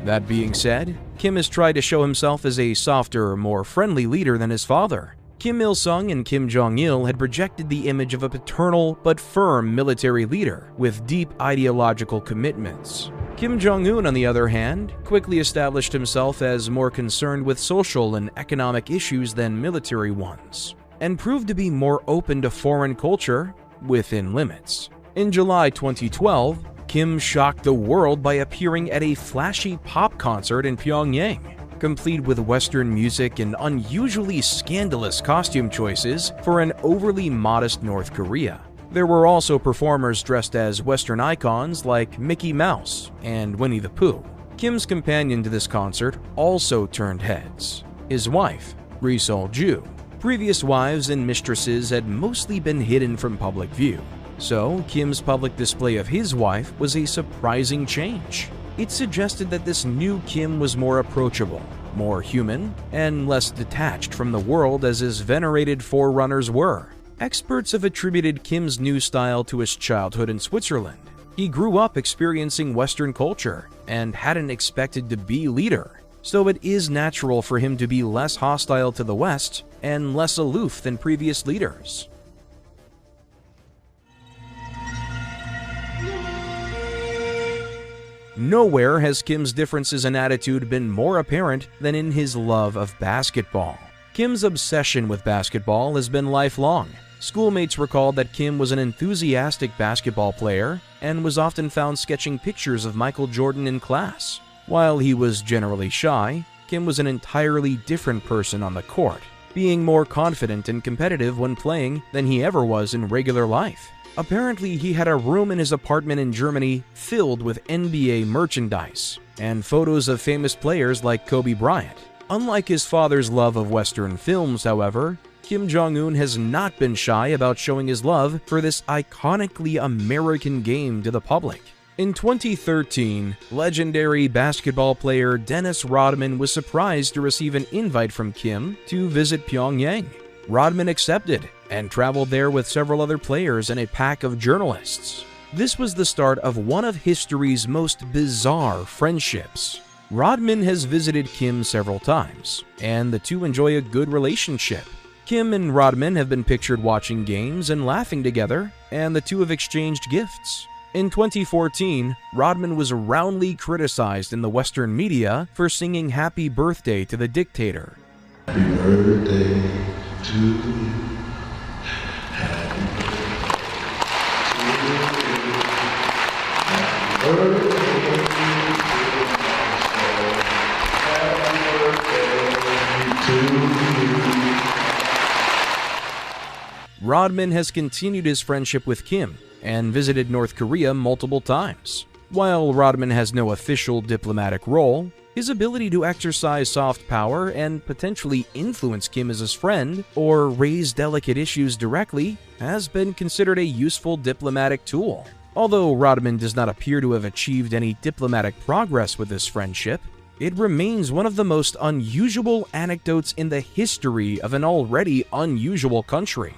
That being said, Kim has tried to show himself as a softer, more friendly leader than his father. Kim Il-sung and Kim Jong-il had projected the image of a paternal but firm military leader with deep ideological commitments. Kim Jong-un, on the other hand, quickly established himself as more concerned with social and economic issues than military ones, and proved to be more open to foreign culture within limits. In July 2012, Kim shocked the world by appearing at a flashy pop concert in Pyongyang, complete with Western music and unusually scandalous costume choices for an overly modest North Korea. There were also performers dressed as Western icons like Mickey Mouse and Winnie the Pooh. Kim's companion to this concert also turned heads. His wife, Ri Sol-ju. Previous wives and mistresses had mostly been hidden from public view, so Kim's public display of his wife was a surprising change. It suggested that this new Kim was more approachable, more human, and less detached from the world as his venerated forerunners were. Experts have attributed Kim's new style to his childhood in Switzerland. He grew up experiencing Western culture and hadn't expected to be leader, so it is natural for him to be less hostile to the West and less aloof than previous leaders. Nowhere has Kim's differences in attitude been more apparent than in his love of basketball. Kim's obsession with basketball has been lifelong. Schoolmates recalled that Kim was an enthusiastic basketball player and was often found sketching pictures of Michael Jordan in class. While he was generally shy, Kim was an entirely different person on the court, being more confident and competitive when playing than he ever was in regular life. Apparently, he had a room in his apartment in Germany filled with NBA merchandise and photos of famous players like Kobe Bryant. Unlike his father's love of Western films, however, Kim Jong-un has not been shy about showing his love for this iconically American game to the public. In 2013, legendary basketball player Dennis Rodman was surprised to receive an invite from Kim to visit Pyongyang. Rodman accepted and traveled there with several other players and a pack of journalists. This was the start of one of history's most bizarre friendships. Rodman has visited Kim several times, and the two enjoy a good relationship. Kim and Rodman have been pictured watching games and laughing together, and the two have exchanged gifts. In 2014, Rodman was roundly criticized in the Western media for singing Happy Birthday to the dictator. Happy birthday to you. Happy Rodman has continued his friendship with Kim and visited North Korea multiple times. While Rodman has no official diplomatic role, his ability to exercise soft power and potentially influence Kim as his friend or raise delicate issues directly has been considered a useful diplomatic tool. Although Rodman does not appear to have achieved any diplomatic progress with this friendship, it remains one of the most unusual anecdotes in the history of an already unusual country.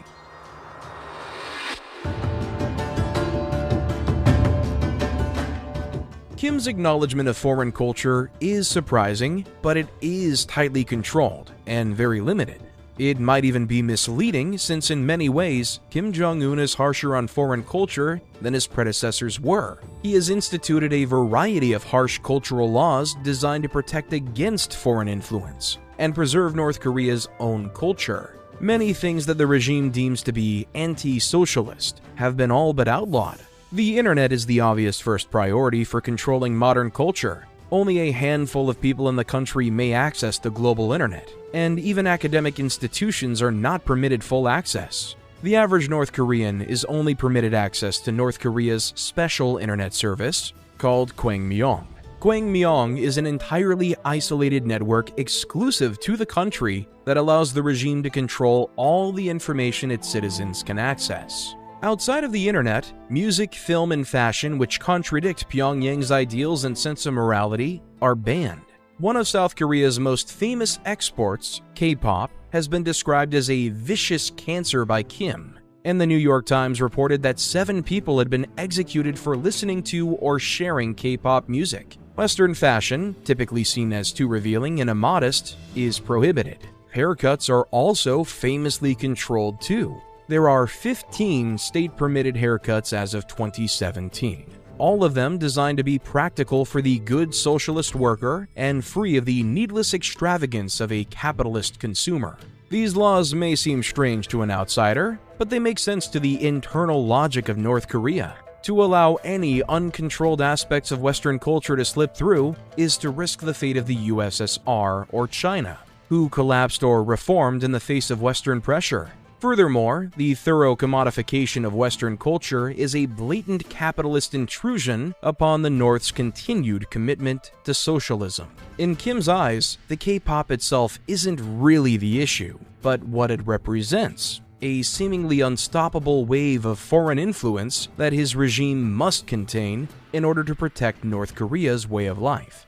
Kim's acknowledgement of foreign culture is surprising, but it is tightly controlled and very limited. It might even be misleading since in many ways, Kim Jong-un is harsher on foreign culture than his predecessors were. He has instituted a variety of harsh cultural laws designed to protect against foreign influence and preserve North Korea's own culture. Many things that the regime deems to be anti-socialist have been all but outlawed. The internet is the obvious first priority for controlling modern culture. Only a handful of people in the country may access the global internet, and even academic institutions are not permitted full access. The average North Korean is only permitted access to North Korea's special internet service called Kwangmyong. Kwangmyong is an entirely isolated network exclusive to the country that allows the regime to control all the information its citizens can access. Outside of the internet, music, film, and fashion which contradict Pyongyang's ideals and sense of morality are banned. One of South Korea's most famous exports, K-pop, has been described as a vicious cancer by Kim, and the New York Times reported that 7 people had been executed for listening to or sharing K-pop music. Western fashion, typically seen as too revealing and immodest, is prohibited. Haircuts are also famously controlled too. There are 15 state-permitted haircuts as of 2017, all of them designed to be practical for the good socialist worker and free of the needless extravagance of a capitalist consumer. These laws may seem strange to an outsider, but they make sense to the internal logic of North Korea. To allow any uncontrolled aspects of Western culture to slip through is to risk the fate of the USSR or China, who collapsed or reformed in the face of Western pressure. Furthermore, the thorough commodification of Western culture is a blatant capitalist intrusion upon the North's continued commitment to socialism. In Kim's eyes, the K-pop itself isn't really the issue, but what it represents, a seemingly unstoppable wave of foreign influence that his regime must contain in order to protect North Korea's way of life.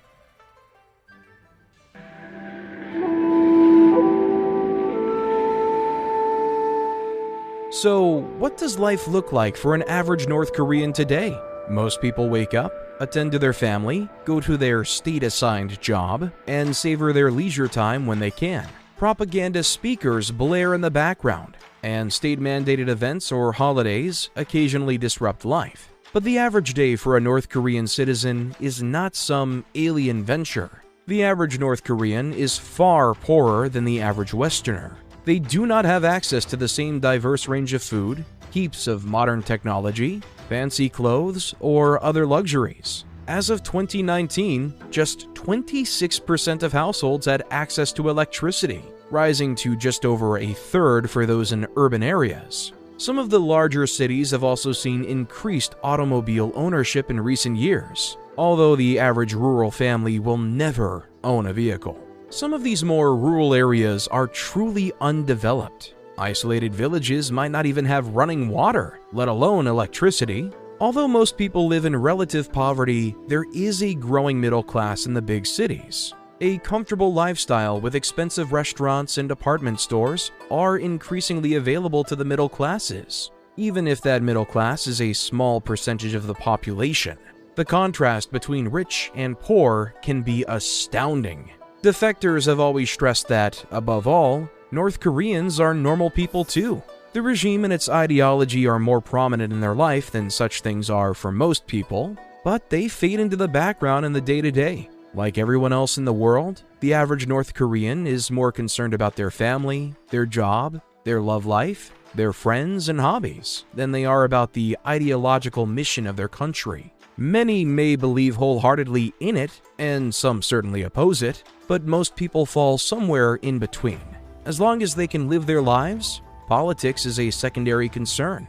So, what does life look like for an average North Korean today? Most people wake up, attend to their family, go to their state-assigned job, and savor their leisure time when they can. Propaganda speakers blare in the background, and state-mandated events or holidays occasionally disrupt life. But the average day for a North Korean citizen is not some alien venture. The average North Korean is far poorer than the average Westerner. They do not have access to the same diverse range of food, heaps of modern technology, fancy clothes, or other luxuries. As of 2019, just 26% of households had access to electricity, rising to just over a third for those in urban areas. Some of the larger cities have also seen increased automobile ownership in recent years, although the average rural family will never own a vehicle. Some of these more rural areas are truly undeveloped. Isolated villages might not even have running water, let alone electricity. Although most people live in relative poverty, there is a growing middle class in the big cities. A comfortable lifestyle with expensive restaurants and apartment stores are increasingly available to the middle classes, even if that middle class is a small percentage of the population. The contrast between rich and poor can be astounding. Defectors have always stressed that, above all, North Koreans are normal people too. The regime and its ideology are more prominent in their life than such things are for most people, but they fade into the background in the day-to-day. Like everyone else in the world, the average North Korean is more concerned about their family, their job, their love life, their friends and hobbies than they are about the ideological mission of their country. Many may believe wholeheartedly in it, and some certainly oppose it, but most people fall somewhere in between. As long as they can live their lives, politics is a secondary concern.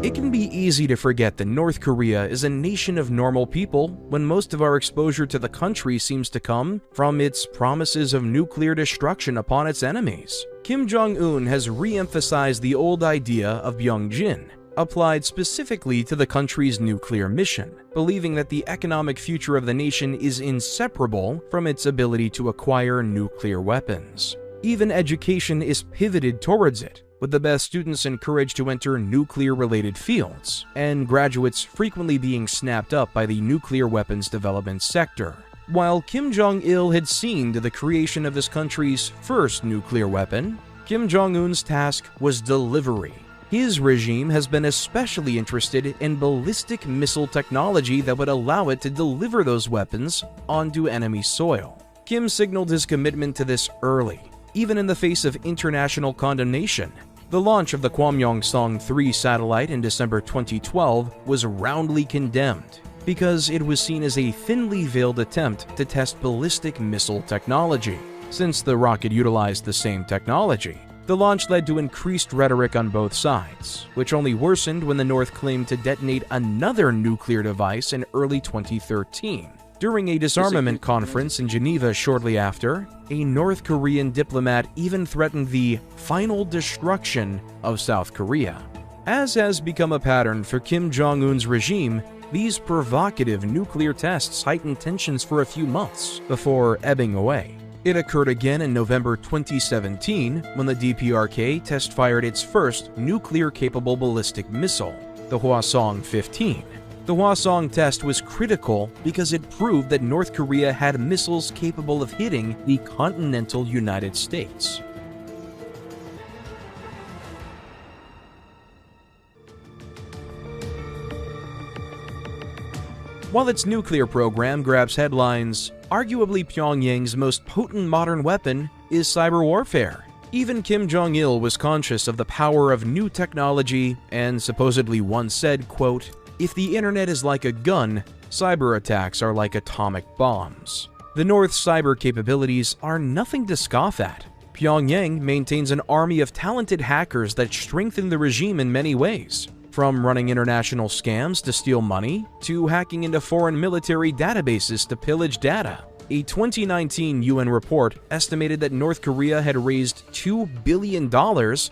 It can be easy to forget that North Korea is a nation of normal people when most of our exposure to the country seems to come from its promises of nuclear destruction upon its enemies. Kim Jong-un has re-emphasized the old idea of Byungjin, applied specifically to the country's nuclear mission, believing that the economic future of the nation is inseparable from its ability to acquire nuclear weapons. Even education is pivoted towards it, with the best students encouraged to enter nuclear-related fields, and graduates frequently being snapped up by the nuclear weapons development sector. While Kim Jong-il had seen to the creation of his country's first nuclear weapon, Kim Jong-un's task was delivery. His regime has been especially interested in ballistic missile technology that would allow it to deliver those weapons onto enemy soil. Kim signaled his commitment to this early, even in the face of international condemnation. The launch of the Hwamyongsong-3 satellite in December 2012 was roundly condemned because it was seen as a thinly veiled attempt to test ballistic missile technology. Since the rocket utilized the same technology, the launch led to increased rhetoric on both sides, which only worsened when the North claimed to detonate another nuclear device in early 2013. During a disarmament conference in Geneva shortly after, a North Korean diplomat even threatened the final destruction of South Korea. As has become a pattern for Kim Jong-un's regime, these provocative nuclear tests heightened tensions for a few months before ebbing away. It occurred again in November 2017 when the DPRK test-fired its first nuclear-capable ballistic missile, the Hwasong-15. The Hwasong test was critical because it proved that North Korea had missiles capable of hitting the continental United States. While its nuclear program grabs headlines, arguably Pyongyang's most potent modern weapon is cyber warfare. Even Kim Jong-il was conscious of the power of new technology and supposedly once said, quote, "If the internet is like a gun, cyber attacks are like atomic bombs." The North's cyber capabilities are nothing to scoff at. Pyongyang maintains an army of talented hackers that strengthen the regime in many ways, from running international scams to steal money, to hacking into foreign military databases to pillage data. A 2019 UN report estimated that North Korea had raised $2 billion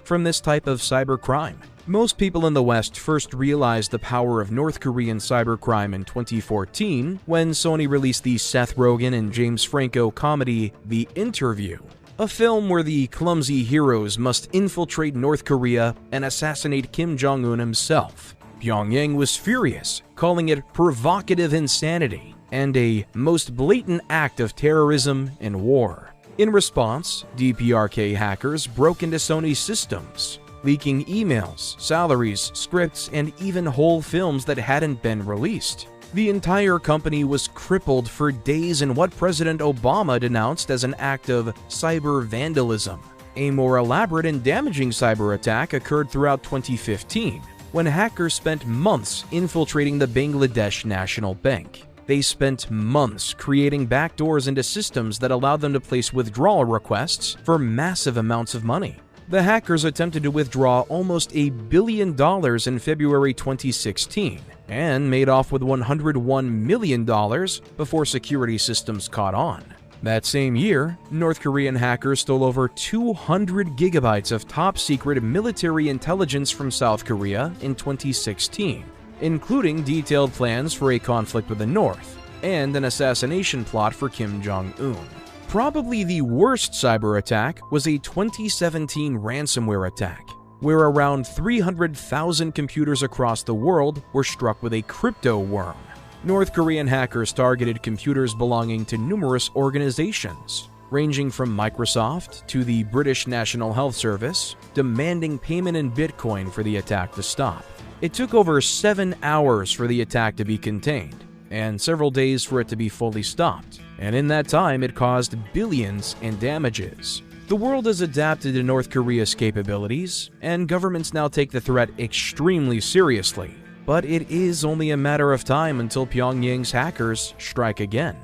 from this type of cybercrime. Most people in the West first realized the power of North Korean cybercrime in 2014 when Sony released the Seth Rogen and James Franco comedy The Interview, a film where the clumsy heroes must infiltrate North Korea and assassinate Kim Jong-un himself. Pyongyang was furious, calling it provocative insanity and a most blatant act of terrorism and war. In response, DPRK hackers broke into Sony's systems, leaking emails, salaries, scripts, and even whole films that hadn't been released. The entire company was crippled for days in what President Obama denounced as an act of cyber vandalism. A more elaborate and damaging cyber attack occurred throughout 2015, when hackers spent months infiltrating the Bangladesh National Bank. They spent months creating backdoors into systems that allowed them to place withdrawal requests for massive amounts of money. The hackers attempted to withdraw almost $1 billion in February 2016 and made off with $101 million before security systems caught on. That same year, North Korean hackers stole over 200 gigabytes of top-secret military intelligence from South Korea in 2016, including detailed plans for a conflict with the North and an assassination plot for Kim Jong-un. Probably the worst cyber attack was a 2017 ransomware attack, where around 300,000 computers across the world were struck with a crypto worm. North Korean hackers targeted computers belonging to numerous organizations, ranging from Microsoft to the British National Health Service, demanding payment in Bitcoin for the attack to stop. It took over 7 hours for the attack to be contained, and several days for it to be fully stopped, and in that time it caused billions in damages. The world has adapted to North Korea's capabilities, and governments now take the threat extremely seriously. But it is only a matter of time until Pyongyang's hackers strike again.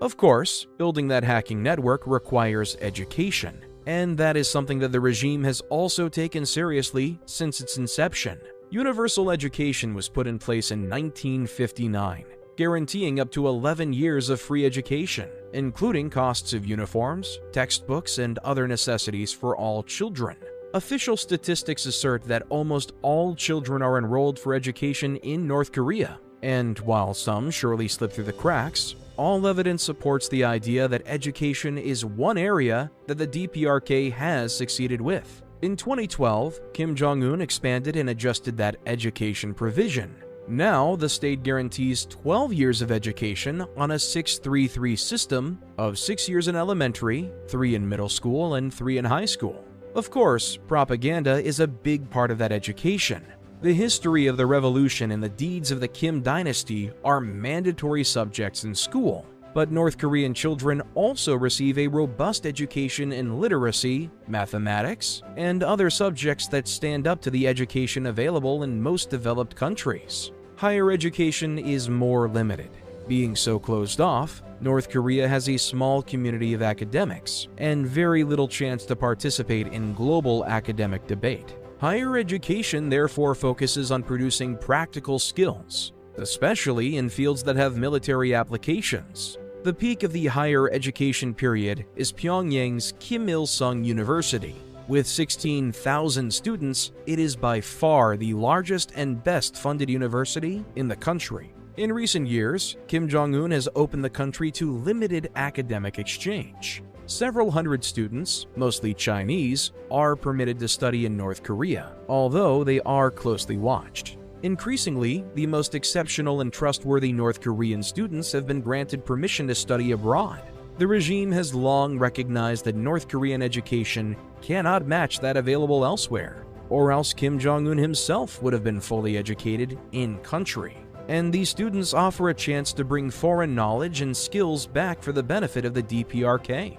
Of course, building that hacking network requires education, and that is something that the regime has also taken seriously since its inception. Universal education was put in place in 1959, guaranteeing up to 11 years of free education, including costs of uniforms, textbooks, and other necessities for all children. Official statistics assert that almost all children are enrolled for education in North Korea, and while some surely slip through the cracks, all evidence supports the idea that education is one area that the DPRK has succeeded with. In 2012, Kim Jong-un expanded and adjusted that education provision. Now, the state guarantees 12 years of education on a 6-3-3 system of 6 years in elementary, 3 in middle school, and 3 in high school. Of course, propaganda is a big part of that education. The history of the revolution and the deeds of the Kim dynasty are mandatory subjects in school, but North Korean children also receive a robust education in literacy, mathematics, and other subjects that stand up to the education available in most developed countries. Higher education is more limited. Being so closed off, North Korea has a small community of academics and very little chance to participate in global academic debate. Higher education therefore focuses on producing practical skills, especially in fields that have military applications. The peak of the higher education period is Pyongyang's Kim Il-sung University. With 16,000 students, it is by far the largest and best-funded university in the country. In recent years, Kim Jong-un has opened the country to limited academic exchange. Several hundred students, mostly Chinese, are permitted to study in North Korea, although they are closely watched. Increasingly, the most exceptional and trustworthy North Korean students have been granted permission to study abroad. The regime has long recognized that North Korean education cannot match that available elsewhere, or else Kim Jong-un himself would have been fully educated in-country. And these students offer a chance to bring foreign knowledge and skills back for the benefit of the DPRK.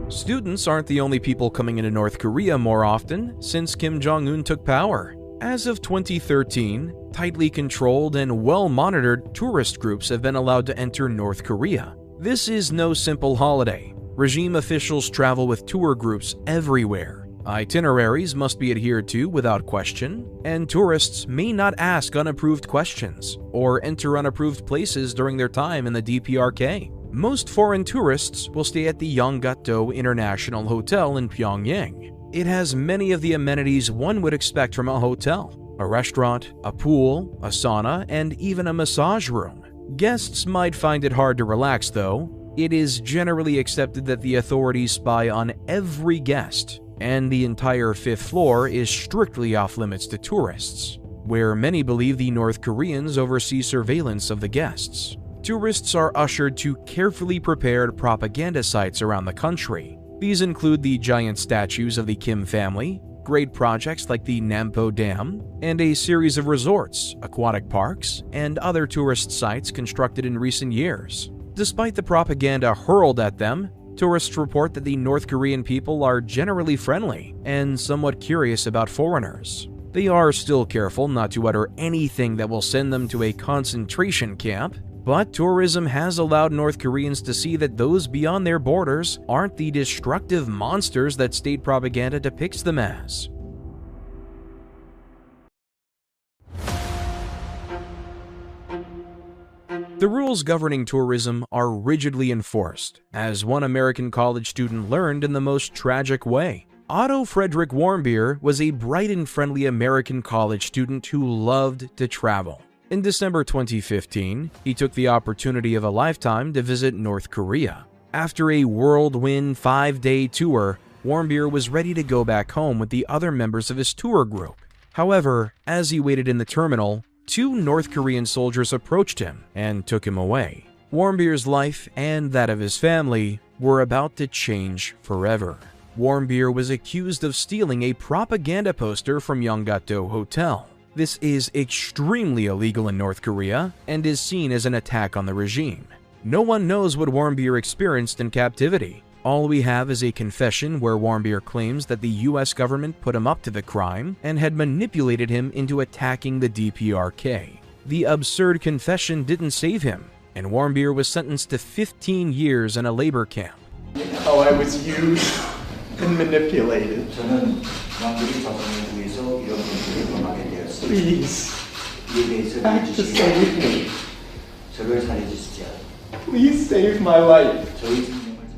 Students aren't the only people coming into North Korea more often since Kim Jong-un took power. As of 2013, tightly controlled and well-monitored tourist groups have been allowed to enter North Korea. This is no simple holiday. Regime officials travel with tour groups everywhere. Itineraries must be adhered to without question, and tourists may not ask unapproved questions or enter unapproved places during their time in the DPRK. Most foreign tourists will stay at the Yonggak-do International Hotel in Pyongyang. It has many of the amenities one would expect from a hotel: a restaurant, a pool, a sauna, and even a massage room. Guests might find it hard to relax though. It is generally accepted that the authorities spy on every guest, and the entire 5th floor is strictly off-limits to tourists, where many believe the North Koreans oversee surveillance of the guests. Tourists are ushered to carefully prepared propaganda sites around the country. These include the giant statues of the Kim family, great projects like the Nampo Dam, and a series of resorts, aquatic parks, and other tourist sites constructed in recent years. Despite the propaganda hurled at them, tourists report that the North Korean people are generally friendly and somewhat curious about foreigners. They are still careful not to utter anything that will send them to a concentration camp, but tourism has allowed North Koreans to see that those beyond their borders aren't the destructive monsters that state propaganda depicts them as. The rules governing tourism are rigidly enforced, as one American college student learned in the most tragic way. Otto Fredrick Warmbier was a bright and friendly American college student who loved to travel. In December 2015, he took the opportunity of a lifetime to visit North Korea. After a whirlwind 5-day tour, Warmbier was ready to go back home with the other members of his tour group. However, as he waited in the terminal, 2 North Korean soldiers approached him and took him away. Warmbier's life and that of his family were about to change forever. Warmbier was accused of stealing a propaganda poster from Yongato Hotel. This is extremely illegal in North Korea and is seen as an attack on the regime. No one knows what Warmbier experienced in captivity. All we have is a confession where Warmbier claims that the US government put him up to the crime and had manipulated him into attacking the DPRK. The absurd confession didn't save him, and Warmbier was sentenced to 15 years in a labor camp. How I was used and manipulated. Please, act to save me. Please save my life.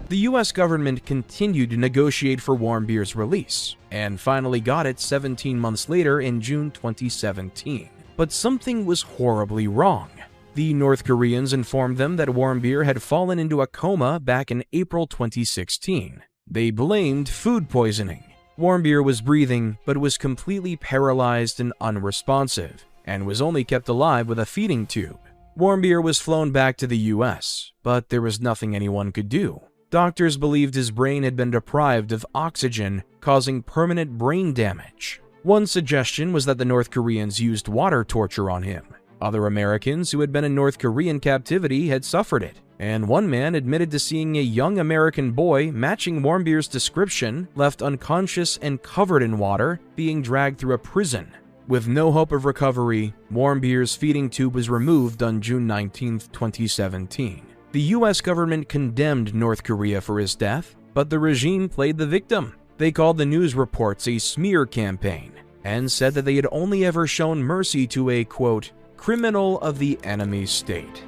The US government continued to negotiate for Warmbier's release, and finally got it 17 months later in June 2017. But something was horribly wrong. The North Koreans informed them that Warmbier had fallen into a coma back in April 2016. They blamed food poisoning. Warmbier was breathing, but was completely paralyzed and unresponsive, and was only kept alive with a feeding tube. Warmbier was flown back to the US, but there was nothing anyone could do. Doctors believed his brain had been deprived of oxygen, causing permanent brain damage. One suggestion was that the North Koreans used water torture on him. Other Americans who had been in North Korean captivity had suffered it, and one man admitted to seeing a young American boy matching Warmbier's description, left unconscious and covered in water, being dragged through a prison. With no hope of recovery, Warmbier's feeding tube was removed on June 19, 2017. The US government condemned North Korea for his death, but the regime played the victim. They called the news reports a smear campaign, and said that they had only ever shown mercy to a, quote, criminal of the enemy state.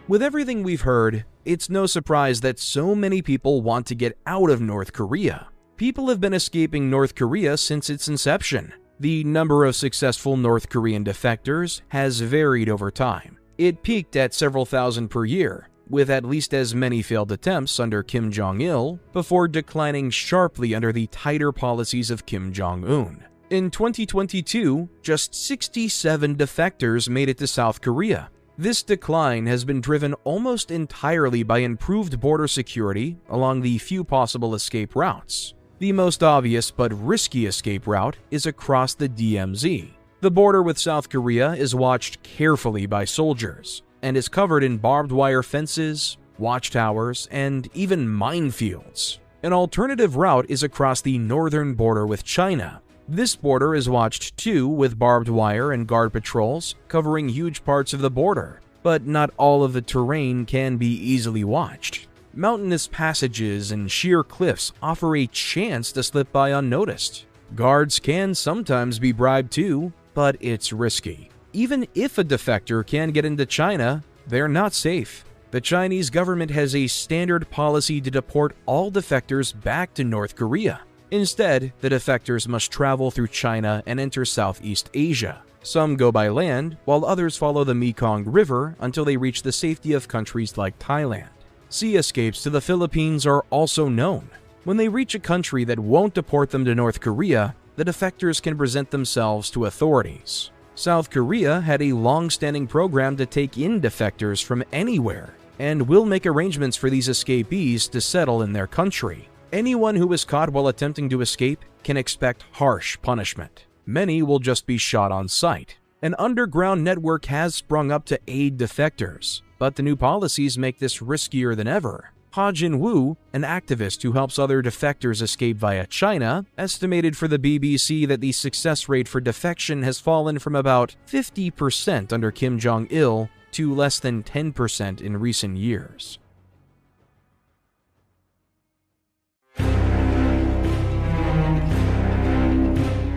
With everything we've heard, it's no surprise that so many people want to get out of North Korea. People have been escaping North Korea since its inception. The number of successful North Korean defectors has varied over time. It peaked at several thousand per year, with at least as many failed attempts under Kim Jong-il, before declining sharply under the tighter policies of Kim Jong-un. In 2022, just 67 defectors made it to South Korea. This decline has been driven almost entirely by improved border security along the few possible escape routes. The most obvious but risky escape route is across the DMZ. The border with South Korea is watched carefully by soldiers, and is covered in barbed wire fences, watchtowers, and even minefields. An alternative route is across the northern border with China. This border is watched too, with barbed wire and guard patrols covering huge parts of the border, but not all of the terrain can be easily watched. Mountainous passages and sheer cliffs offer a chance to slip by unnoticed. Guards can sometimes be bribed too, but it's risky. Even if a defector can get into China, they're not safe. The Chinese government has a standard policy to deport all defectors back to North Korea. Instead, the defectors must travel through China and enter Southeast Asia. Some go by land, while others follow the Mekong River until they reach the safety of countries like Thailand. Sea escapes to the Philippines are also known. When they reach a country that won't deport them to North Korea, the defectors can present themselves to authorities. South Korea had a long-standing program to take in defectors from anywhere, and will make arrangements for these escapees to settle in their country. Anyone who is caught while attempting to escape can expect harsh punishment. Many will just be shot on sight. An underground network has sprung up to aid defectors, but the new policies make this riskier than ever. Ha Jin-woo, an activist who helps other defectors escape via China, estimated for the BBC that the success rate for defection has fallen from about 50% under Kim Jong-il to less than 10% in recent years.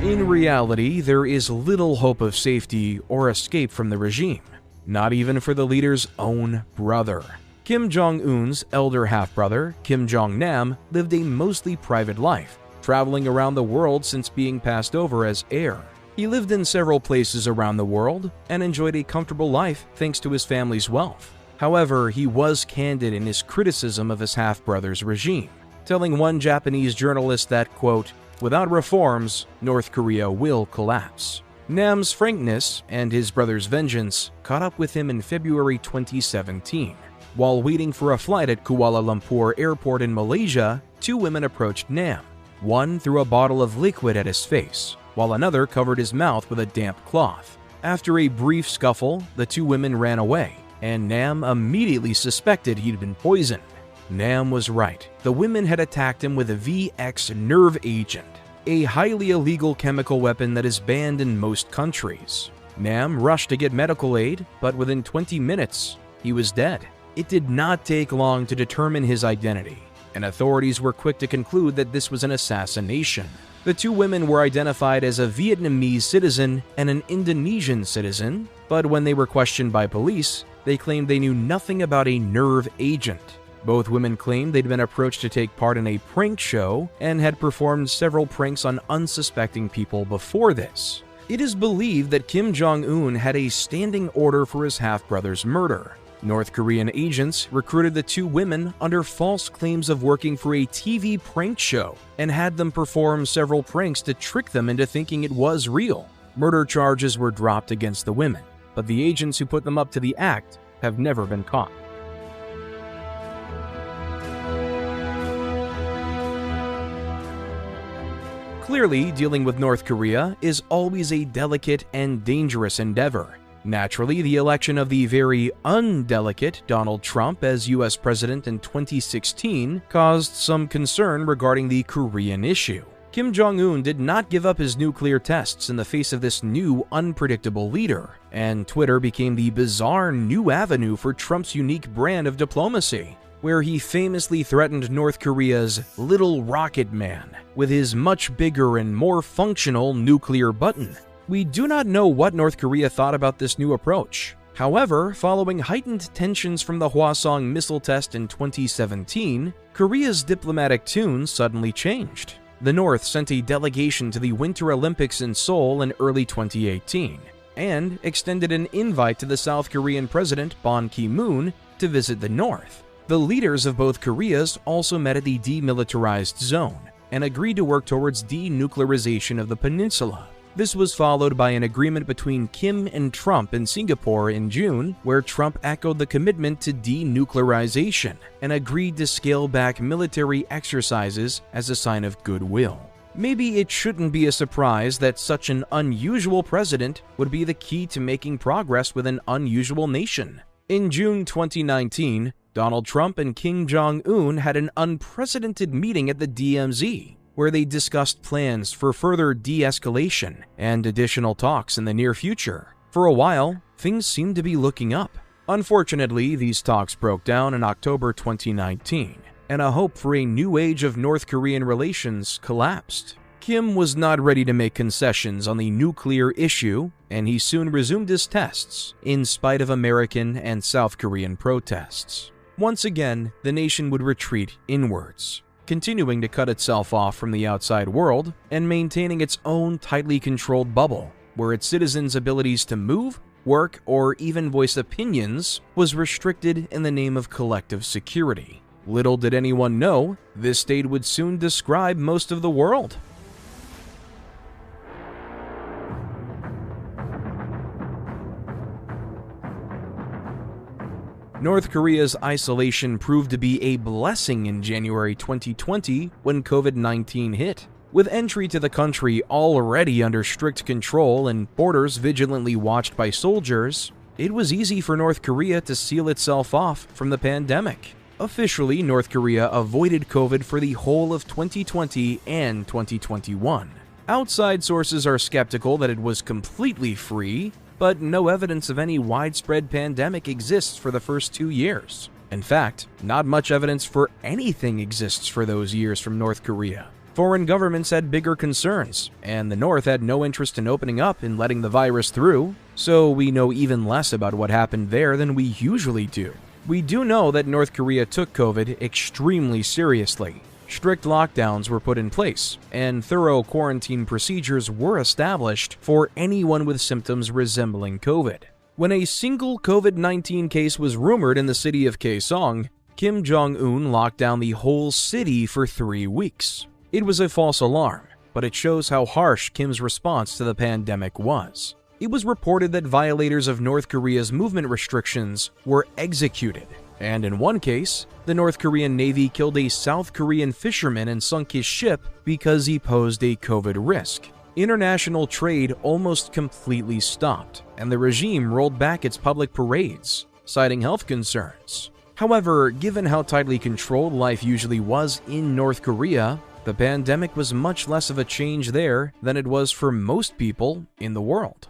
In reality, there is little hope of safety or escape from the regime, not even for the leader's own brother. Kim Jong-un's elder half-brother, Kim Jong-nam, lived a mostly private life, traveling around the world since being passed over as heir. He lived in several places around the world and enjoyed a comfortable life thanks to his family's wealth. However, he was candid in his criticism of his half-brother's regime, telling one Japanese journalist that, quote, "Without reforms, North Korea will collapse." Nam's frankness and his brother's vengeance caught up with him in February 2017. While waiting for a flight at Kuala Lumpur Airport in Malaysia, two women approached Nam. One threw a bottle of liquid at his face, while another covered his mouth with a damp cloth. After a brief scuffle, the two women ran away, and Nam immediately suspected he'd been poisoned. Nam was right. The women had attacked him with a VX nerve agent, a highly illegal chemical weapon that is banned in most countries. Nam rushed to get medical aid, but within 20 minutes, he was dead. It did not take long to determine his identity, and authorities were quick to conclude that this was an assassination. The two women were identified as a Vietnamese citizen and an Indonesian citizen, but when they were questioned by police, they claimed they knew nothing about a nerve agent. Both women claimed they'd been approached to take part in a prank show and had performed several pranks on unsuspecting people before this. It is believed that Kim Jong-un had a standing order for his half-brother's murder. North Korean agents recruited the two women under false claims of working for a TV prank show and had them perform several pranks to trick them into thinking it was real. Murder charges were dropped against the women, but the agents who put them up to the act have never been caught. Clearly, dealing with North Korea is always a delicate and dangerous endeavor. Naturally, the election of the very undelicate Donald Trump as US President in 2016 caused some concern regarding the Korean issue. Kim Jong-un did not give up his nuclear tests in the face of this new, unpredictable leader, and Twitter became the bizarre new avenue for Trump's unique brand of diplomacy, where he famously threatened North Korea's Little Rocket Man with his much bigger and more functional nuclear button. We do not know what North Korea thought about this new approach. However, following heightened tensions from the Hwasong missile test in 2017, Korea's diplomatic tune suddenly changed. The North sent a delegation to the Winter Olympics in Seoul in early 2018, and extended an invite to the South Korean President Ban Ki-moon to visit the North. The leaders of both Koreas also met at the demilitarized zone and agreed to work towards denuclearization of the peninsula. This was followed by an agreement between Kim and Trump in Singapore in June, where Trump echoed the commitment to denuclearization and agreed to scale back military exercises as a sign of goodwill. Maybe it shouldn't be a surprise that such an unusual president would be the key to making progress with an unusual nation. In June 2019, Donald Trump and Kim Jong-un had an unprecedented meeting at the DMZ, where they discussed plans for further de-escalation and additional talks in the near future. For a while, things seemed to be looking up. Unfortunately, these talks broke down in October 2019, and a hope for a new age of North Korean relations collapsed. Kim was not ready to make concessions on the nuclear issue, and he soon resumed his tests, in spite of American and South Korean protests. Once again, the nation would retreat inwards, continuing to cut itself off from the outside world and maintaining its own tightly controlled bubble, where its citizens' abilities to move, work, or even voice opinions was restricted in the name of collective security. Little did anyone know, this state would soon describe most of the world. North Korea's isolation proved to be a blessing in January 2020 when COVID-19 hit. With entry to the country already under strict control and borders vigilantly watched by soldiers, it was easy for North Korea to seal itself off from the pandemic. Officially, North Korea avoided COVID for the whole of 2020 and 2021. Outside sources are skeptical that it was completely free, but no evidence of any widespread pandemic exists for the first 2 years. In fact, not much evidence for anything exists for those years from North Korea. Foreign governments had bigger concerns, and the North had no interest in opening up and letting the virus through, so we know even less about what happened there than we usually do. We do know that North Korea took COVID extremely seriously. Strict lockdowns were put in place, and thorough quarantine procedures were established for anyone with symptoms resembling COVID. When a single COVID-19 case was rumored in the city of Kaesong, Kim Jong-un locked down the whole city for 3 weeks. It was a false alarm, but it shows how harsh Kim's response to the pandemic was. It was reported that violators of North Korea's movement restrictions were executed, and in one case, the North Korean Navy killed a South Korean fisherman and sunk his ship because he posed a COVID risk. International trade almost completely stopped, and the regime rolled back its public parades, citing health concerns. However, given how tightly controlled life usually was in North Korea, the pandemic was much less of a change there than it was for most people in the world.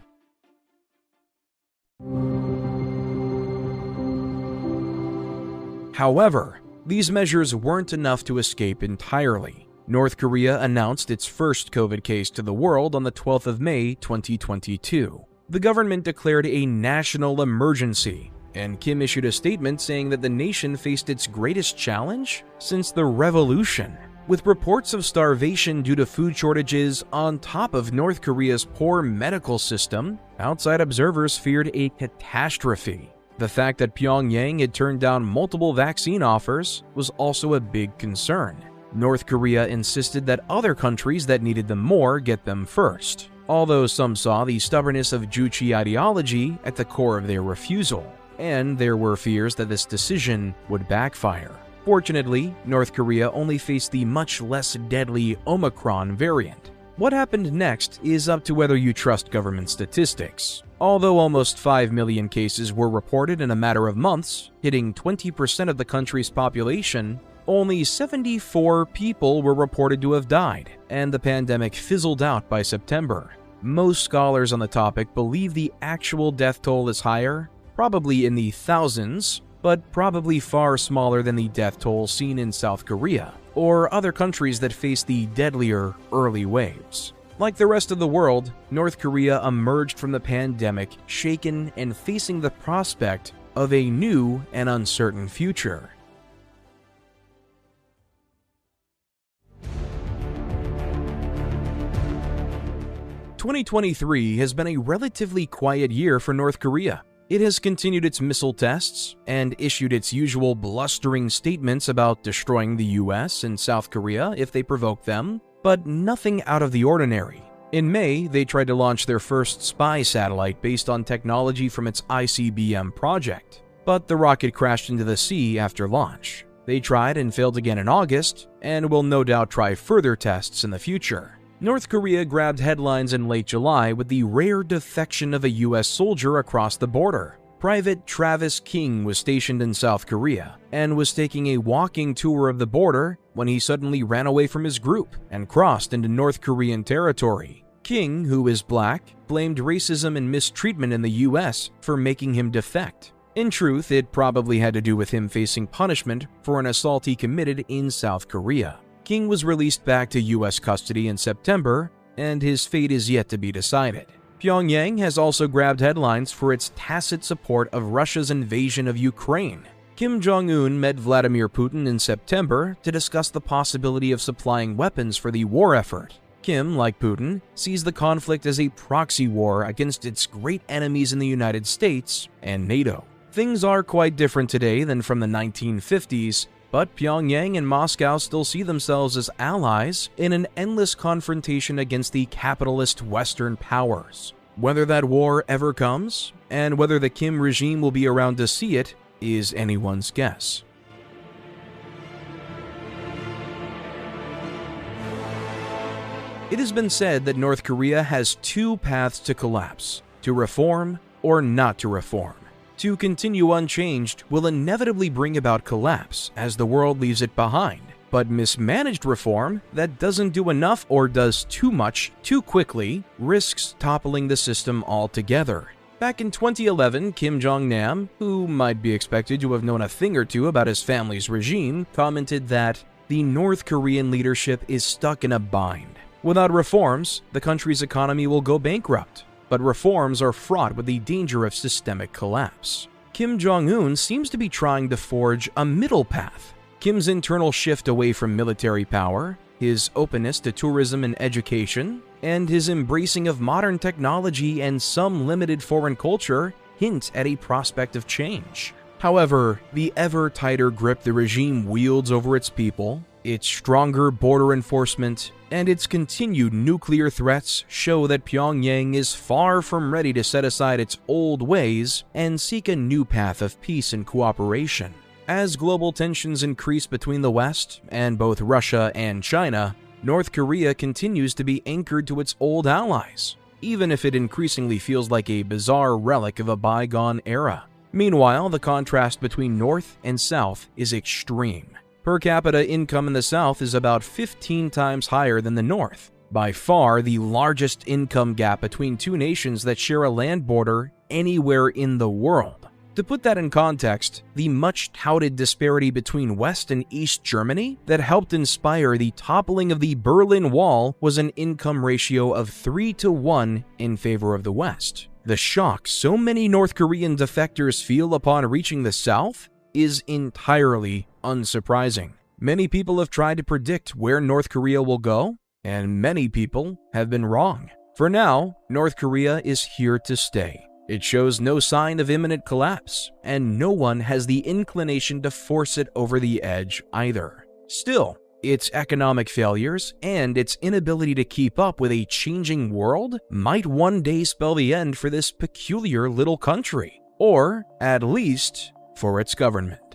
However, these measures weren't enough to escape entirely. North Korea announced its first COVID case to the world on the 12th of May, 2022. The government declared a national emergency, and Kim issued a statement saying that the nation faced its greatest challenge since the revolution. With reports of starvation due to food shortages on top of North Korea's poor medical system, outside observers feared a catastrophe. The fact that Pyongyang had turned down multiple vaccine offers was also a big concern. North Korea insisted that other countries that needed them more get them first, although some saw the stubbornness of Juche ideology at the core of their refusal, and there were fears that this decision would backfire. Fortunately, North Korea only faced the much less deadly Omicron variant. What happened next is up to whether you trust government statistics. Although almost 5 million cases were reported in a matter of months, hitting 20% of the country's population, only 74 people were reported to have died, and the pandemic fizzled out by September. Most scholars on the topic believe the actual death toll is higher, probably in the thousands, but probably far smaller than the death toll seen in South Korea or other countries that face the deadlier early waves. Like the rest of the world, North Korea emerged from the pandemic shaken and facing the prospect of a new and uncertain future. "2023 has been a relatively quiet year for North Korea. It has continued its missile tests and issued its usual blustering statements about destroying the US and South Korea if they provoke them, but nothing out of the ordinary. In May, they tried to launch their first spy satellite based on technology from its ICBM project, but the rocket crashed into the sea after launch. They tried and failed again in August, and will no doubt try further tests in the future. North Korea grabbed headlines in late July with the rare defection of a US soldier across the border. Private Travis King was stationed in South Korea and was taking a walking tour of the border when he suddenly ran away from his group and crossed into North Korean territory. King, who is black, blamed racism and mistreatment in the US for making him defect. In truth, it probably had to do with him facing punishment for an assault he committed in South Korea. King was released back to US custody in September, and his fate is yet to be decided. Pyongyang has also grabbed headlines for its tacit support of Russia's invasion of Ukraine. Kim Jong-un met Vladimir Putin in September to discuss the possibility of supplying weapons for the war effort. Kim, like Putin, sees the conflict as a proxy war against its great enemies in the United States and NATO. Things are quite different today than from the 1950s, but Pyongyang and Moscow still see themselves as allies in an endless confrontation against the capitalist Western powers. Whether that war ever comes, and whether the Kim regime will be around to see it, is anyone's guess. It has been said that North Korea has two paths to collapse: to reform or not to reform. To continue unchanged will inevitably bring about collapse as the world leaves it behind, but mismanaged reform that doesn't do enough or does too much too quickly risks toppling the system altogether. Back in 2011, Kim Jong-Nam, who might be expected to have known a thing or two about his family's regime, commented that the North Korean leadership is stuck in a bind. Without reforms, the country's economy will go bankrupt. But reforms are fraught with the danger of systemic collapse. Kim Jong-un seems to be trying to forge a middle path. Kim's internal shift away from military power, his openness to tourism and education, and his embracing of modern technology and some limited foreign culture hint at a prospect of change. However, the ever tighter grip the regime wields over its people, its stronger border enforcement, and its continued nuclear threats show that Pyongyang is far from ready to set aside its old ways and seek a new path of peace and cooperation. As global tensions increase between the West and both Russia and China, North Korea continues to be anchored to its old allies, even if it increasingly feels like a bizarre relic of a bygone era. Meanwhile, the contrast between North and South is extreme. Per capita income in the South is about 15 times higher than the North, by far the largest income gap between two nations that share a land border anywhere in the world. To put that in context, the much-touted disparity between West and East Germany that helped inspire the toppling of the Berlin Wall was an income ratio of 3-to-1 in favor of the West. The shock so many North Korean defectors feel upon reaching the South is entirely unsurprising. Many people have tried to predict where North Korea will go, and many people have been wrong. For now, North Korea is here to stay. It shows no sign of imminent collapse, and no one has the inclination to force it over the edge either. Still, its economic failures and its inability to keep up with a changing world might one day spell the end for this peculiar little country, or at least for its government.